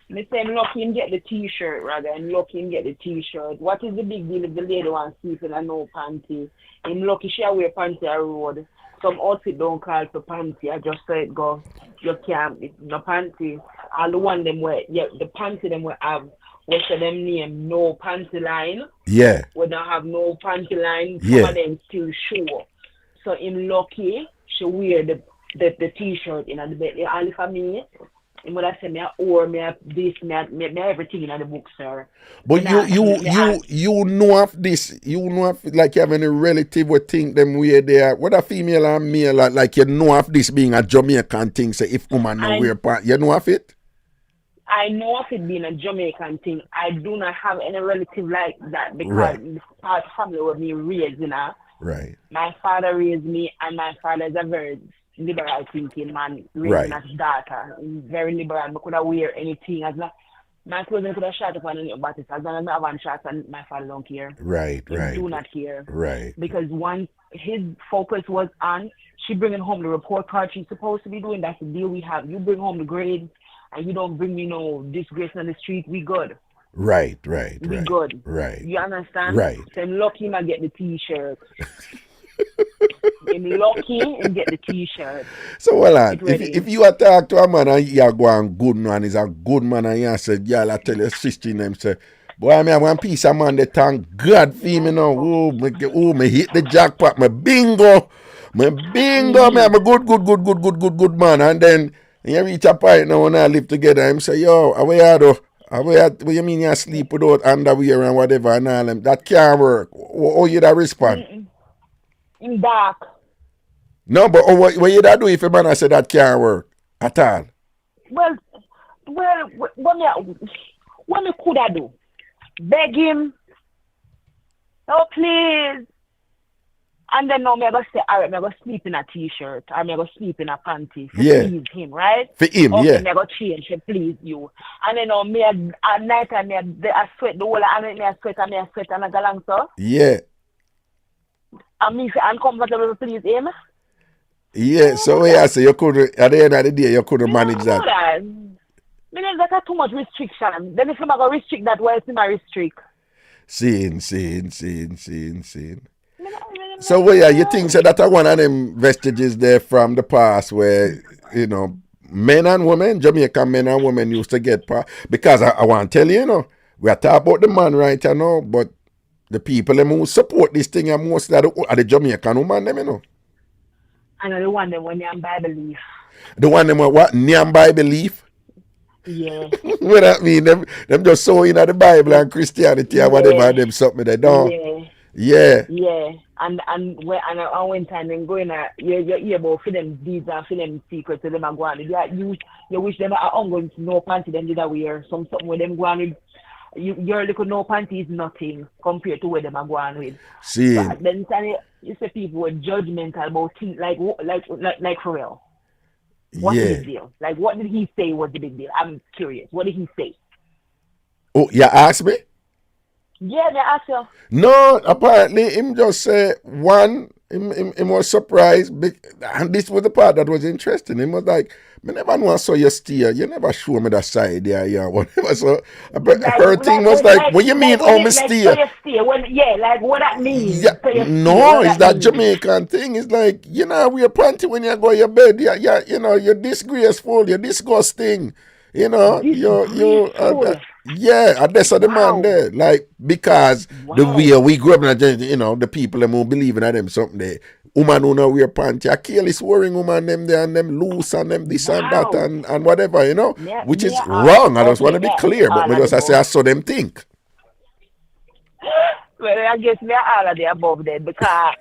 Me say him lucky him get the t-shirt rather and lucky him get the t-shirt. What is the big deal if the lady wants sleeping and no panty? Him lucky she wear panty on road. Some outfit don't call for panty. I just say it go. You can't. It's no panty. All the one them wear. Yeah, the panty them we have. What's them name? No panty line. Yeah. We don't have no panty line. Yeah. Some of them still show. So him lucky she wear the t-shirt in the bed. All for me. And when I say me, or me, this, me everything in the book, sir. But Me not, me ask. you know of this. You know of like you have any relative would think them way they are, whether female or male, like you know of this being a Jamaican thing. Say if woman no wear pants, you know of it. I know of it being a Jamaican thing. I do not have any relative like that because Right. the part of family was me raised, you know. Right. My father raised me, and my father is a very liberal thinking man, raising Right. his daughter. He's very liberal. I could have wear anything as long my clothing could have shot up on any but as long as I have one shot and my father don't care. Right. He Right. do not care. Right. Because once his focus was on she bringing home the report card she's supposed to be doing, that's the deal we have. You bring home the grades and you don't bring me no disgrace on the street, we good. Right. Right. We Right. good. Right. You understand? Right. So I'm lucky I get the t-shirt. I'm lucky and get the t-shirt. So well on, It ready. if you talk to a man and you go on good man, is a good man and you say, y'all I tell your sister in them say, boy, me have one piece of man that thank God for me now. Me hit the jackpot, me bingo, me have a good man. And then you reach a point now when I live together, him say, yo, how you do? What you mean you sleep without underwear and whatever and all them? That can't work. How you that respond? In dark. No, but what you da do if a man I say that can't work at all? Well, what me could I do? Beg him, oh please. And then now me go say, all right, me go sleep in a t-shirt or me go sleep in a panty to please him, right? For him, okay, yeah. Me go change to please you. And then now me at night time I sweat the whole and me I sweat and I go along so. Yeah. And me feel uncomfortable to please him. Yeah, so yeah, so you couldn't at the end of the day you couldn't manage that. Me know that too much restriction. Then if I'm gonna restrict that, why is him a restrict? Seeing. So well, yeah, you think so that one of them vestiges there from the past where, you know, men and women, Jamaican men and women used to get part, because I want to tell you, you know, we are talking about the man right now, but the people them who support this thing are mostly are the Jamaican woman them, you know. And the one them when they buy belief. The one them what? Name by belief? Yeah. What that mean? Them just so in the Bible and Christianity or whatever them something they don't. Yeah. And when I went and then going you about for them deeds and for them secrets to them and go on. You wish them are ongoing to no panty them did that wear something with them go on with your little no panty is nothing compared to where them are going with. See. But then you say people were judgmental about things like for real. What's the big deal? Like, what did he say was the big deal? I'm curious. What did he say? Oh, you asked me? Yeah, they asked you. No, apparently him just say one, him was surprised, and this was the part that was interesting. Him was like, me never know I saw you steer. You never show me that side there, yeah, whatever. So her thing was like, what you mean, me steer? So you steer? Like what that means? Yeah, no, it's that Jamaican thing. It's like, you know, wear panty when you go to your bed. Yeah, you know, you're disgraceful, you're disgusting. You know, yeah, and that's the man there. Like, because the way we grew up, you know, the people that won't believe in them something there. Woman who know wear panty, I kill is wearing woman them there and them loose and them this and that and whatever, you know, which is wrong. I just want to be clear, but because I say I saw them think. Well, I guess we're all of the above there because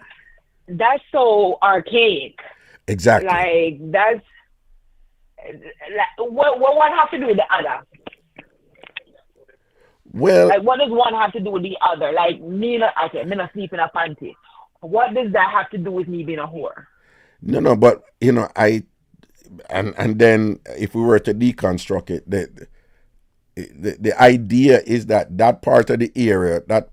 that's so archaic. Exactly. Like that's what one have to do with the other. Well, like what does one have to do with the other? Like me not sleep in a panty. What does that have to do with me being a whore? No, but you know, and then if we were to deconstruct it, the idea is that part of the area, that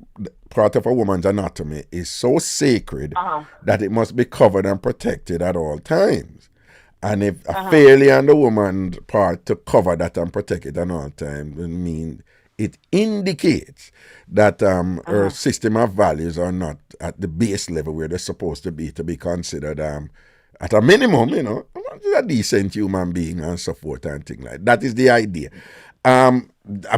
part of a woman's anatomy is so sacred that it must be covered and protected at all times. And if a failure on the woman's part to cover that and protect it at all times, I mean, it indicates that her system of values are not at the base level where they're supposed to be considered at a minimum, you know, a decent human being and so forth and things like that. That is the idea. I'm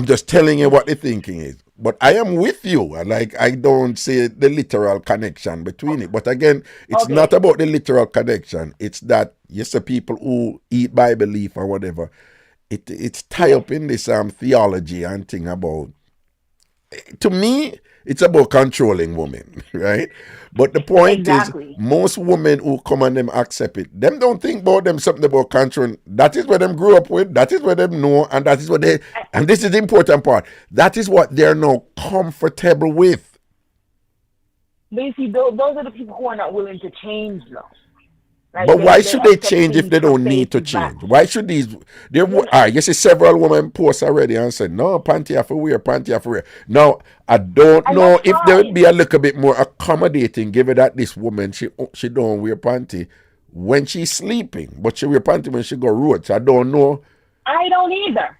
just telling you what the thinking is. But I am with you. Like, I don't see the literal connection between it. But again, it's not about the literal connection. It's that, yes, the people who eat by belief or whatever, it's tie up in this theology and thing about, to me, it's about controlling women, right? But the point is, Exactly. most women who come and them accept it, them don't think about them something about controlling. That is what them grew up with, that is what them know, and that is what they, and this is the important part, that is what they're now comfortable with. But you see, those are the people who are not willing to change, though. Like But why they should they accept change if things they for don't need face to value. change? Why should these? There, you see several women post already and said, "No, panty have to wear, panty have to wear." Now, I don't And know that's if there would be fine. a little bit more accommodating, given that this woman she don't wear panty when she's sleeping, but she wear panty when she go road. So I don't know. I don't either.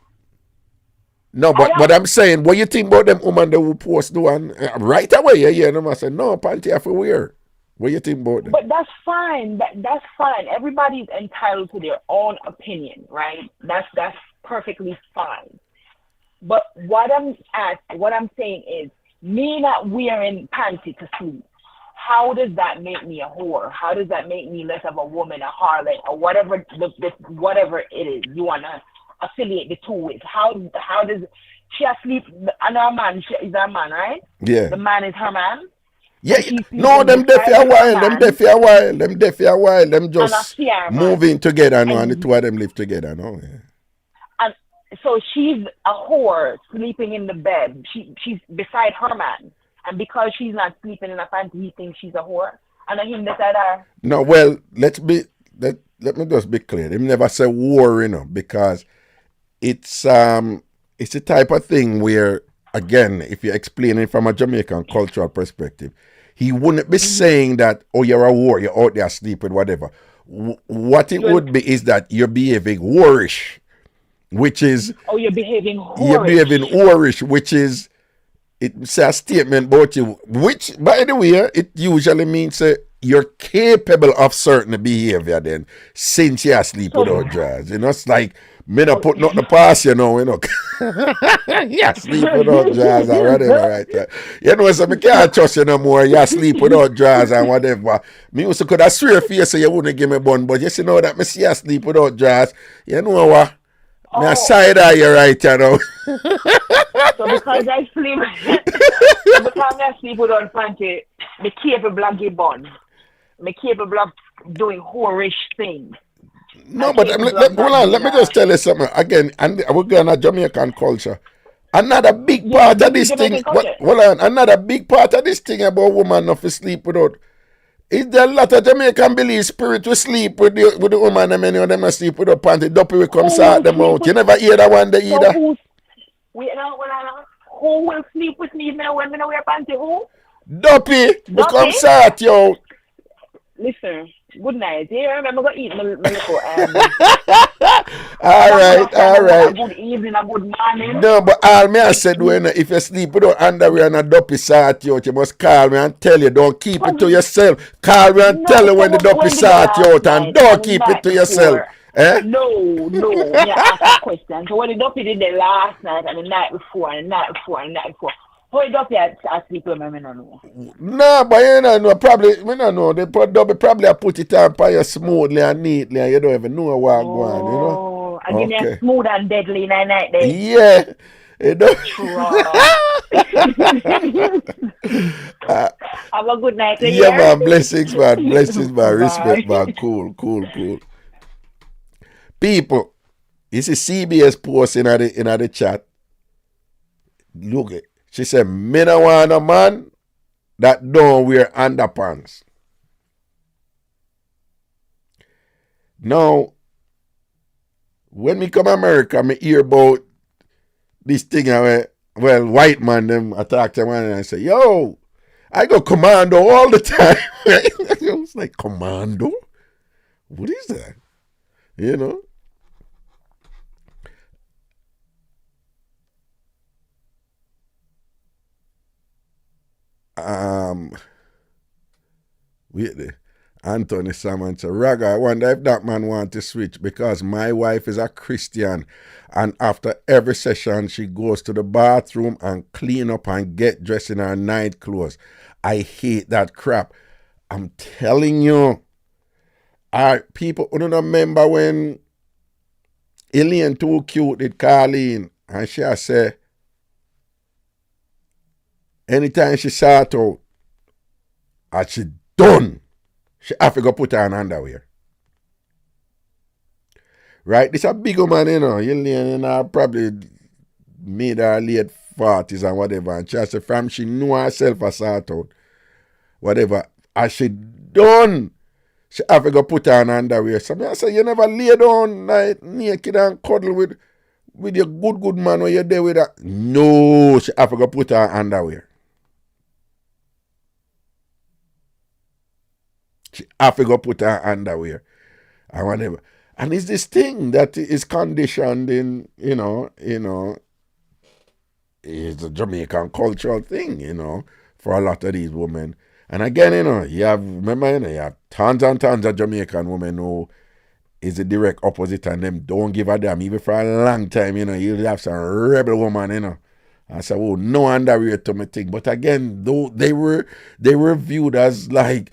No, I but what don't. I'm saying, what you think about them women that will post do and right away, yeah, and I say, "No, panty have to wear." What you think about them? But that's fine. That's fine. Everybody's entitled to their own opinion, right? That's perfectly fine. But what I'm saying is, me not wearing panty to sleep. How does that make me a whore? How does that make me less of a woman, a harlot, or whatever whatever it is you wanna affiliate the two with? How does she asleep? And her man is her man, right? Yeah. The man is her man. Yeah, And she's no, sleeping them there for beside a her while, them there man for a while, them there for a while, them and a just fear man. moving together, no, and the And two of them live together, no. Yeah. and so she's a whore sleeping in the bed. She's beside her man. And because she's not sleeping in a panty, he thinks she's a whore. And him beside her. No, well, let me just be clear. Them never say war, because it's the type of thing where, again, if you explain it from a Jamaican cultural perspective, he wouldn't be saying that, oh, you're a war, you're out there asleep with whatever. What it would be is that you're behaving warish, which is Oh, you're behaving whorish, which is it's a statement about you, which, by the way, it usually means you're capable of certain behavior then, since you're asleep without drawers. It's like, me not put nothing past you sleep without drawers or whatever, right? So me can't trust you no more, you sleep without drawers and whatever. Me also could have swear for you so you wouldn't give me bun, but you know that me see you sleep without drawers, you know what? Me a side eye you right, So because I sleep, because I sleep without panty, me capable of giving bun. Me capable of doing whorish things. No, but hold on, let me just tell you something again. And we're going to Jamaican culture. Another big part of this thing. Hold on, another big part of this thing about woman not to sleep without. Is there a lot of Jamaican believe spirit will sleep with the woman and many of them sleep without panty. Duppy will come sort them out. You never hear that one day either. Who will sleep with me when I wear panty? Who? Duppy will come sort you out. Listen, good night. You remember go eat my little all right. Good evening, a good morning. No, but all me I said when if you sleep without underwear and a duppy sort you out, you must call me and tell you. Don't keep it to yourself. Call me and tell you when the duppy sort you out, and don't keep it to yourself. Eh? No. You ask a question. So when the duppy did the last night and the night before and the night before. How the duppy asleep with me, no know. No, but you don't know. Probably, we don't know. The duppy probably put it on for you smoothly and neatly, and you don't even know what's going on, and give me a smooth and deadly night then. Yeah. Have a good night. Yeah, man. Blessings, man. Respect, man. Cool. People, this is CBS post in the chat. Look it. She said, me no want a man that don't wear underpants. Now, when me come to America, me hear about this thing where, well, white man, them attack them and I say, yo, I go commando all the time. I was like, commando? What is that? Wait there. Anthony Salmon said, Raga, I wonder if that man want to switch because my wife is a Christian and after every session she goes to the bathroom and clean up and get dressed in her night clothes. I hate that crap. I'm telling you. People, you remember when Elaine too cute did call in and she say anytime she sort out and she done, she have to go put on underwear. Right? This a big woman, Elaine, probably mid her late 40s and whatever. And she say from she know herself a sort out, whatever. As she done, she have to go put on underwear. So I say, you never lay down like naked and cuddle with your good man when you're there with her. No, she have to go put on underwear. She have to go put on underwear and whatever. And it's this thing that is conditioned in, it's a Jamaican cultural thing, for a lot of these women. And again, you have tons and tons of Jamaican women who is the direct opposite and them don't give a damn. Even for a long time, you'll have some rebel woman, I say, oh, no underwear to me thing. But again, though they were viewed as like,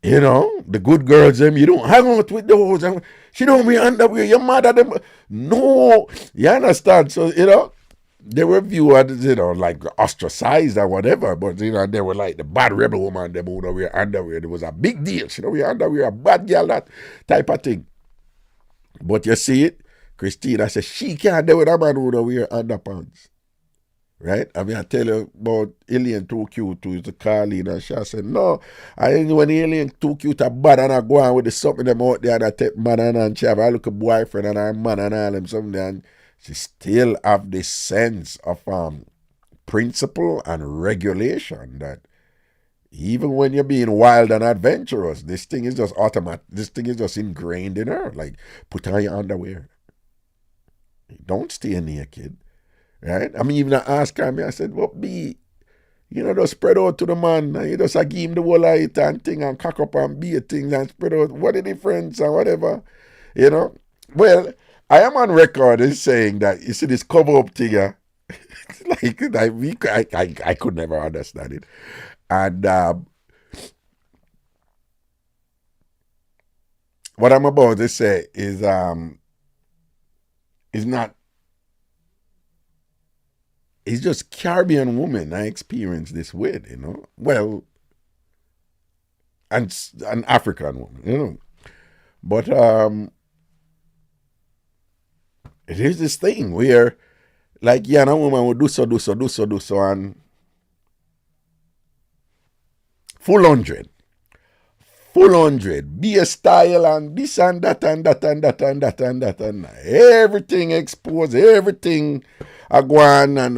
the good girls, them, you don't hang out with those. And she don't wear underwear, you're mad at them. No, you understand? So, they were viewed as, like ostracized or whatever, but, they were like the bad rebel woman, them who don't wear underwear. It was a big deal. She don't wear underwear, a bad girl, that type of thing. But you see it, Christina said she can't do with a man who don't wear underpants. Right? I mean, I tell you about Alien too cute to the Carlene, and she said, no, I think when Alien too cute, a bad and I go on with the something them out there that take man and she have a little boyfriend and her man and all them something, and she still have this sense of principle and regulation that even when you're being wild and adventurous, this thing is just automatic. This thing is just ingrained in her. Like, put on your underwear. Don't stay naked. Right? I mean, even I asked her, I said, what be? Just spread out to the man. And you just give him the whole light and thing and cock up and be a thing and spread out. What the difference and whatever? Well, I am on record as saying that, you see this cover up thing, I could never understand it. And what I'm about to say is not. It's just Caribbean women I experienced this with, Well, and an African woman, But it is this thing where, like, a woman will do so, and full 100. Full 100. Be a style and this and that and that and that and that and that and that. Everything exposed, everything a go on and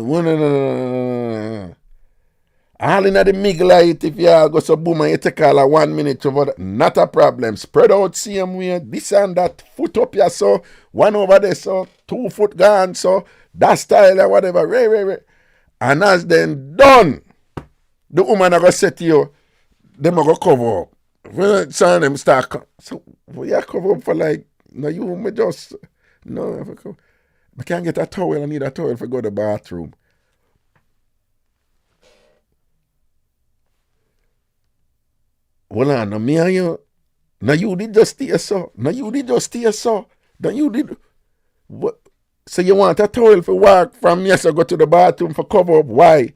all in the mig light. If you go so boom and you take all a 1 minute over that, not a problem. Spread out same way, this and that, foot up here so, one over there so, 2 foot gone so, that style or whatever, right. And as then done, the woman are going to say to you, them are going to cover up. When some of them start, so you cover up for like, no, you may just, no, I can't get a towel, I need a towel to go to the bathroom. Hold on, now me and you, now you did just stay so, now you did, what? So you want a towel for walk from yes, I go to the bathroom for cover up, why?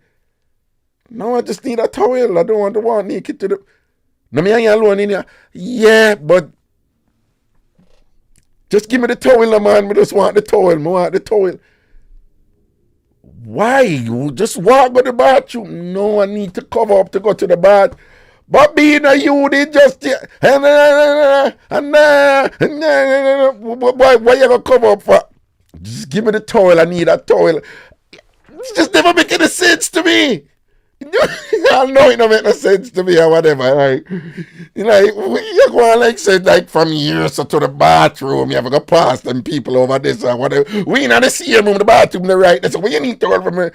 No, I just need a towel, I don't want to walk naked to the... Now me and you alone in here. Yeah, but just give me the towel, man. I just want the towel. Why? You just walk to the bathroom. No, I need to cover up to go to the bath. But being a you did just why you gonna cover up for? Just give me the towel. I need a towel. It's just never make any sense to me. I know it don't make no sense to me or whatever. Like, you go on like said like from here so to the bathroom, you have to go past them people over this or whatever. We in the same room, the bathroom, the right. That's what you need to tell from me.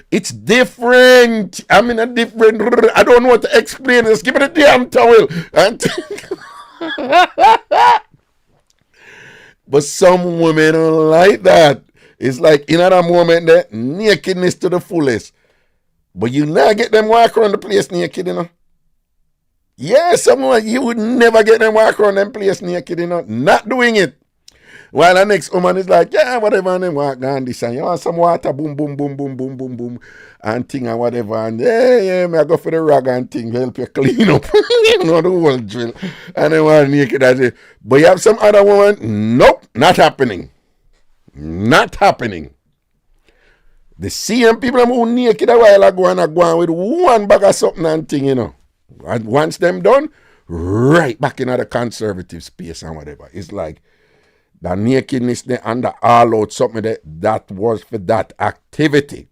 It's different. I'm in a different. I don't know what to explain. Just give me the damn towel. But some women don't like that. It's like in that moment that nakedness to the fullest. But you not get them walk around the place naked, Yeah, someone you would never get them walk around them place naked, Not doing it. While the next woman is like, yeah, whatever, and then walk on this, and you want some water, boom, boom, boom, boom, boom, boom, boom, and thing and whatever, and yeah, me I go for the rag and thing, help you clean up, you know, the whole drill. And then one naked, I say, but you have some other woman? Nope, not happening. Not happening. The same people who naked a while ago and are going with one bag of something and thing, you know. And once them done, right back into the conservative space and whatever. It's like the nakedness there and the all out something that was for that activity.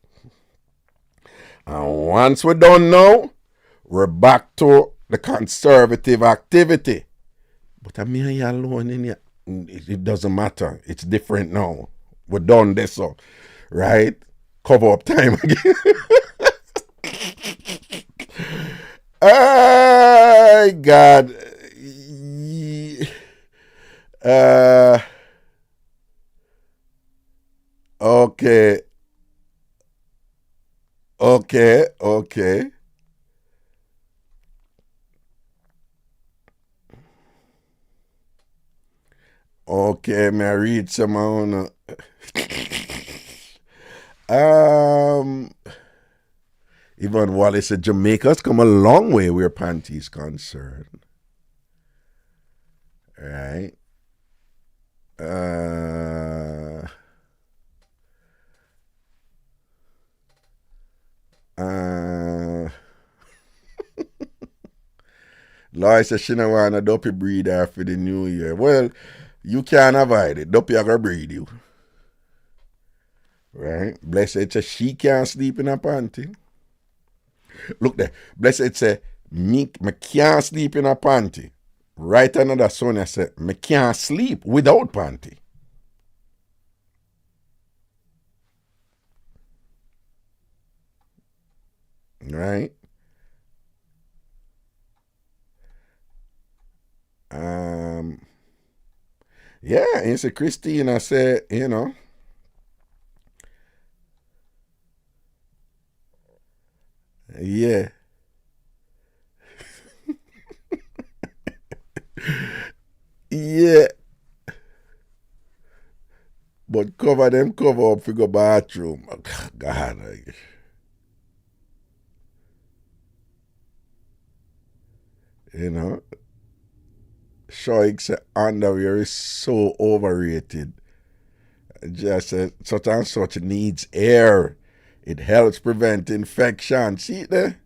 And once we're done now, we're back to the conservative activity. But I mean, you alone in here, it doesn't matter. It's different now. We're done this, so right? Cover up time again. Oh, God. Okay. Okay. Okay, may I read some on Yvonne Wallace said Jamaica's come a long way where panties concerned. Right. Lois said she don't want a dopey breed after the new year. Well, you can't avoid it. Dopey are gonna breed you. Right? Blessed said she can't sleep in a panty. Look there. Blessed said me can't sleep in a panty. Right another Sonia said me can't sleep without panty. Right? Yeah, and so Christina said, you know. Yeah. Yeah. But cover up for go bathroom. Oh, God. You know. Shoik said underwear is so overrated. Just said such and such needs air. It helps prevent infection. See there?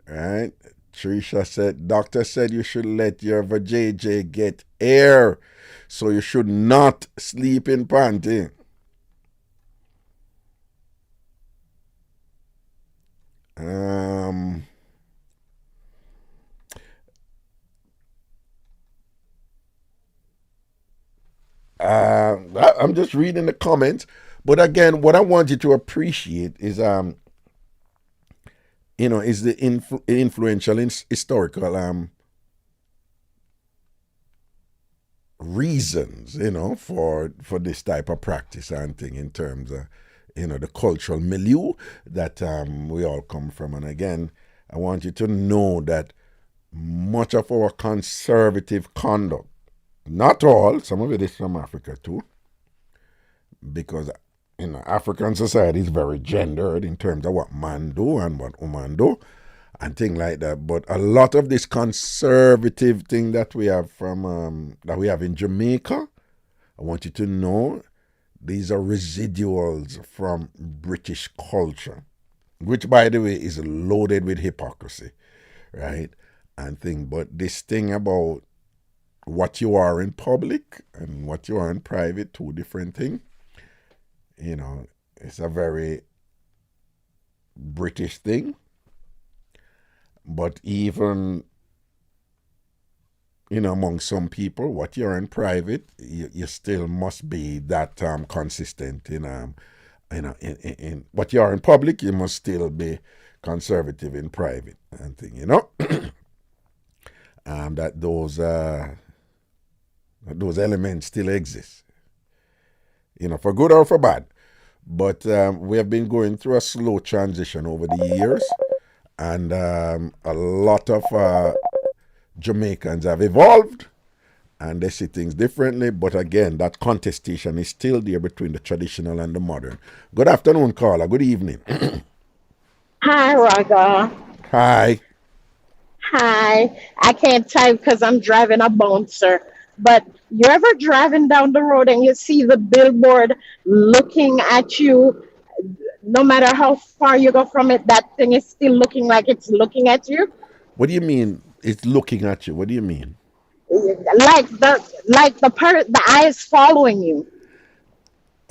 Right? Trisha said, doctor said you should let your vajayjay get air. So you should not sleep in panty. I'm just reading the comments. But again, what I want you to appreciate is is the influential historical reasons, for this type of practice and thing in terms of, the cultural milieu that we all come from. And again, I want you to know that much of our conservative conduct, not all, some of it is from Africa too, because African society is very gendered in terms of what man do and what woman do and things like that. But a lot of this conservative thing that we have in Jamaica, I want you to know these are residuals from British culture, which by the way is loaded with hypocrisy, right? And thing. But this thing about what you are in public and what you are in private, two different things. It's a very British thing. But even, among some people, what you're in private, you still must be that consistent in what you are in public. You must still be conservative in private and thing. That those elements still exist. For good or for bad. But we have been going through a slow transition over the years, and a lot of Jamaicans have evolved, and they see things differently. But again, that contestation is still there between the traditional and the modern. Good afternoon, caller. Good evening. Hi, Raga. Hi. Hi. I can't type because I'm driving a bouncer. But you ever driving down the road and you see the billboard looking at you, no matter how far you go from it, that thing is still looking like it's looking at you? What do you mean? It's looking at you. What do you mean? The eye is following you.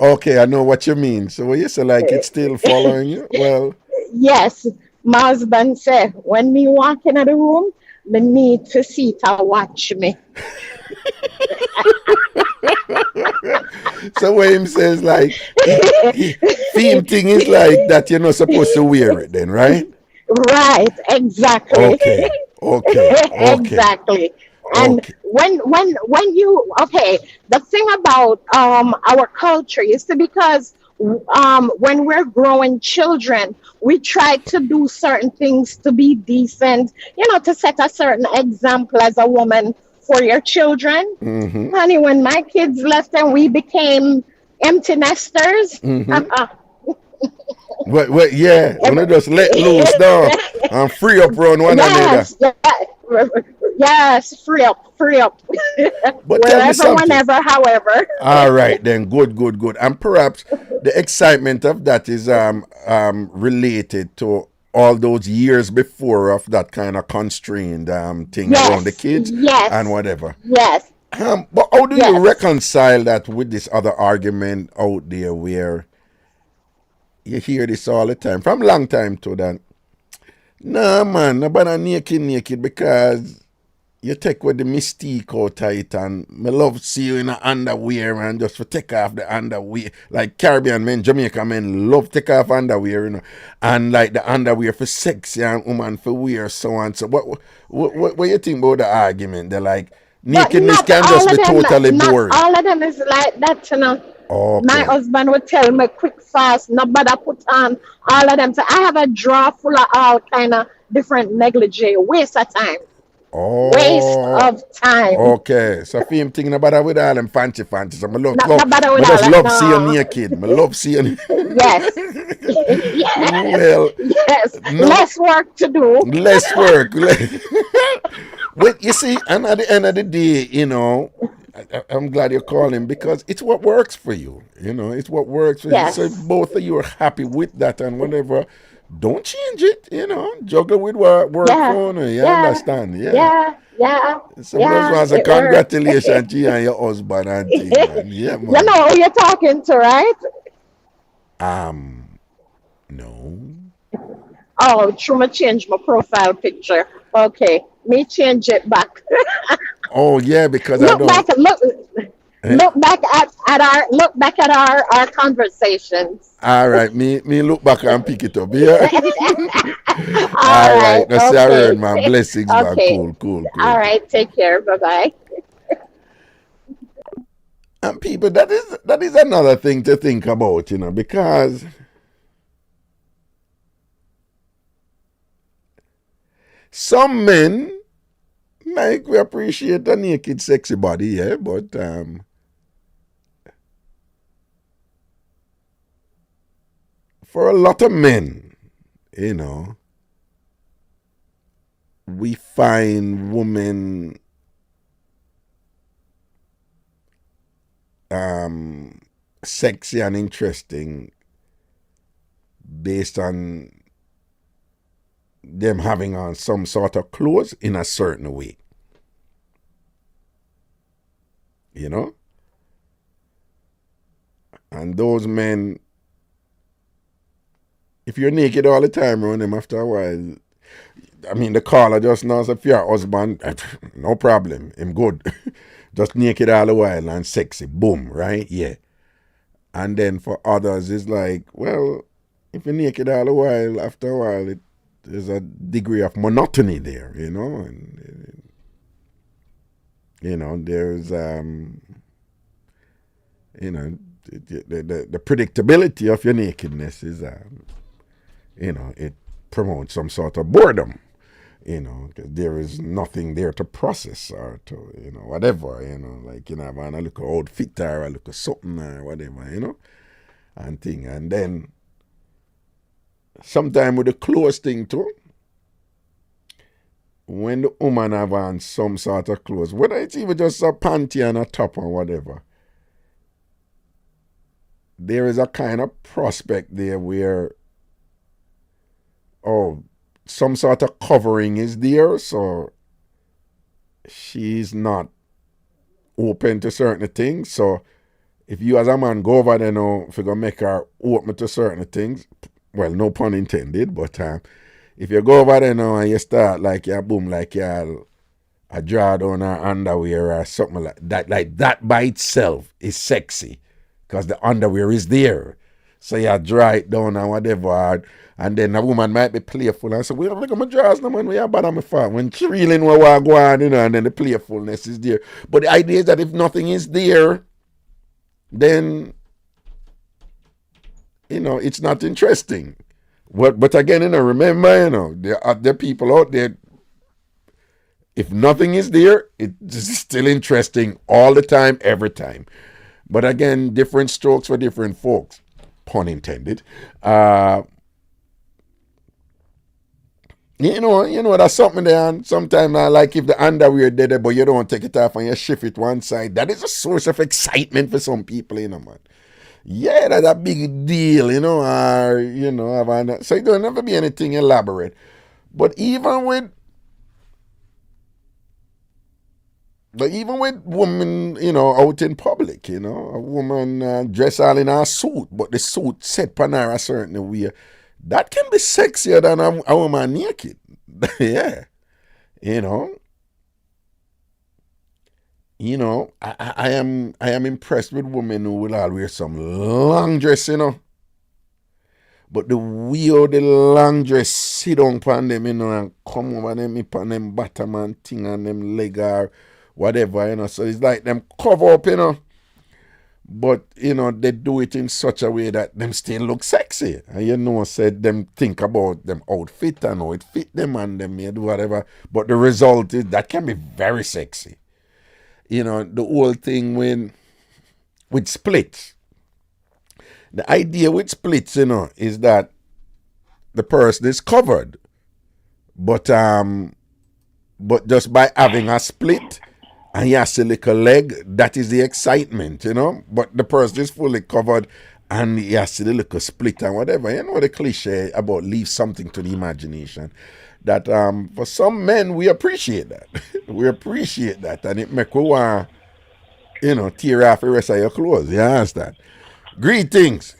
Okay, I know what you mean. So when you say like it's still following you, well, Yes, my husband said, when me walk into the room, me need to see to watch me. so when him says like theme thing is like that you're not supposed to wear it then, right? Right, exactly. Okay, okay, okay, Exactly. And okay. when you okay, the thing about our culture is to because when we're growing children, we try to do certain things to be decent, to set a certain example as a woman for your children. Mm-hmm. Honey, when my kids left and we became empty nesters, Mm-hmm. But yeah, when I just let loose now and free up around one another. yes, yes, free up, But tell me wherever, something. whenever, however. All right, then good, good, good. And perhaps the excitement of that is related to all those years before of that kind of constrained thing around the Yes, kids and yes, whatever. yes, But how do you yes. reconcile that with this other argument out there where you hear this all the time from long time to that? Nah, man, nobody naked because you take with the mystique out of it, and me love see you in a underwear and just for take off the underwear. Like Caribbean men, Jamaica men love take off underwear, and like the underwear for sexy and woman for wear so on. So what you think about the argument? They're like But nakedness not can just all be of them. totally Not boring. all of them is like that. My Okay. husband would tell me quick, fast, nobody put on all of them. So I have a drawer full of all kind of different negligee. Waste of time. Waste Oh, of time. okay. So film thinking about that with all them fancy. So Not nobody I with all just that. love seeing No. naked. I love seeing. Yes. Yes. Well, Yes. no Less work to do. less work. Well, you see, and at the end of the day, I'm glad you're calling because it's what works for you. It's what works for you. So if Yes. both of you are happy with that and whatever, don't change it. Juggle with what work Yeah. for you. You Yeah. understand? Yeah. Yeah. Yeah. So I just Yeah. want to say It worked. congratulations to you and your husband and thing, man. Yeah, You man. know who you're talking to, right? Um, no. Oh, true. Me change my profile picture. Okay. Me change it back. Oh yeah, because I look back. don't. Look. Eh, Look back at our conversations. All right, me look back and pick it up. Yeah. All All right. right. That's our word, Okay. man. Blessings, man. Okay. Cool, cool, All cool. right. Take care. Bye bye. And people, that is another thing to think about, because some men like we appreciate a naked, sexy body, yeah, but for a lot of men, you know, we find women sexy and interesting based on them having on some sort of clothes in a certain way. You know? And those men, if you're naked all the time around them after a while, I mean, the caller just knows if your husband, no problem, him good. Just naked all the while and sexy, boom, right? Yeah. And then for others, it's like, well, if you're naked all the while, after a while, there's a degree of monotony there, and there's the predictability of your nakedness is it promotes some sort of boredom, because there is nothing there to process or to, whatever, like, have a look outfit or a look something or whatever, and thing. And then sometime with the clothes thing too, when the woman have on some sort of clothes, whether it's even just a panty and a top or whatever, there is a kind of prospect there where, some sort of covering is there, so she's not open to certain things. So if you as a man go over there now, if you're going to make her open to certain things, well, no pun intended, but if you go over there now and you start like you a draw down her underwear or something like that by itself is sexy because the underwear is there. So you draw it down and whatever, and then a woman might be playful and say, well, look at my drawers, no man, we are bad on my phone. When she really know what go on, and then the playfulness is there. But the idea is that if nothing is there, then, it's not interesting. But again, remember, there are people out there, if nothing is there, it's still interesting all the time, every time. But again, different strokes for different folks. Pun intended. That's something there. And sometimes I like if the underwear there, but you don't take it off and you shift it one side. That is a source of excitement for some people, man. Yeah, that's a big deal, or, so it don't never be anything elaborate. But even with women, out in public, a woman dress all in a suit, but the suit set on her a certain way, that can be sexier than a woman naked. Yeah. I am impressed with women who will all wear some long dress, But the way how the long dress sit on upon them, and come over them upon them bottom and thing and them leg or whatever, So it's like them cover up, But, they do it in such a way that them still look sexy. And said them think about them outfit and how it fit them and them do whatever. But the result is that can be very sexy. The whole thing with splits. The idea with splits, is that the person is covered. But just by having a split and he has a little leg, that is the excitement, But the person is fully covered and he has a little split and whatever. The cliche about leave something to the imagination. That for some men, we appreciate that. We appreciate that. And it make we want, tear off the rest of your clothes. You understand? Greetings.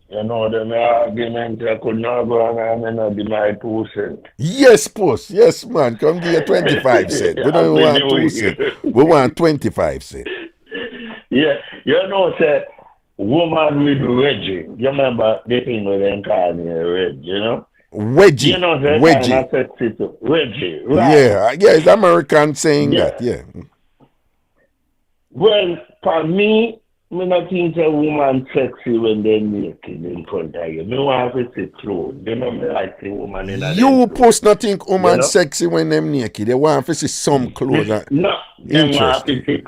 The argument I could not go on and I may not be my 2 cents. Yes, post. Yes, man. Come give you 25 cents. We don't want 2 cents. We want 25 cents. Yeah. Say, woman with Reggie. You remember the thing with them calling me Reggie, Wedgie. Reggie. Right? Yeah, it's American saying that, yeah. Well, for me, I don't think a woman sexy when they're naked in front of you. I want to see clothes. Me like the woman in a You post not think woman sexy when them naked. They want to see some clothes. No, they want to see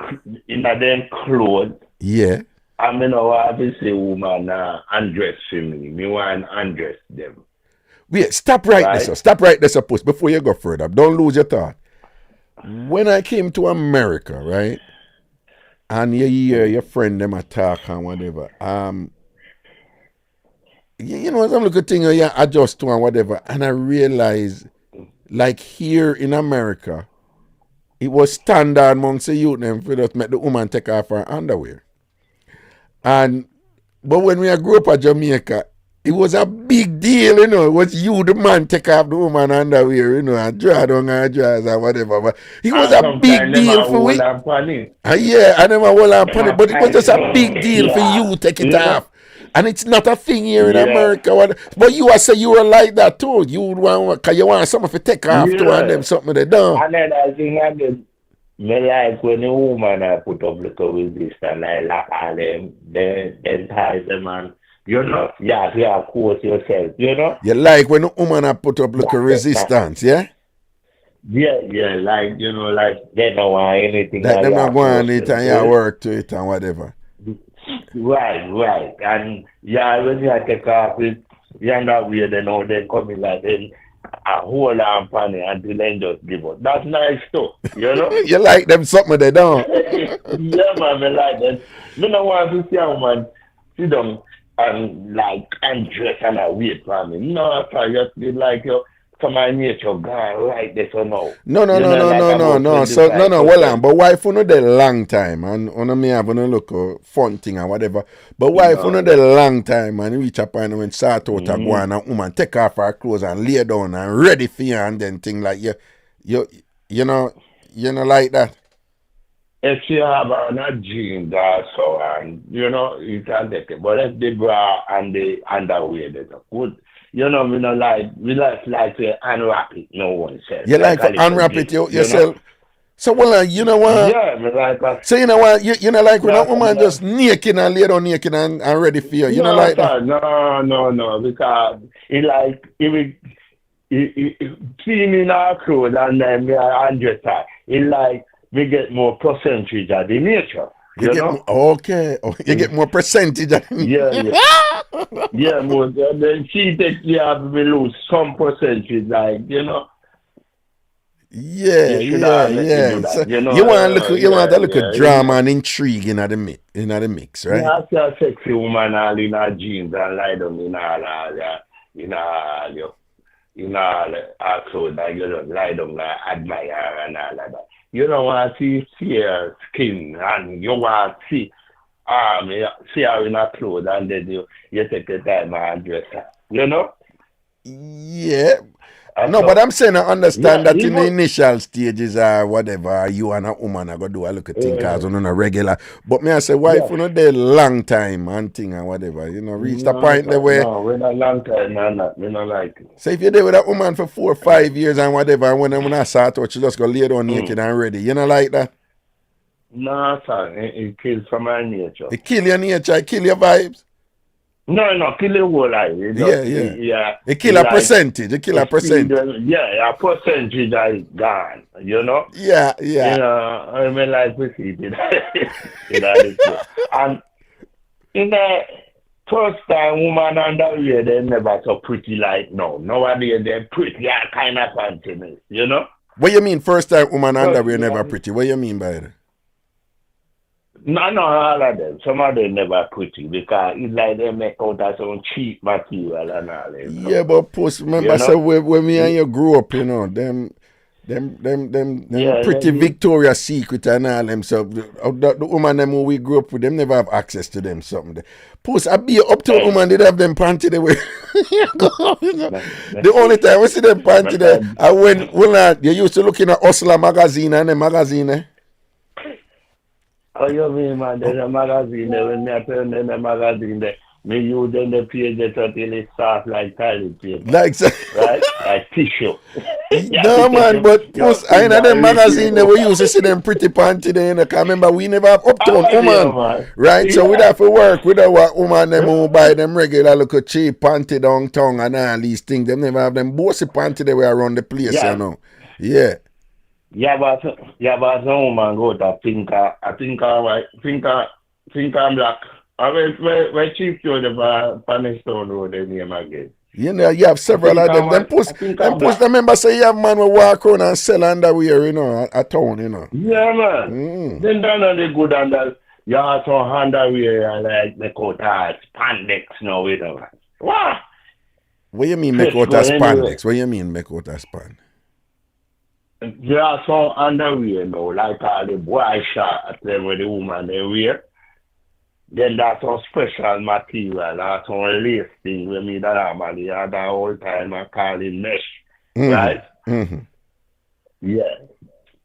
in them clothes. Yeah. I want to see woman undress for me. Me want to undress them. Wait, stop right there, Stop right there, post, before you go further. Don't lose your thought. When I came to America, right, and you hear your friend them attack and whatever, some little thing you adjust to and whatever, and I realized, like here in America, it was standard amongst the youth them for just make the woman take off her underwear. But when we grew up at Jamaica, it was a big deal, It was you, the man, take off the woman underwear, and draw down her drawers or whatever. But it was a big deal for we. Yeah, I never hold on funny, but it was just a big deal for you take it off. And it's not a thing here in America. But you say you were like that too. You want, because you want someone to take off to and them something they done. And then I think me like when a woman I put up little with this and I like all them, then ties them and You know? Yeah, of course yourself, you know? You like when the woman a put up look That's of it. resistance, yeah? Yeah, like, like they don't want anything That that them you not have go to on rush it them and to you it. work to it and whatever. Right. And yeah, when you take off it, you end up with they know they come in like then a whole arm pan it until they just give up. That's nice too, you know? You like them something they don't. Yeah, man, I like that. Me no want to see a woman sit down and like and dress and a wait for me. No, I just feel like you some of nature gone right there so now. No, no, You no, know, no, like no, no, about no. So no, no, well, 25%. but wife for no the long time and on me have no look fun thing and whatever. But wife for no No. the long time and reach a point when start out to go Mm-hmm. on a woman take off her clothes and lay down and ready for you and then thing like you you know like that. If you have on a jeans or so, and you can take it. But if the bra and the underwear, that's a good. We like to unwrap it, no one says. You Like like a for little unwrap it gift, yourself. So well, you know what? Yeah, me like a, So you know what? You know like when a yeah, woman just sometimes. naked and lay down naked and ready for you. You know No, like that. sir, no, because it like, it will, see me in our clothes and then me undress her. It like, we get more percentage of the nature, You you get know? more okay. Oh, you get more percentage. Yeah. Yeah, but then she takes we lose some percentage, like, Yeah, you should yeah, have let me do yeah. So that, you know. you want a little drama Yeah. and intrigue in the mix, right? Yeah, I see a sexy woman all in her jeans and lie down in all her clothes, like, you know, lie down and admire her and all of that. You don't want to see her skin and you want to see her in her clothes and then you take the time and dress her, you know? Yeah. And No, but so, I'm saying I understand yeah, that in the even, initial stages or whatever, you and a woman are gonna do a little thing cause on a regular. But me I say wife yeah. you know they long time and thing and whatever, reach the No, point there sir, where no, we're not long time, no, not. We don't like it. say if you're there with a woman for 4 or 5 years and whatever, and when I start out, she just go lay down naked Mm. and ready. You know like that? No, sir, it kills from our nature. It kill your nature, it kill your vibes. No, kill the whole life. It Yeah, just, yeah. yeah, It kill it a like, percentage. It kill a it speed, percent. yeah, a percentage is gone, you know? Yeah, yeah. I mean, like we see it, this way. And in the first time, woman underwear, they never so pretty like no. Nowadays, they're pretty, kind of fancy, you know? What you mean first time woman First, underwear never pretty? What you mean by that? no, all of them. Some of them never pretty because it's like they make out of some cheap material and all that Yeah, stuff. but post You remember so know? when me and Y- you grew up, them Yeah, pretty Victoria's Secret and all them so the woman them who we grew up with them never have access to them something. Post I be uptown hey, woman did have them panty the way. man, The only time we see them panty there man, I when you used to look in a Hustler magazine and the magazine how you mean, man? There's a magazine there. When I turn in the magazine there, me use them the page that until it soft like toilet paper, like so, right? Like tissue. You have to no take man, but your post I in finger them and lick magazine it that up. we used to see them pretty panty there, Cause remember we never have uptown Oh, yeah, woman. man. Right? So we'd Yeah. have to work with our woman them who buy them regular look cheap panty downtown and all these things. Them never have them bossy panty they were around the place, Yeah. Yeah. But some woman go to pinker white, pinker black. I where Chief Joe the Panestone Road the name again. You know, you have several of them. Them post remember say you have man who walk around and sell underwear, at town, Yeah, man. Mm. Then down on the good under, you have some underwear and like make out spandex now with them. Wow. What you mean make out a spandex? What you mean make out a spandex? There are some underwear now, like all the boy shorts them with the woman they wear. Then that's some special material, that's some lace thing with me that normally had the whole time I call it mesh. Right? Mm-hmm. Yeah.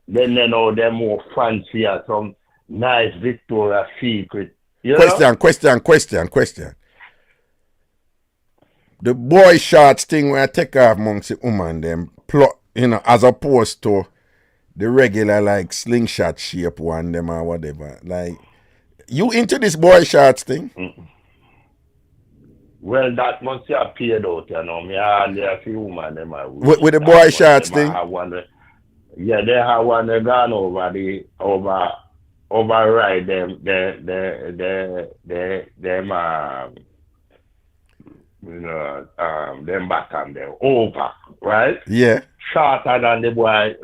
Then they know they're more fancy or some nice Victoria's Secret. You know? Question. The boy shorts thing where I take off amongst the woman them plot, as opposed to the regular like slingshot shape one them or whatever. Like you into this boy shorts thing? Well, that must have paid out, you know. Me hardly a few woman them are With the boy shots them thing. have one. Yeah, they have one. They gone override them them back and them over, right? Yeah. Shorter than the boy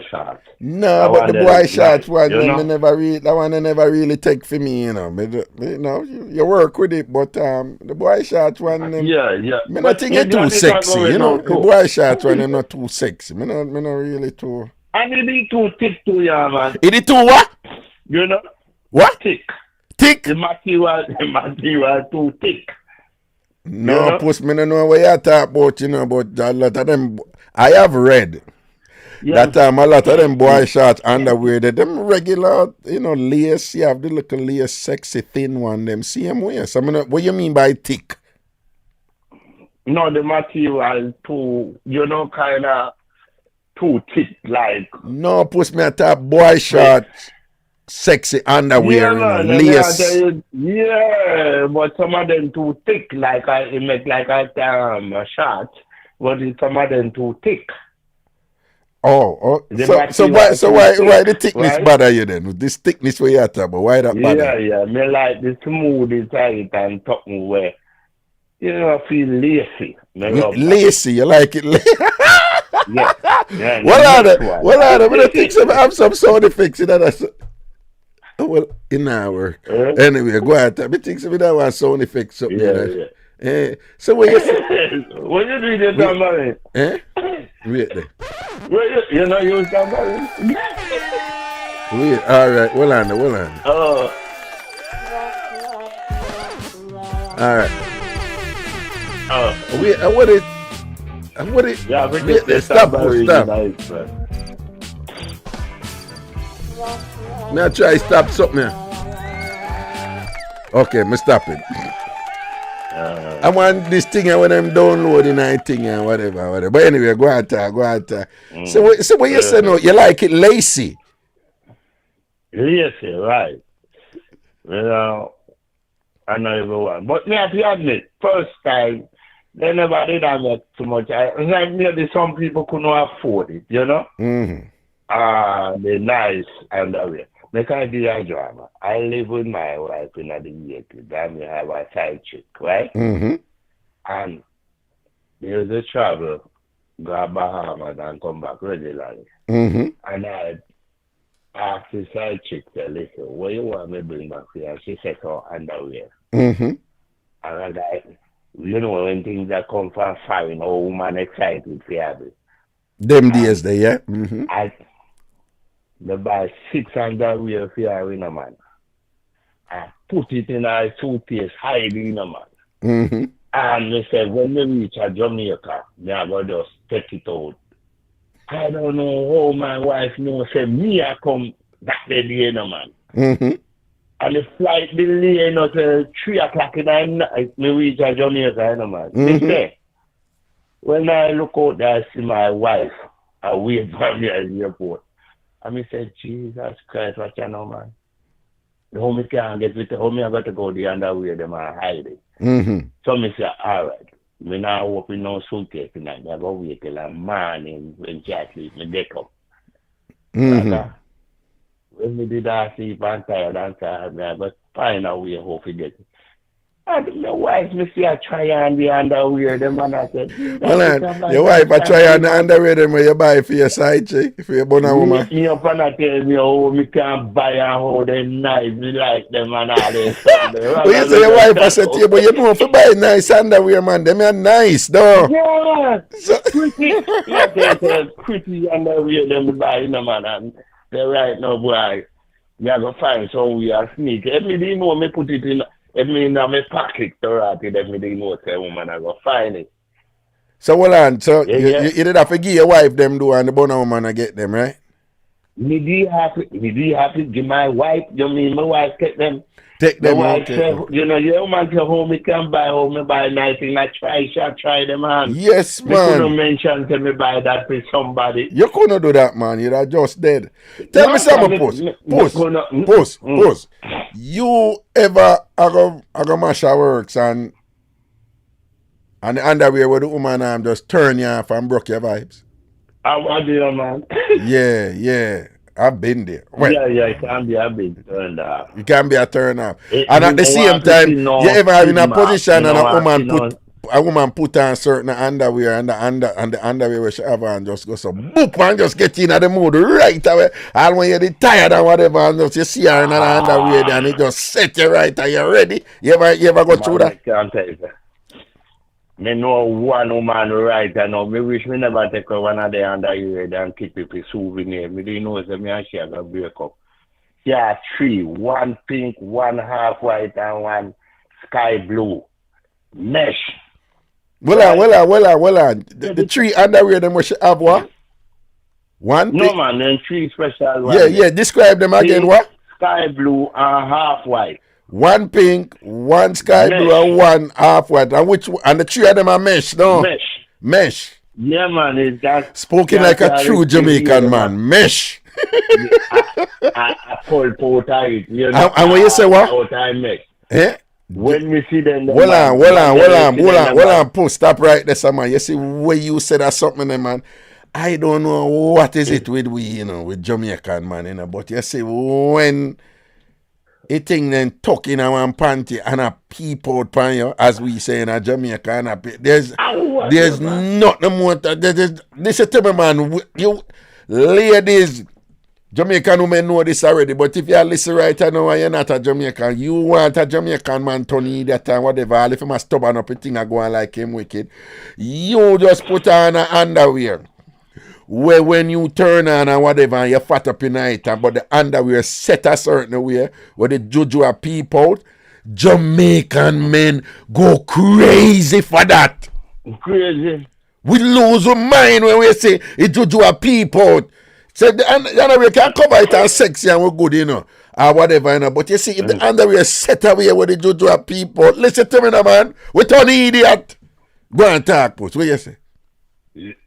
shot. No, That but the one they boy look shots nice, one, you know. that one they never really take for me, you know. You work with it, but the boy shots one, Yeah. me not But think you it too got it sexy, going you know. on The too. boy shots one, them not too sexy. Me not really too. And it be too thick too, yeah, man. It is too what? You know, What? thick. Thick? The material too thick. No, You know? puss, me no know what you talk about, you know, but a lot of them, I have read Yeah. that a lot of them boy shorts underwear, them regular, lace, you have the little lace, sexy, thin one, them same way. So, what you mean by thick? No, the material too, kind of too thick, like. No, puss, me at talk boy shorts, sexy underwear, Yeah, man. lace. Yeah, but some of them too thick, like it make like a shot, but some of them too thick. Oh, The so material why too the thick, thickness right? bother you then? With this thickness where you at about, why that bother? Yeah. Me like the smooth inside and something where, feel lacy. Me love that. Lacy, you like it? Yeah. What are the? I don't think some have some sound effects in that. Well, it not work. Anyway, go ahead. I think some of that was sound effects. Something Yeah. So what you say? When you do the tambourine, Wait there. you know use tambourine. Wait. All right. Hold on. Oh. All right. Wait. What it? Yeah, Wait there. Stop. Nice, Me I try stop something here. Okay, me stop it. I want this thing when I'm downloading that thing and whatever. But anyway, go ahead. So what you say now? You like it lacy? Lacy, right. I know everyone. But me have to admit, first time, they never did have that too much. Maybe some people couldn't afford it, you know? Mm-hmm. The nice underwear. Make I give you a drama. I live with my wife in the year. Then we have a side chick, right? Mm-hmm. And there's a travel, go to Bahamas and come back regularly. Mm-hmm. And I asked the side chick, listen, what you want me to bring back here? And she said, oh, underwear. Mm-hmm. And I'm like, when things that come from foreign, oh, woman excited for it. Them days there, yeah? Mm-hmm. They buy 600 wear for you, man. I put it in a suitcase, hide it, man. Mm-hmm. And they said, when we reach Jamaica, they are going to just take it out. I don't know how my wife knows. Say, me, I come that day, man. Mm-hmm. And the flight delay, till 3 o'clock in the night, we reach Jamaica, man. Mm-hmm. They say, when I look out there, I see my wife, I wait for me at the airport. And I said, Jesus Christ, what you know, man? The homie can't get with the homie, I got to go the underwear, them and hide it. Mm-hmm. So I say, all right. Me now open no suitcase tonight. I go wait till the morning when she sleep, me wake up. Mm-hmm. When me did that sleep and tired and tired, I got find a way how to get it. And my wife, me see I try on the underwear, them and I said, well, your wife I try on the underwear them when you buy for your side chick, for your bonnet woman. Me up and I tell me how me can buy and how they nice, me like them and all this stuff. Well, you say your wife I said to you, but you know if you buy nice underwear, man, them are nice, though. Yeah, So, pretty. Yeah, they pretty underwear them buy, man, and they right now, boy, you have to find some we are sneak. If me didn't know, me put it in. If me in my pocket, if me didn't know, say, woman, I go find it. so hold on, so Yeah. you did have to give your wife them do and the bonnet woman I get them, right? Me do have to give my wife, you mean my wife take them? Take them, my wife okay. say, your man say, home me can buy, home me buy nice thing, I try them, man. Yes, Me couldn't man. mention to me buy that for somebody. You couldn't do that, man. You're just dead. Tell me something, Puss. You ever I go Masha Works and And the underwear where the woman just turn you off and broke your vibes. I want you, man. Yeah. I've been there. Well, yeah, it can be a big turn off. you can be a turn off. You And at the don't same want to time, see no you ever have in a stigma. position You and don't want to see a woman put on certain underwear and the underwear where she have and just go so boop and just get in at the mood right away. And when you're tired and whatever and just you see her in the underwear and it just set you right and you're ready. You ever go through that? I can't tell you. Me know one woman right now. Me wish me never take one of the underwear and keep it a souvenir. Me didn't know that me and she are gonna break up. Yeah, 3, one pink, one half white, and one sky blue. Mesh. Well on. The 3 underwear them where she have what? One No pink? man, then 3 special ones. Yeah. Describe them again. Pink, What? sky blue and half white. One pink, one sky Mesh. blue, and one half white. And the 3 of them are mesh, no? Mesh. Yeah, man, it's that. Spoken like a true Jamaican man. Mesh. I call porter it. You know, And when you say what? Porter mesh. Eh? When we see them. Hold on. Post stop right there, man. You see where you said that something, man. I don't know what is it with with Jamaican man, but you see when it thing then tuck in one panty and a peep out pan you, as we say in a Jamaica, and there's nothing more. This is tell me, man, you ladies, Jamaican women know this already, but if you listen right now and you're not a Jamaican, you want a Jamaican man to need that and whatever, if him a stubborn up a thing a go on like him wicked, you just put on an underwear. Where when you turn on and whatever and you fat up in night, but the underwear set a certain way where the juju a peep out, Jamaican men go crazy for that. Crazy. We lose our mind when we say it juju a peep out. So the underwear can cover it and sexy and we're good, or whatever, But you see, if the underwear set away where the juju a peep out, listen to me now, man. We turn idiot. Go and talk, post. What you say?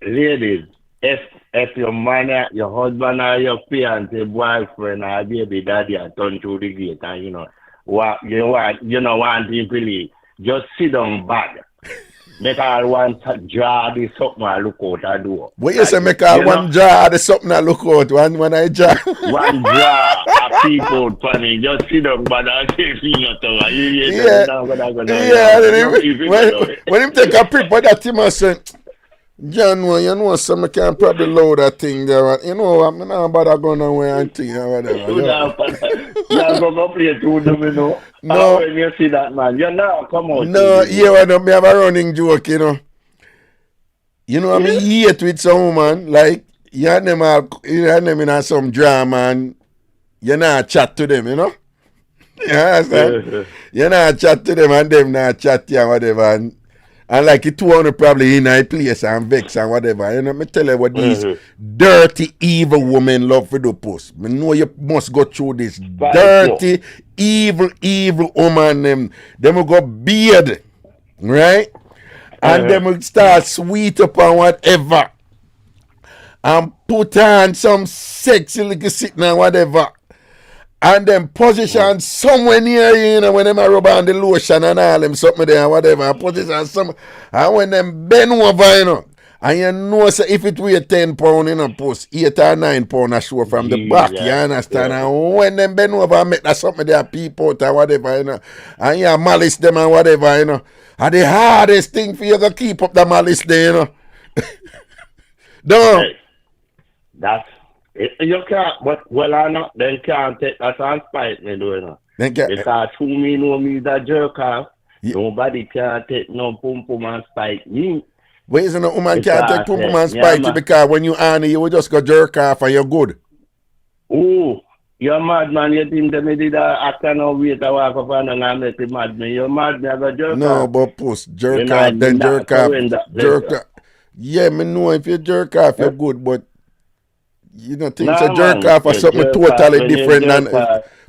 Ladies. If your man, your husband or your fiance, boyfriend or baby daddy are turned to the gate and you know want him to leave, just sit down back. Make all one jar the something I look out the door. What you say make all one jar the something I look out when I jar? One jar of people funny, just sit down but I say peanut over. When him take a prick for that him say John, you know, some can probably load that thing there. You know, I'm not about going away and thing or whatever. You're going to play two domino. No. When you see that, man, you're not come out. No, me have a running joke, I mean, hate with some woman, like, you have them in some drama and you not chat to them, You understand? You not chat to them and them not chat to you and whatever. And like it 200 probably in a place and vex and whatever. Me tell you what these dirty, evil women love for the post. Me know you must go through this. Dirty, evil woman them. Them will go beard. Right? And them will start sweet up and whatever. And put on some sexy little sitting and whatever. And then position somewhere near you, when them rub on the lotion and all them something there and whatever, and position somewhere. And when them bend over, and you know so if it weigh 10 pounds, post 8 or 9 pounds a show from the back, you understand? Yeah. And when them bend over and make that something there people out or whatever, and you malice them and whatever, and the hardest thing for you to keep up the malice there, No. Hey, that's you can't, but I know then can't take that and spite me doing it. Because who me know me that jerk off, nobody can take no pum and spite me. But isn't a woman can't take pum and spite you because when you honor you will just go jerk off and you're good. Oh, you're mad man, you think that me did after no wait I walk up and I make you mad me. You're mad me I go jerk off. No, but post jerk off, then jerk off. Jerk off. Yeah, me know if you jerk off you're good, but you don't think it's a jerk off or something totally different than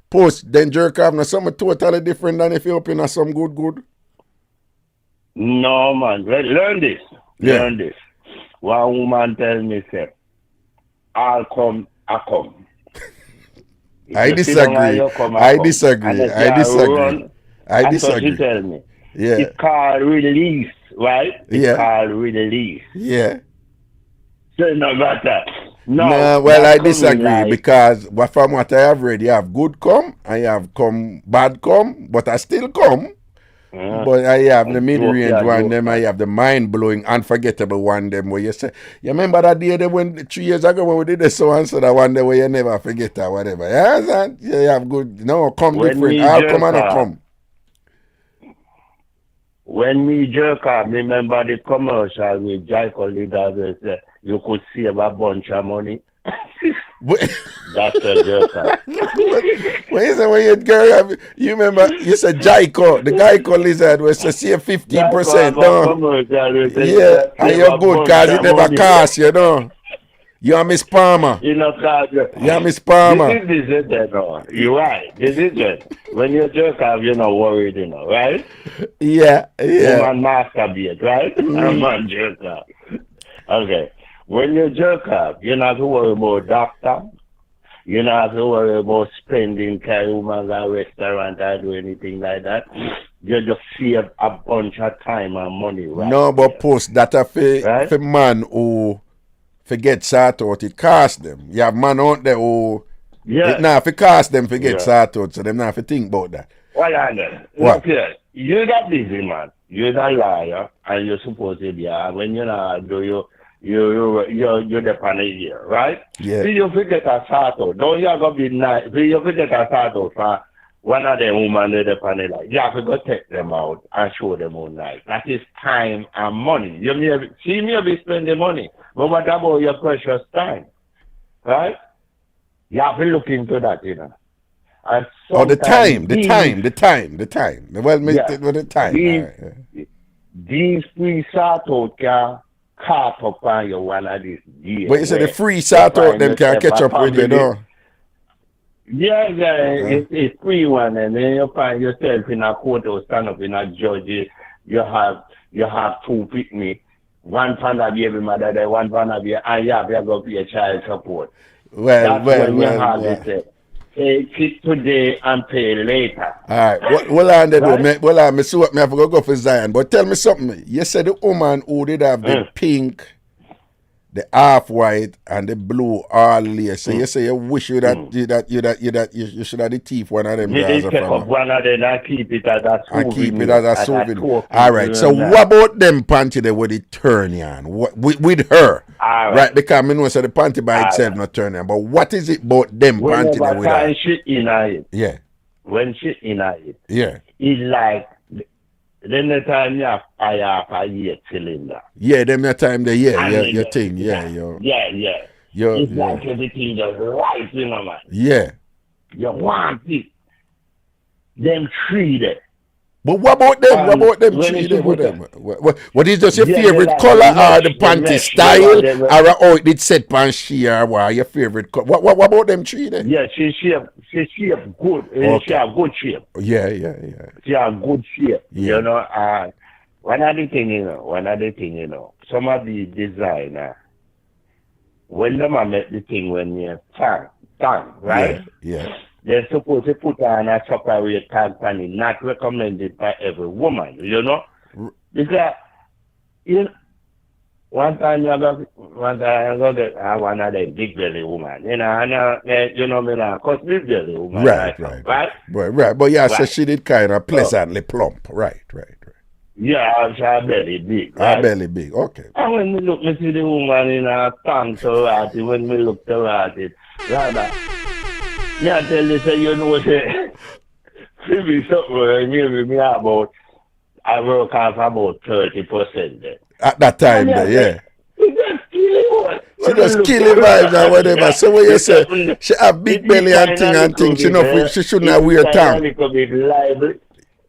post, then jerk off now something totally different than if you're up in some good. No man, learn this. Learn this. One woman tell me say, I'll come, I come. I disagree. I disagree. That's what she tell me. Yeah. It's called release. right? It's called release. Yeah. So no matter. No, well, I disagree because from what I have read, you have good come, I have come, bad come, but I still come. But I have the mid-range one, them I have the mind-blowing, unforgettable one, them where you say, you remember that day when 3 years ago when we did the so and so that one day where you never forget or whatever. Yeah, you have good, no, come when different. I'll come and I come. When me jerk off, remember the commercial with Jaiko leaders, you could save a bunch of money. That's a jerk off. When you say when you girl, you remember you said Jaiko, the Geico lizard was to save 15%. No? Yeah, and you're good because it never costs, you know. You're Miss Palmer. You know, you're Miss Palmer. This is it, no. You're right. This is it. When you jerk off, you're not worried, you know, right? Yeah. Woman masturbate, right? Man jerk off. Okay. When you jerk off, you don't have to worry about doctor. You don't have to worry about spending carry woman at a restaurant or do anything like that. You just save a bunch of time and money, right? No, but post that for man who forget sort out, it cost them. You have man out there who it now if it cost them forget sort out, so them not have to think about that. Well, I know. What? Look, you're that busy man. You're that liar and you're supposed to be when you're not do you're the panel, right? Yeah. See you forget a sort out. Don't you go be nice. See you forget a sort out for one of them women in the panel. You have to go take them out and show them all night. That is time and money. You may be spending money. But what about your precious time? Right? You have to look into that, you know. The time. Well, the time. These free sort out can caught up on you one of these years. But you said the free sort out them can catch up with you, though. Yeah, it's free one, and then you find yourself in a court or stand up in a judge. You have two picnic. One fan of every mother, there, one fan of you, and you have to go pay child support. Well. Take it today and pay later. All right. Well, I see what me have to go for Zion. But tell me something. You said the woman who did have the pink, the half white, and the blue all layer. So you say you wish you should have the teeth one of them. They take up one of them and keep it as a souvenir. And keep it as a souvenir. All right. So what about them panty there with it turn on? With her? Right, because I know so the panty by itself not turn on. But what is it about them panty there with her? When she in it. Yeah. When she in it. Yeah. It's like then the time I have a year cylinder. Yeah, them the time the your thing. Yeah. It's like everything just right, you know, man. Yeah. You want it. Them three there. But what about them three there? What is just your favorite color or the panty style or how it did set pan she or what your favorite color? What about them three there? Yeah, she shape good. Okay. She have good shape. Yeah. She have good shape. Yeah. You know, one of the thing, you know, some of the designer, when them make the thing when you're tongue, right? Yeah. They're supposed to put on a separate tag on it, not recommended by every woman, you know? Because, you know, one time I got one of the big belly woman, you know, me now, cause big belly woman. Right. But yeah, so she did kind of pleasantly plump. Right. Yeah, her belly big. Right? Her belly big, okay. And when me see the woman in her tongue so hard, when me look to her, rather, yeah, tell you, say, you know, say, maybe something, maybe me about, I work off about 30% there. At that time, yeah. She just killing vibes and whatever. So what you say, she have big belly and thing, she shouldn't have weird tongue.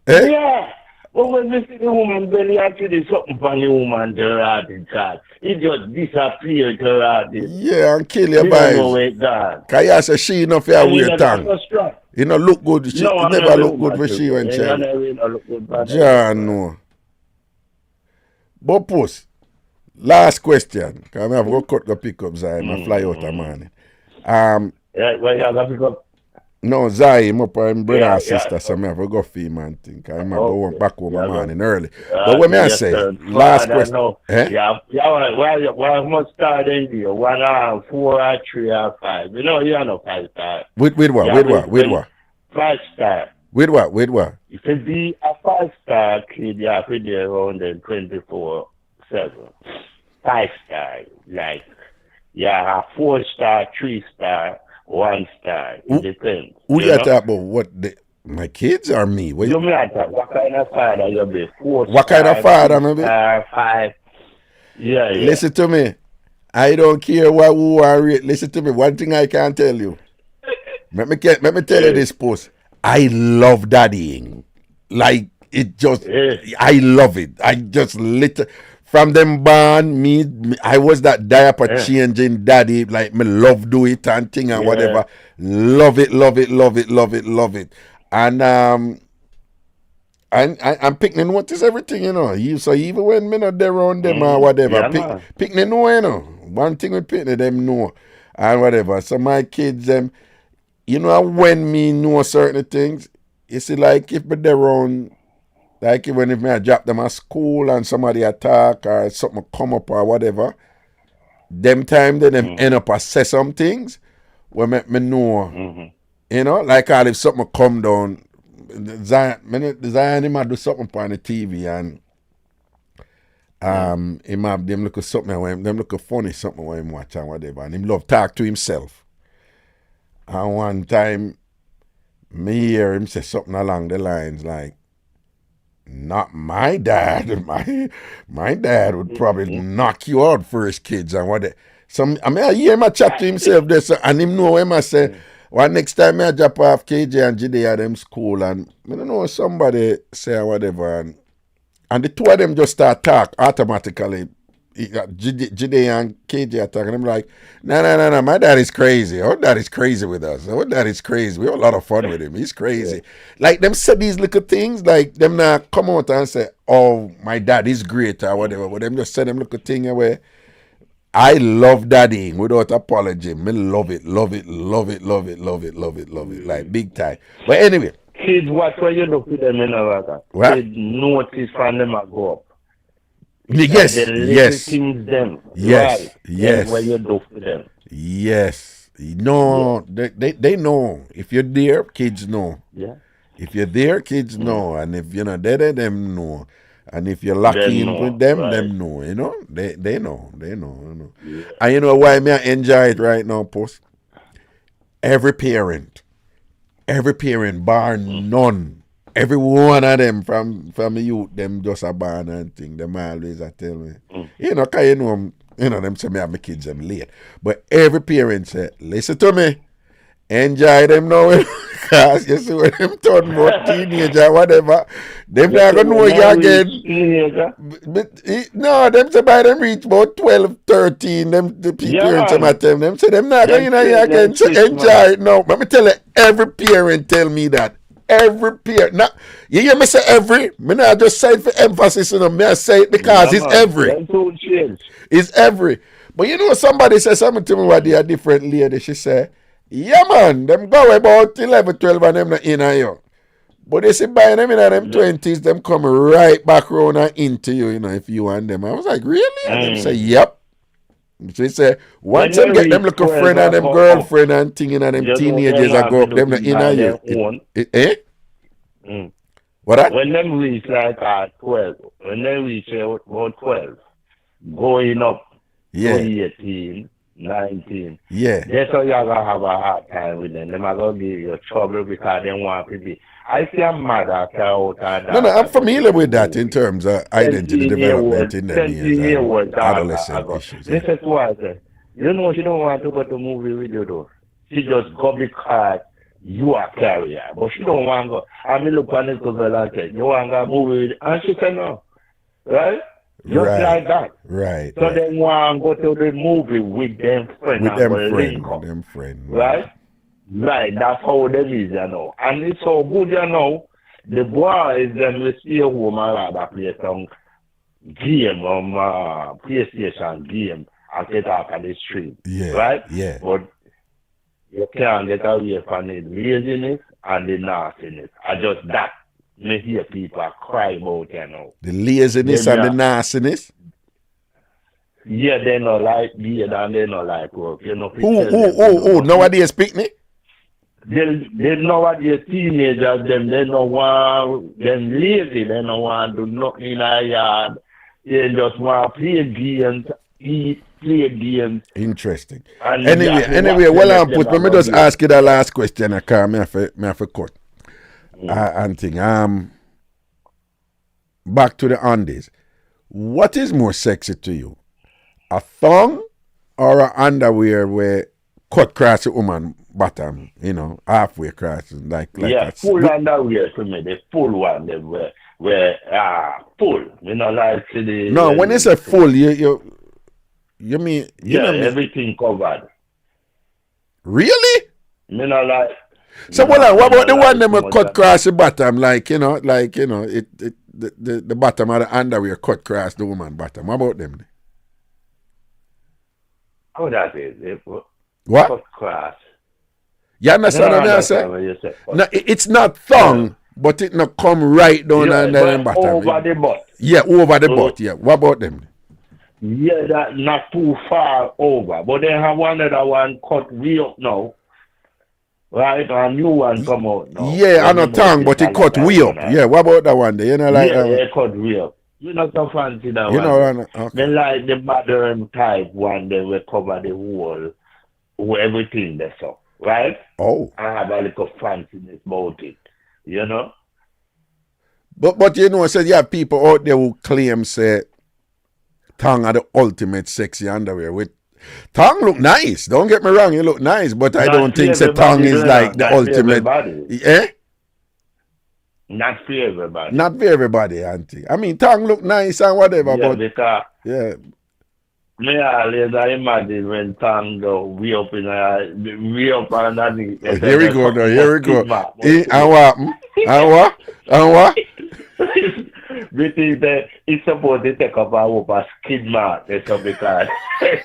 Yeah. But when we see the woman belly, actually something from the woman to her inside. It just disappeared to her. Yeah, and kill your vibes. Because you say she enough for a weird tongue. You know, look good. It never look good for she when she. John, no. But post, last question. Because I have to go cut the pickups and I fly out of morning. Yeah, well, you have to pick up. No, Zai, him up him brother Yeah, and yeah. sister, so me have to go feed man think. I might go home, Okay. back home Yeah, go. morning early. But what me I Yes, say, sir. last Father, question. no. Eh? Yeah, well, must start in here. 1 hour, 4 or 3 or 5. You know, you know 5 star. With what? Yeah, With what? With when what? 5 star. With what? With what? If it be a 5 star kid, you have to be around them 24/7. 5 star, like, yeah, 4 star, 3 star, 1 star. It Who, depends, who you you know? talk about? What? My kids or me? You matter what kind of father you be? Four What kind of star, father, three maybe? star, 5. Yeah, yeah. Listen to me. I don't care what who are rate. Listen to me. One thing I can tell you. Let me tell you this, post. I love daddying. Like it just, I love it. I just from them born me, I was that diaper changing daddy. Like me love do it and thing and whatever. Love it, love it, love it, love it, love it. And I'm picking notice everything, you know. So even when me not there around them or whatever, picking know, you know. One thing with picking them know and whatever. So my kids them, you know, when me know certain things, you see, like if me there around, like even if me I drop them at school and somebody attack or something come up or whatever, them time then them end up say some things will make me know. You know, like all if something come down, Zion him do something on the TV and him have them look at something when them look at funny something when him watch and whatever, and him love talk to himself. And one time me hear him say something along the lines like, not my dad. My dad would probably knock you out for his kids and what. I hear him a chat to himself there, so, and him know him I say, well, next time I drop off KJ and JD at them school and I don't know somebody say or whatever and the two of them just start talk automatically. JD and KJ are talking. I'm like, no, my dad is crazy. Our dad is crazy with us. Our dad is crazy. We have a lot of fun with him. He's crazy. Like them say these little things, like them not come out and say, oh, my dad is great or whatever. But them just say them little thing away. I love daddying without apology. Me love it, love it, love it, love it, love it, love it, love it. Like big time. But anyway. Kids, what when you look at them in a kids notice from them and go up. Yes, the little yes. things them. Yes, Right. yes. When you do for them. Yes. No, they know. If you're there, kids know. Yeah. If you're there, kids know. And if you're not there, them know. And if you're lucky in with them, them know. You know? They know. They know. Yeah. And you know why me I enjoy it right now, Post? Every parent, bar none. Every one of them from the youth, them just a born and thing. Them always a tell me. You know, cause you know, them say me have my kids them late. But every parent say, listen to me. Enjoy them now. Because you see when them turn more teenager, whatever, them not gonna know you again. But no, them say by them reach about 12, 13, them the parents might tell them say them not gonna know you again. So enjoy it now. Let me tell you, every parent tell me that. Every parent. Now, you hear me say every? Me not just say it for emphasis, you know. Me I say it because it's every. It's every. But you know, somebody said something to me what they are different lady. She said, yeah, man, them go about 11, 12 and them not in here. But they say by them in them 20s, them come right back around and into you, you know, if you and them. I was like, really? And them say, yep. So they say, once them get them look a friend and them girlfriend and thing, and them teenagers I go up, them not in you. What that? When them reach like 12, when they reach about 12, going up to 18, 19. Yeah. That's how you're going to have a hard time with them. They're going to give you trouble because they want to be. I see a mother out and No, I'm familiar with that in terms of identity development in them years, adolescent issues. This is why I say, you know, she don't want to go to a movie with you though. She just go because you are carrier, but she don't want to go. I mean, look on this girl and say, you want to go movie with, and she said no, right? Just like that. Right. So they want to go to the movie with them friends. With them friends. Right? Right. That's how they is, you know. And it's so good, you know. The boys, them will stay home and rather play some game, PlayStation game, and get out on the street. Yeah. Right? Yeah. But You can't get away from the laziness and the nastiness. I just that. Me hear people cry about, you know. The laziness and the nastiness. Yeah, they not like beard and they not like work. You know, Who nowadays picnic? They nowadays teenagers, they don't want, them lazy, they don't want to do nothing in a yard. They just want to play games, eat, play games. Interesting. And Anyway, well, let me just ask you the last question. I can't, me have a cut. And thing. Back to the undies. What is more sexy to you? A thong or an underwear where cut across the woman bottom, you know, halfway across, like yeah, full underwear to me, the full one, they were full. You know, like the. No, when you say full, you mean everything covered. Really? You know, like. So what about the one that cut across the bottom, like you know, the bottom of the underwear cut across the woman bottom? What about them? How that is? What? Cut across. You understand what I say? No, it's not thong, but it not come right down and then bottom. Over the butt. Yeah, over the butt. Yeah. What about them? Yeah, that not too far over, but they have one other one cut way up now. Right, a new one come out now. Yeah, on a tongue, but it cut way up. Yeah, what about that one? You know, like it cut way up. You not so fancy that you one. Know, okay. They like the modern type one. They will cover the whole, everything there, so right. Oh, I have a little fanciness about it, you know. But you know, said you have people out there who claim say tongue are the ultimate sexy underwear with. Tongue look nice. Don't get me wrong, you look nice, but I don't think the tongue is like the ultimate. Eh? Not for everybody. Not for everybody, auntie. I mean, tongue look nice and whatever, but because yeah. Me always I imagine when tongue go way up underneath. Here we go now. Here we go. And what? We think that it's supposed to take up a skid mark. That's because I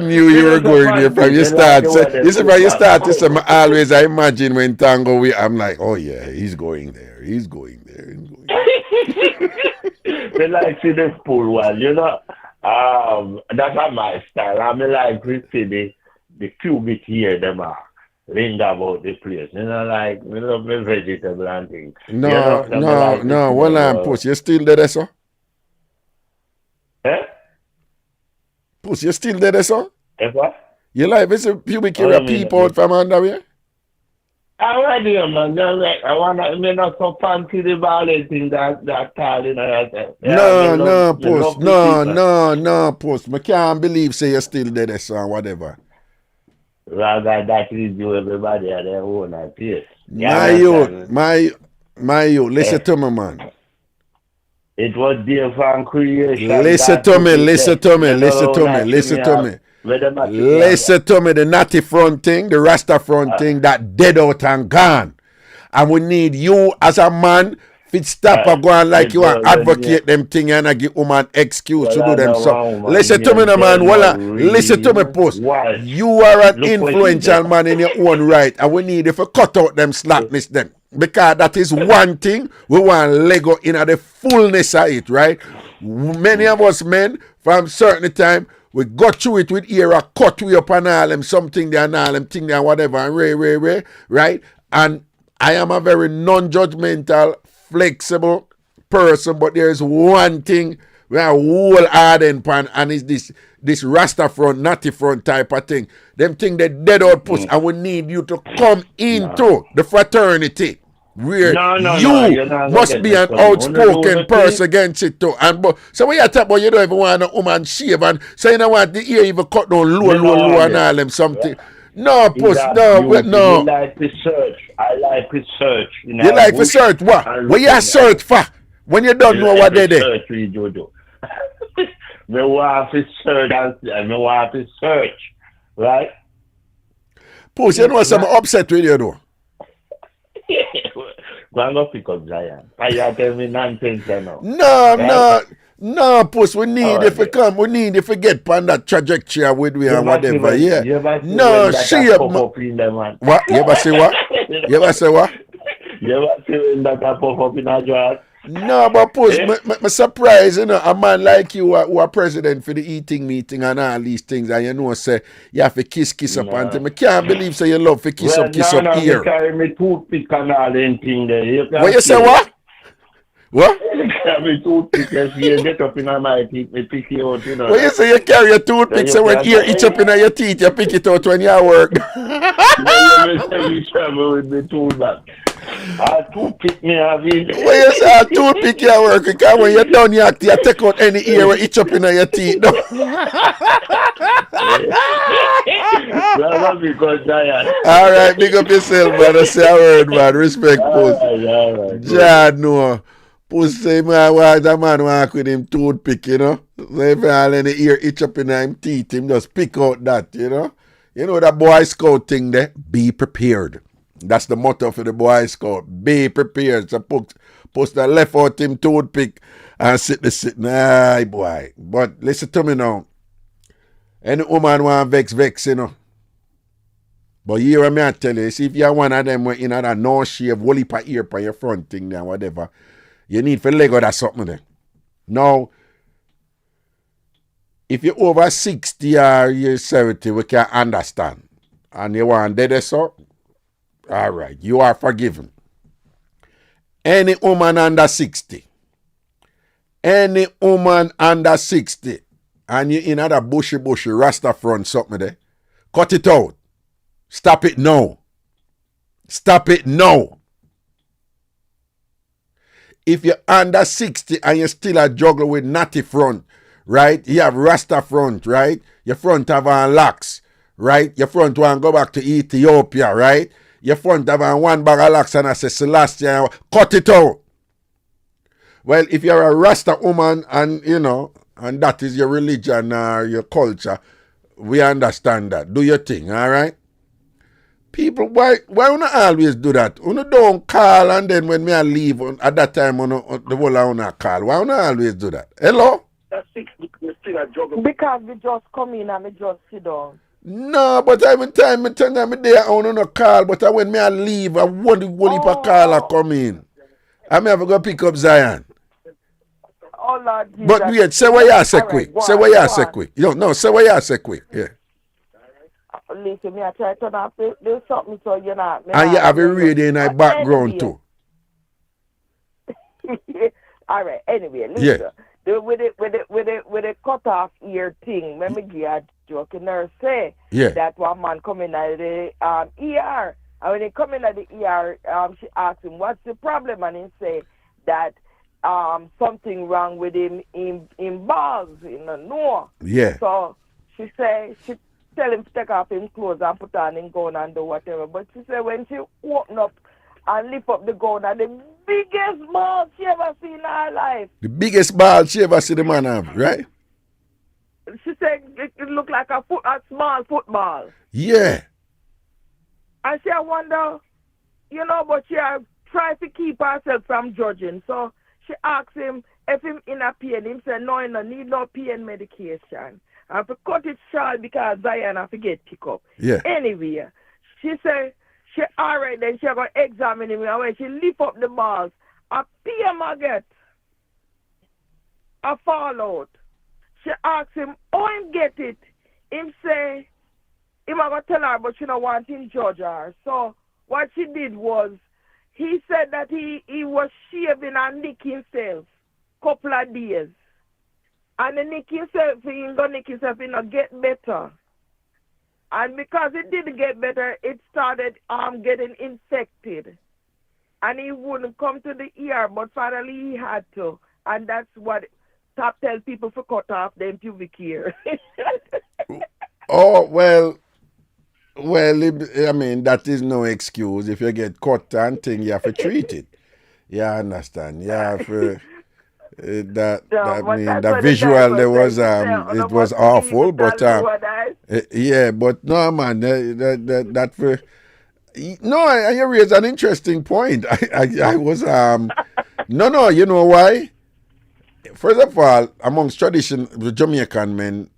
knew you were going there from your start. This is from your start. This is always I imagine when Tango I'm like, oh yeah, he's going there. He's going there. They like see the full one, you know. That's not my style. I mean like we see the cubic here them are. Ring about the place, you know, like we love the vegetable and things. No. Well, I'm push. You still there, sir? Eh? Push. You still there, sir? What? You like this pubic area people out from underwear? I'm ready, man. I wanna not so fancy the ballet thing that tall, you know. No, push. I can't believe say you're still there, sir, whatever. Rather that is you everybody at their own place. My youth, listen to me, man. It was there from creation. Listen to me. Listen to me, the natty front thing, the Rasta front thing, that dead out and gone. And we need you as a man fit stop and go on like you and advocate them thing and give woman excuse to do them so. Listen to me, no man. Listen to me, post. You are an influential man in your own right, and we need if you cut out them slackness them. Because that is one thing we want Lego in the fullness of it, right? Many of us men from certain time we got through it with era, cut we up and all them something there and all them thing there, whatever, and right? And I am a very non-judgmental, flexible person, but there's one thing we are whole hardened pan, and it's this Rasta front, natty front type of thing. Them thing they dead out push, and we need you to come into the fraternity where you must be an outspoken person against it too. And so when you talk about you don't even want a woman shave, and so you don't want the ear even cut down low and all them something. No, push, no. You like to search. I like to search. You like to search what? What you search for? When you don't know what they do. Me want to search and me want to search, right? Push, you know some upset with you though. Go and go pick up Zion. I tell me nonsense now. No. No, puss, we need All if we right. come, we need if we get on that trajectory with we You and ever see whatever, when yeah. you ever see No, when that a she pop up in the man. what? You ever say what? You ever say what? You ever see when that a pop up in a jar? No, but puss, me surprised, you know, a man like you who are president for the eating meeting and all these things, and you know, say you have to kiss up and No. me can't believe say you love to kiss Well, up no, me here. carry me toothpick and all them thing there. You What can you say see. what? What? You carry me toothpick and see you get up in my teeth, me pick you out, you know. What you say you carry your Then toothpick you so when can ear itch up in your teeth, you pick it out when you work. then you say you travel with the toothpick. I toothpick me having. When you say a toothpick your work, because when you're done you take out any ear where itch up in your teeth. No? Brother, because Diane. All right, big up yourself, man. Say a word, man. Respect, post. All right. John, no. Post say, man, why the man walk with him toothpick, you know? So if all any ear itch up in him teeth, him just pick out that, you know? You know that Boy Scout thing there? Be prepared. That's the motto for the Boy Scout. Be prepared. So post the left out him toothpick and sitting. Aye, boy. But listen to me now. Any woman want vex, you know? But here I may tell you, see if you're one of them where in that no shave, woolly pa ear pa your front thing there, whatever, you need for Lego that something there. Now, if you're over 60 or you're 70, we can understand. And you want dead so, all right, you are forgiven. Any woman under 60, and you in that bushy rasta front something there, cut it out. Stop it now. If you're under 60 and you still a juggle with natty front, right? You have rasta front, right? Your front have on locks, right? Your front want go back to Ethiopia, right? Your front have on one bag of locks and I say Celestia, cut it out. Well, if you're a rasta woman and, you know, and that is your religion or your culture, we understand that. Do your thing, all right? People, why you always do that? You don't call and then when me I leave at that time the whole I call. Why you always do that? Hello? Because we just come in and we just sit down. No, but every time me turn me there, I want to call. But when me I leave, I want the call I come in. I may have to go pick up Zion. Oh Lord Jesus. But wait, say what you say quick. Say what you say quick. No, say what you say quick. Yeah. Listen, me I try to turn off there's something so you're not. And you have a radio in the background too. All right. Anyway, listen. Yeah. With the cut off ear thing, let me give a joke. And nurse say that one man coming at the ER, and when he come in at the ER, she asked him what's the problem, and he say that something wrong with him in balls, in the nose. Yeah. So she say she tell him to take off his clothes and put on his gown and do whatever. But she said when she open up and lift up the gown, and the biggest ball she ever seen in her life. The biggest ball she ever seen the man have, right? She said it looked like a small football. Yeah. And she wonder, you know, but she try to keep herself from judging. So she asked him if him in a pain. Him said, no, he no need no pain medication. And to cut it short because Zion have to get pick up. Yeah. Anyway, she said, she alright then she going to examine him. And when she lift up the balls, a pain get a fallout. She asked him, how him get it? Him say, him going to tell her, but she don't want him judge her. So what she did was, he said that he was shaving and nick himself couple of days. And the nick himself, he not get better. And because it didn't get better, it started getting infected. And he wouldn't come to the ER, but finally he had to. And that's what top tell people to cut off them pubic hair. Oh, well, I mean, that is no excuse. If you get cut and thing, you have to treat it. Yeah, I understand. You have to... the visual there was it was awful, but yeah, but no man, that for no, you raised an interesting point. I was no, you know why? first of all, amongst tradition, the Jamaican men,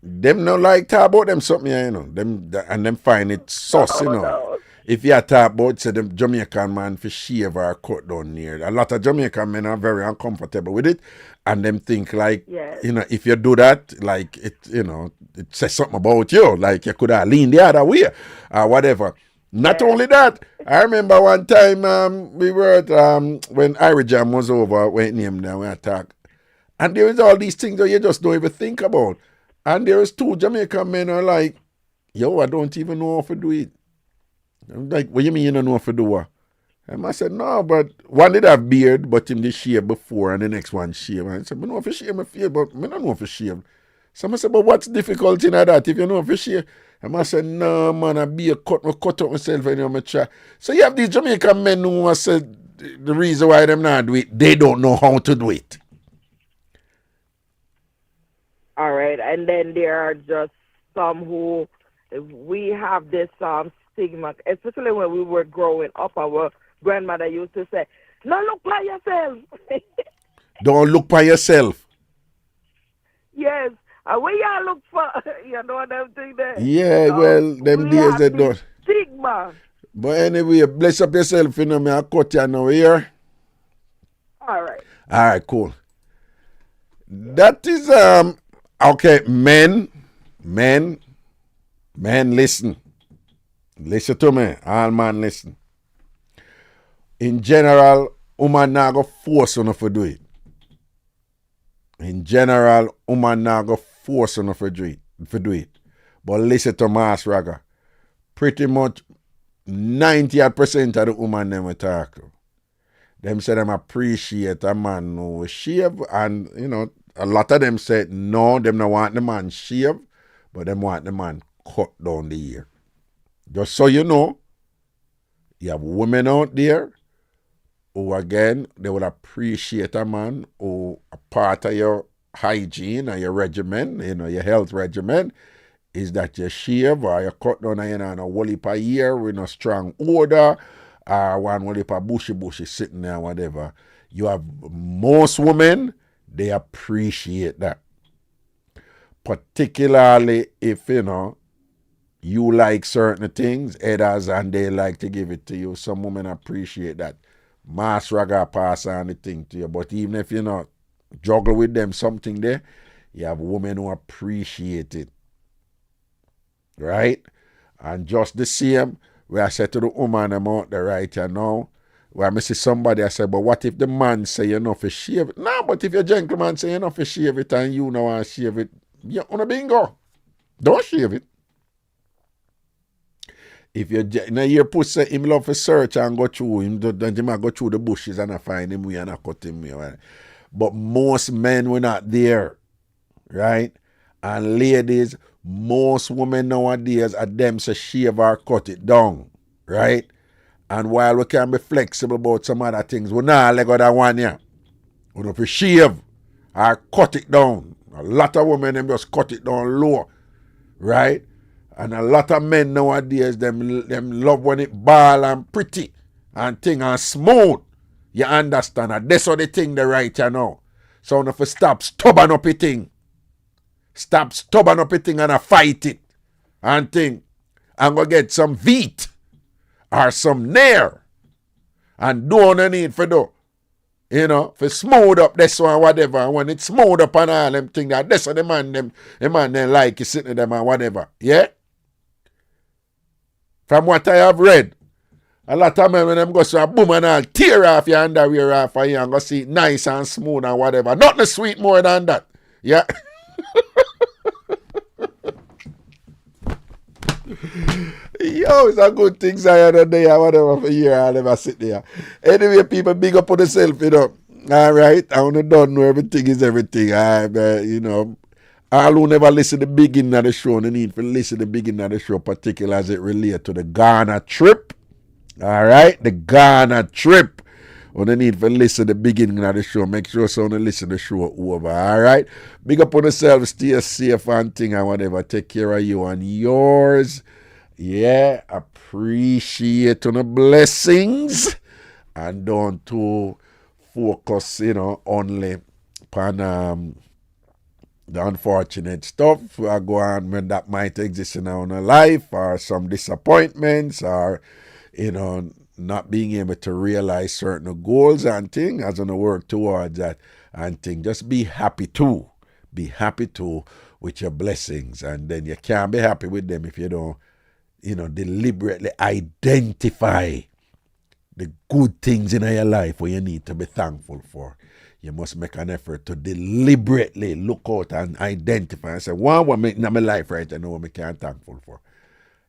them no like talk about them something, you know. Them find it sus, you know. No. If you talk about say the Jamaican man for shave or cut down near, a lot of Jamaican men are very uncomfortable with it, and them think like, Yes. you know, if you do that, like it, you know, it says something about you, like you could have leaned the other way or whatever. Not only that, I remember one time we were at when Ira Jam was over, went him down, we attack. And there is all these things that you just don't even think about. And there is two Jamaican men are like, yo, I don't even know how to do it. I'm like, what you mean you don't know how to do what? And I said, no, but one did have beard, but him did shave before, and the next one shave. And I said, I know how to shave my face, but I don't know how to shave. So I said, but what's difficult in that if you know how to shave? And I said, no, man, I be a cut up myself and I'm try. So you have these Jamaican men who said the reason why them not do it, they don't know how to do it. All right, and then there are just some who we have this stigma, especially when we were growing up. Our grandmother used to say, "No, look by yourself." Don't look by yourself. Yes, and we all look for, you know them thing there. Yeah, well, them we days have they this don't. stigma. But anyway, bless up yourself, you know, me I cut you now here. All right. All right, cool. That is okay, men, listen. Listen to me. All man listen. In general, woman not go force you to do it. In general, woman not go force you to do it. But listen to Mas Raga. Pretty much 90% of the woman them we talk to. Them say them appreciate a man who shave, and you know, a lot of them said no, them don't want the man shave, but them want the man cut down the hair. Just so you know, you have women out there who again they would appreciate a man who a part of your hygiene or your regimen, you know, your health regimen, is that you shave or you cut down and you know, a whole heap of hair with no strong odor, or one whole heap of bushy sitting there, whatever. You have most women, they appreciate that. Particularly if, you know, you like certain things, others, and they like to give it to you. Some women appreciate that. Mas Raga pass on the thing to you. But even if you not juggle with them something there, you have women who appreciate it. Right? And just the same, where I said to the woman I'm out there right here now, where I see somebody, I said, but what if the man say you're not for shave it? No, but if your gentleman say you're not for shave it and you know want to shave it, you're on a bingo. Don't shave it. If you pussy him love for search and go through him, then you might go through the bushes and I find him and I cut him. Right? But most men were not there, right? And ladies, most women nowadays are them say shave or cut it down, right? And while we can be flexible about some other things, we not like other one here. We don't shave or cut it down. A lot of women them just cut it down low, right? And a lot of men nowadays, them love when it ball and pretty and thing and smooth. You understand? And that's what they think the right you know. So if you stop stubborn up a thing. Stop stubborn up a thing and fight it. And thing. And go get some wheat or some nair. And do on need for do. You know, for smooth up this one, whatever. And when it's smooth up and all them thing that that's what the man them like you sitting them and whatever. Yeah? From what I have read, a lot of men when them go so a boom and all tear off your underwear off and you and go see it nice and smooth and whatever. Nothing sweet more than that. Yeah. Yo, it's a good thing I had a day or whatever for a year I never sit there. Anyway, people big up on themselves, you know. All right. I don't know everything is everything. You know. All who never listen to the beginning of the show, they need to listen to the beginning of the show, particularly as it relates to the Ghana trip. All right? The Ghana trip. When they need to listen to the beginning of the show, make sure someone listen to the show over. All right? Big up on yourself, stay safe and thing and whatever. Take care of you and yours. Yeah, appreciate the blessings. And don't to focus, you know, only upon the unfortunate stuff go on when that might exist in our life, or some disappointments, or not being able to realize certain goals and things, as on work towards that and thing. Just be happy too. Be happy too with your blessings, and then you can't be happy with them if you don't, deliberately identify the good things in your life where you need to be thankful for. You must make an effort to deliberately look out and identify and say, what make in my life right now what I can't thankful for.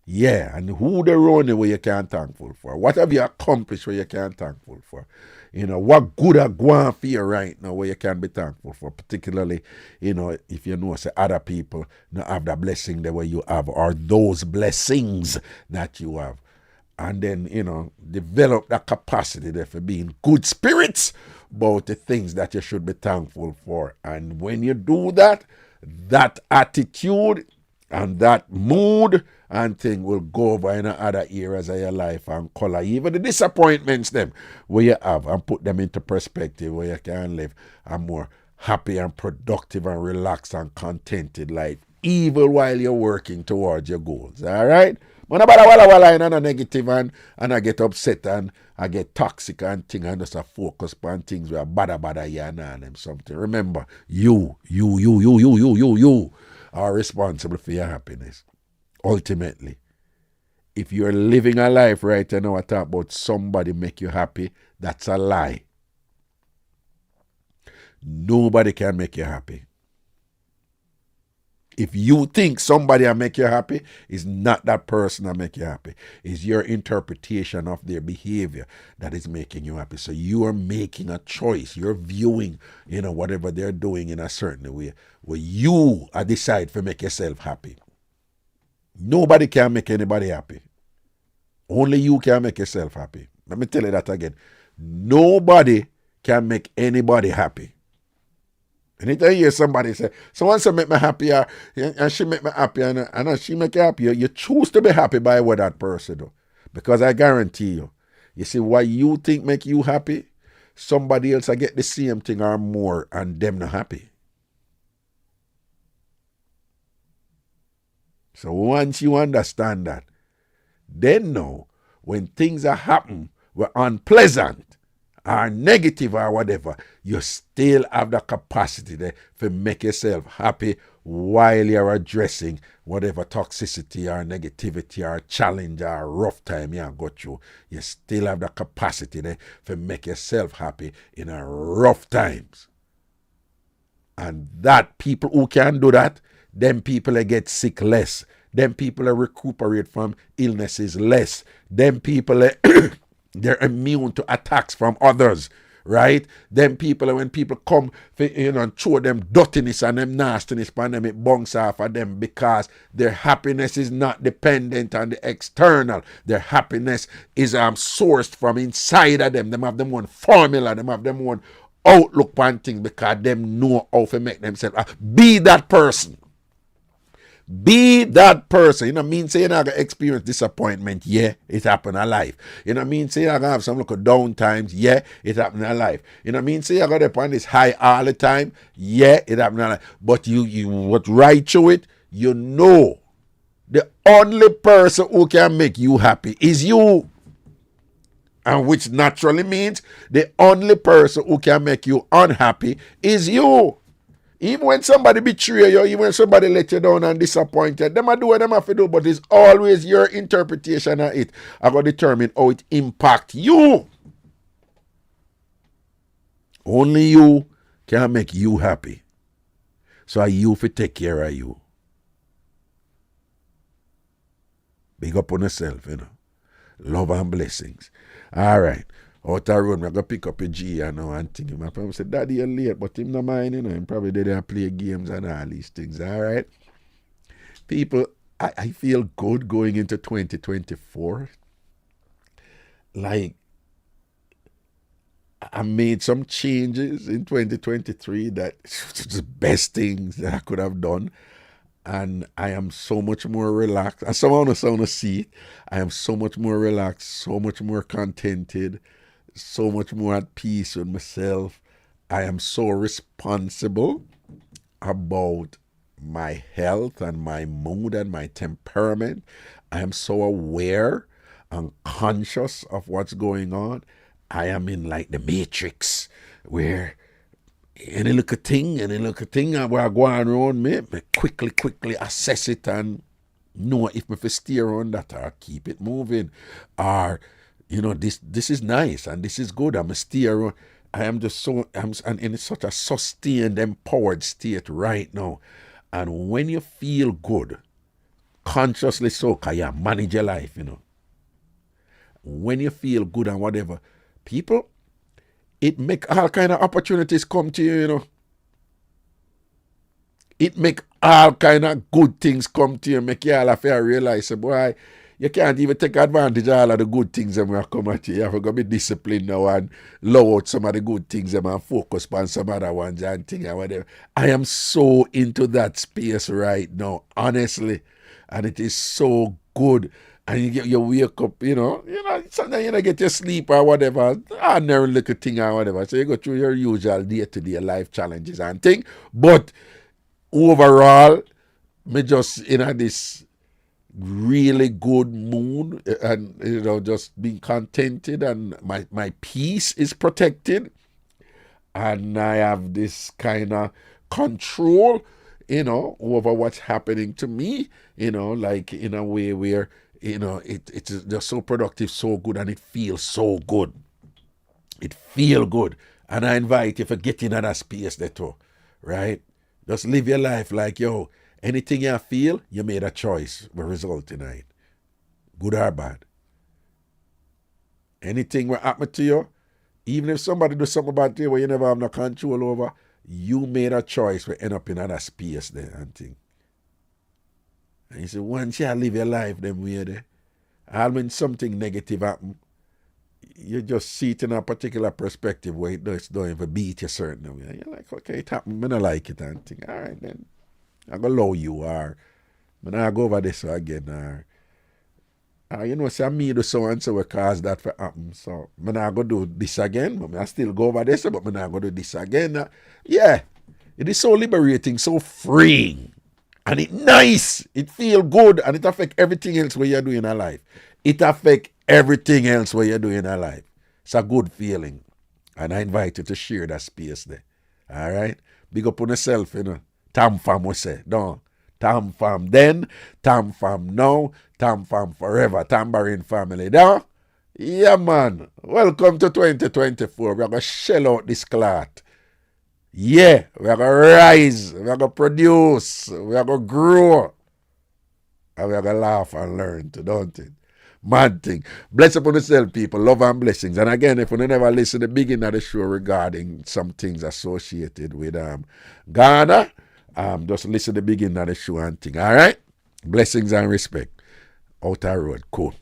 Yeah, and who the running where you can't thankful for? What have you accomplished where you can't thankful for? What good are going for you right now where you can be thankful for? Particularly, if you know say other people not have the blessing the way you have, or those blessings that you have. And then, develop that capacity there for being good spirits about the things that you should be thankful for. And when you do that, that attitude and that mood and thing will go over in other areas of your life and color even the disappointments them where you have, and put them into perspective where you can live a more happy and productive and relaxed and contented life, even while you're working towards your goals. All right? When I am negative and I get upset and I get toxic and things, and just a focus on things where bada yana and something. Remember, you are responsible for your happiness. Ultimately, if you're living a life right now, I talk about somebody make you happy, that's a lie. Nobody can make you happy. If you think somebody will make you happy, it's not that person that make you happy. It's your interpretation of their behavior that is making you happy. So you are making a choice. You're viewing, whatever they're doing in a certain way where you decide to make yourself happy. Nobody can make anybody happy. Only you can make yourself happy. Let me tell you that again. Nobody can make anybody happy. Anytime you hear somebody say, someone say make me happier, and she make me happy, and she make you happy, you choose to be happy by what that person do. Because I guarantee you see, what you think make you happy, somebody else I get the same thing or more, and them not happy. So once you understand that, then now, when things are happen, were unpleasant, or negative or whatever, you still have the capacity there to make yourself happy while you're addressing whatever toxicity or negativity or challenge or rough time you go through. You still have the capacity there to make yourself happy in a rough times. And that people who can do that, them people get sick less. Them people recuperate from illnesses less. Them people they're immune to attacks from others, right? Them people, when people come, and throw them dirtiness and them nastiness upon them, it bounce off of them because their happiness is not dependent on the external. Their happiness is sourced from inside of them. Them have them one formula, them have them one outlook on things because them know how to make themselves be that person. Be that person. Say you're not going to experience disappointment. Yeah, it happened in life. Say you're going to have some look of down times. Yeah, it happened in life. Say you're going to be on this high all the time. Yeah, it happened in life. But you what right through it, the only person who can make you happy is you. And which naturally means the only person who can make you unhappy is you. Even when somebody betray you, even when somebody let you down and disappointed, them do what them have to do, but it's always your interpretation of it. I got to determine how it impact you. Only you can make you happy. So you fi take care of you. Big up on yourself, Love and blessings. All right. Out of road, I'm going to pick up a G and think. My friend said, Daddy, you're late, but him not mind, Him probably there play games and all these things, all right? People, I feel good going into 2024. Like, I made some changes in 2023 that the best things that I could have done. And I am so much more relaxed. And someone want to see, I am so much more relaxed, so much more contented, so much more at peace with myself, I am so responsible about my health and my mood and my temperament. I am so aware and conscious of what's going on. I am in like the matrix where any little thing where I go around me quickly assess it and know if me steer on that or keep it moving, or this is nice and this is good. I'm a steer on. I am just I'm in such a sustained, empowered state right now. And when you feel good, consciously so, can you manage your life, When you feel good and whatever, people, it make all kind of opportunities come to you, It make all kind of good things come to you, make you all have to realize, boy, you can't even take advantage of all of the good things that will come at you. You have to be disciplined now and lower out some of the good things and focus on some other ones and things and whatever. I am so into that space right now, honestly. And it is so good. And you wake up, sometimes you don't get your sleep or whatever, ordinary little thing or whatever. So you go through your usual day-to-day life challenges and things. But overall, me just in this really good mood and just being contented, and my peace is protected, and I have this kind of control over what's happening to me, like in a way where it's just so productive, so good, and it feels so good. It feels good. And I invite you to get in that space there too, right? Just live your life like, anything you feel, you made a choice will result in it. Good or bad. Anything will happen to you, even if somebody do something about you where you never have no control over, you made a choice to end up in another space there and thing. And you say, once you live your life them way there, and when something negative happen, you just see it in a particular perspective where it's don't even beat you certain way. You're like, okay, it happened, I don't like it and think, all right then. I'm going to allow you, or I'm going to go over this again, or say me do so and so will cause that to happen. So I'm not going to do this again, but I still go over this, but I'm not going to do this again. Yeah, it is so liberating, so freeing, and it's nice. It feels good, and it affects everything else what you're doing in life. It affects everything else what you're doing in life. It's a good feeling, and I invite you to share that space there. All right? Big up on yourself, Tam fam we say, no. Tam fam then, tam fam now, tam fam forever, tambourine family, no? Yeah, man. Welcome to 2024. We're going to shell out this clot. Yeah, we're going to rise, we're going to produce, we're going to grow, and we're going to laugh and learn too, don't it? Mad thing. Bless upon yourself, people. Love and blessings. And again, if you never listen to the beginning of the show regarding some things associated with Ghana, just listen to the beginning of the show and thing. All right? Blessings and respect. Outer road. Cool.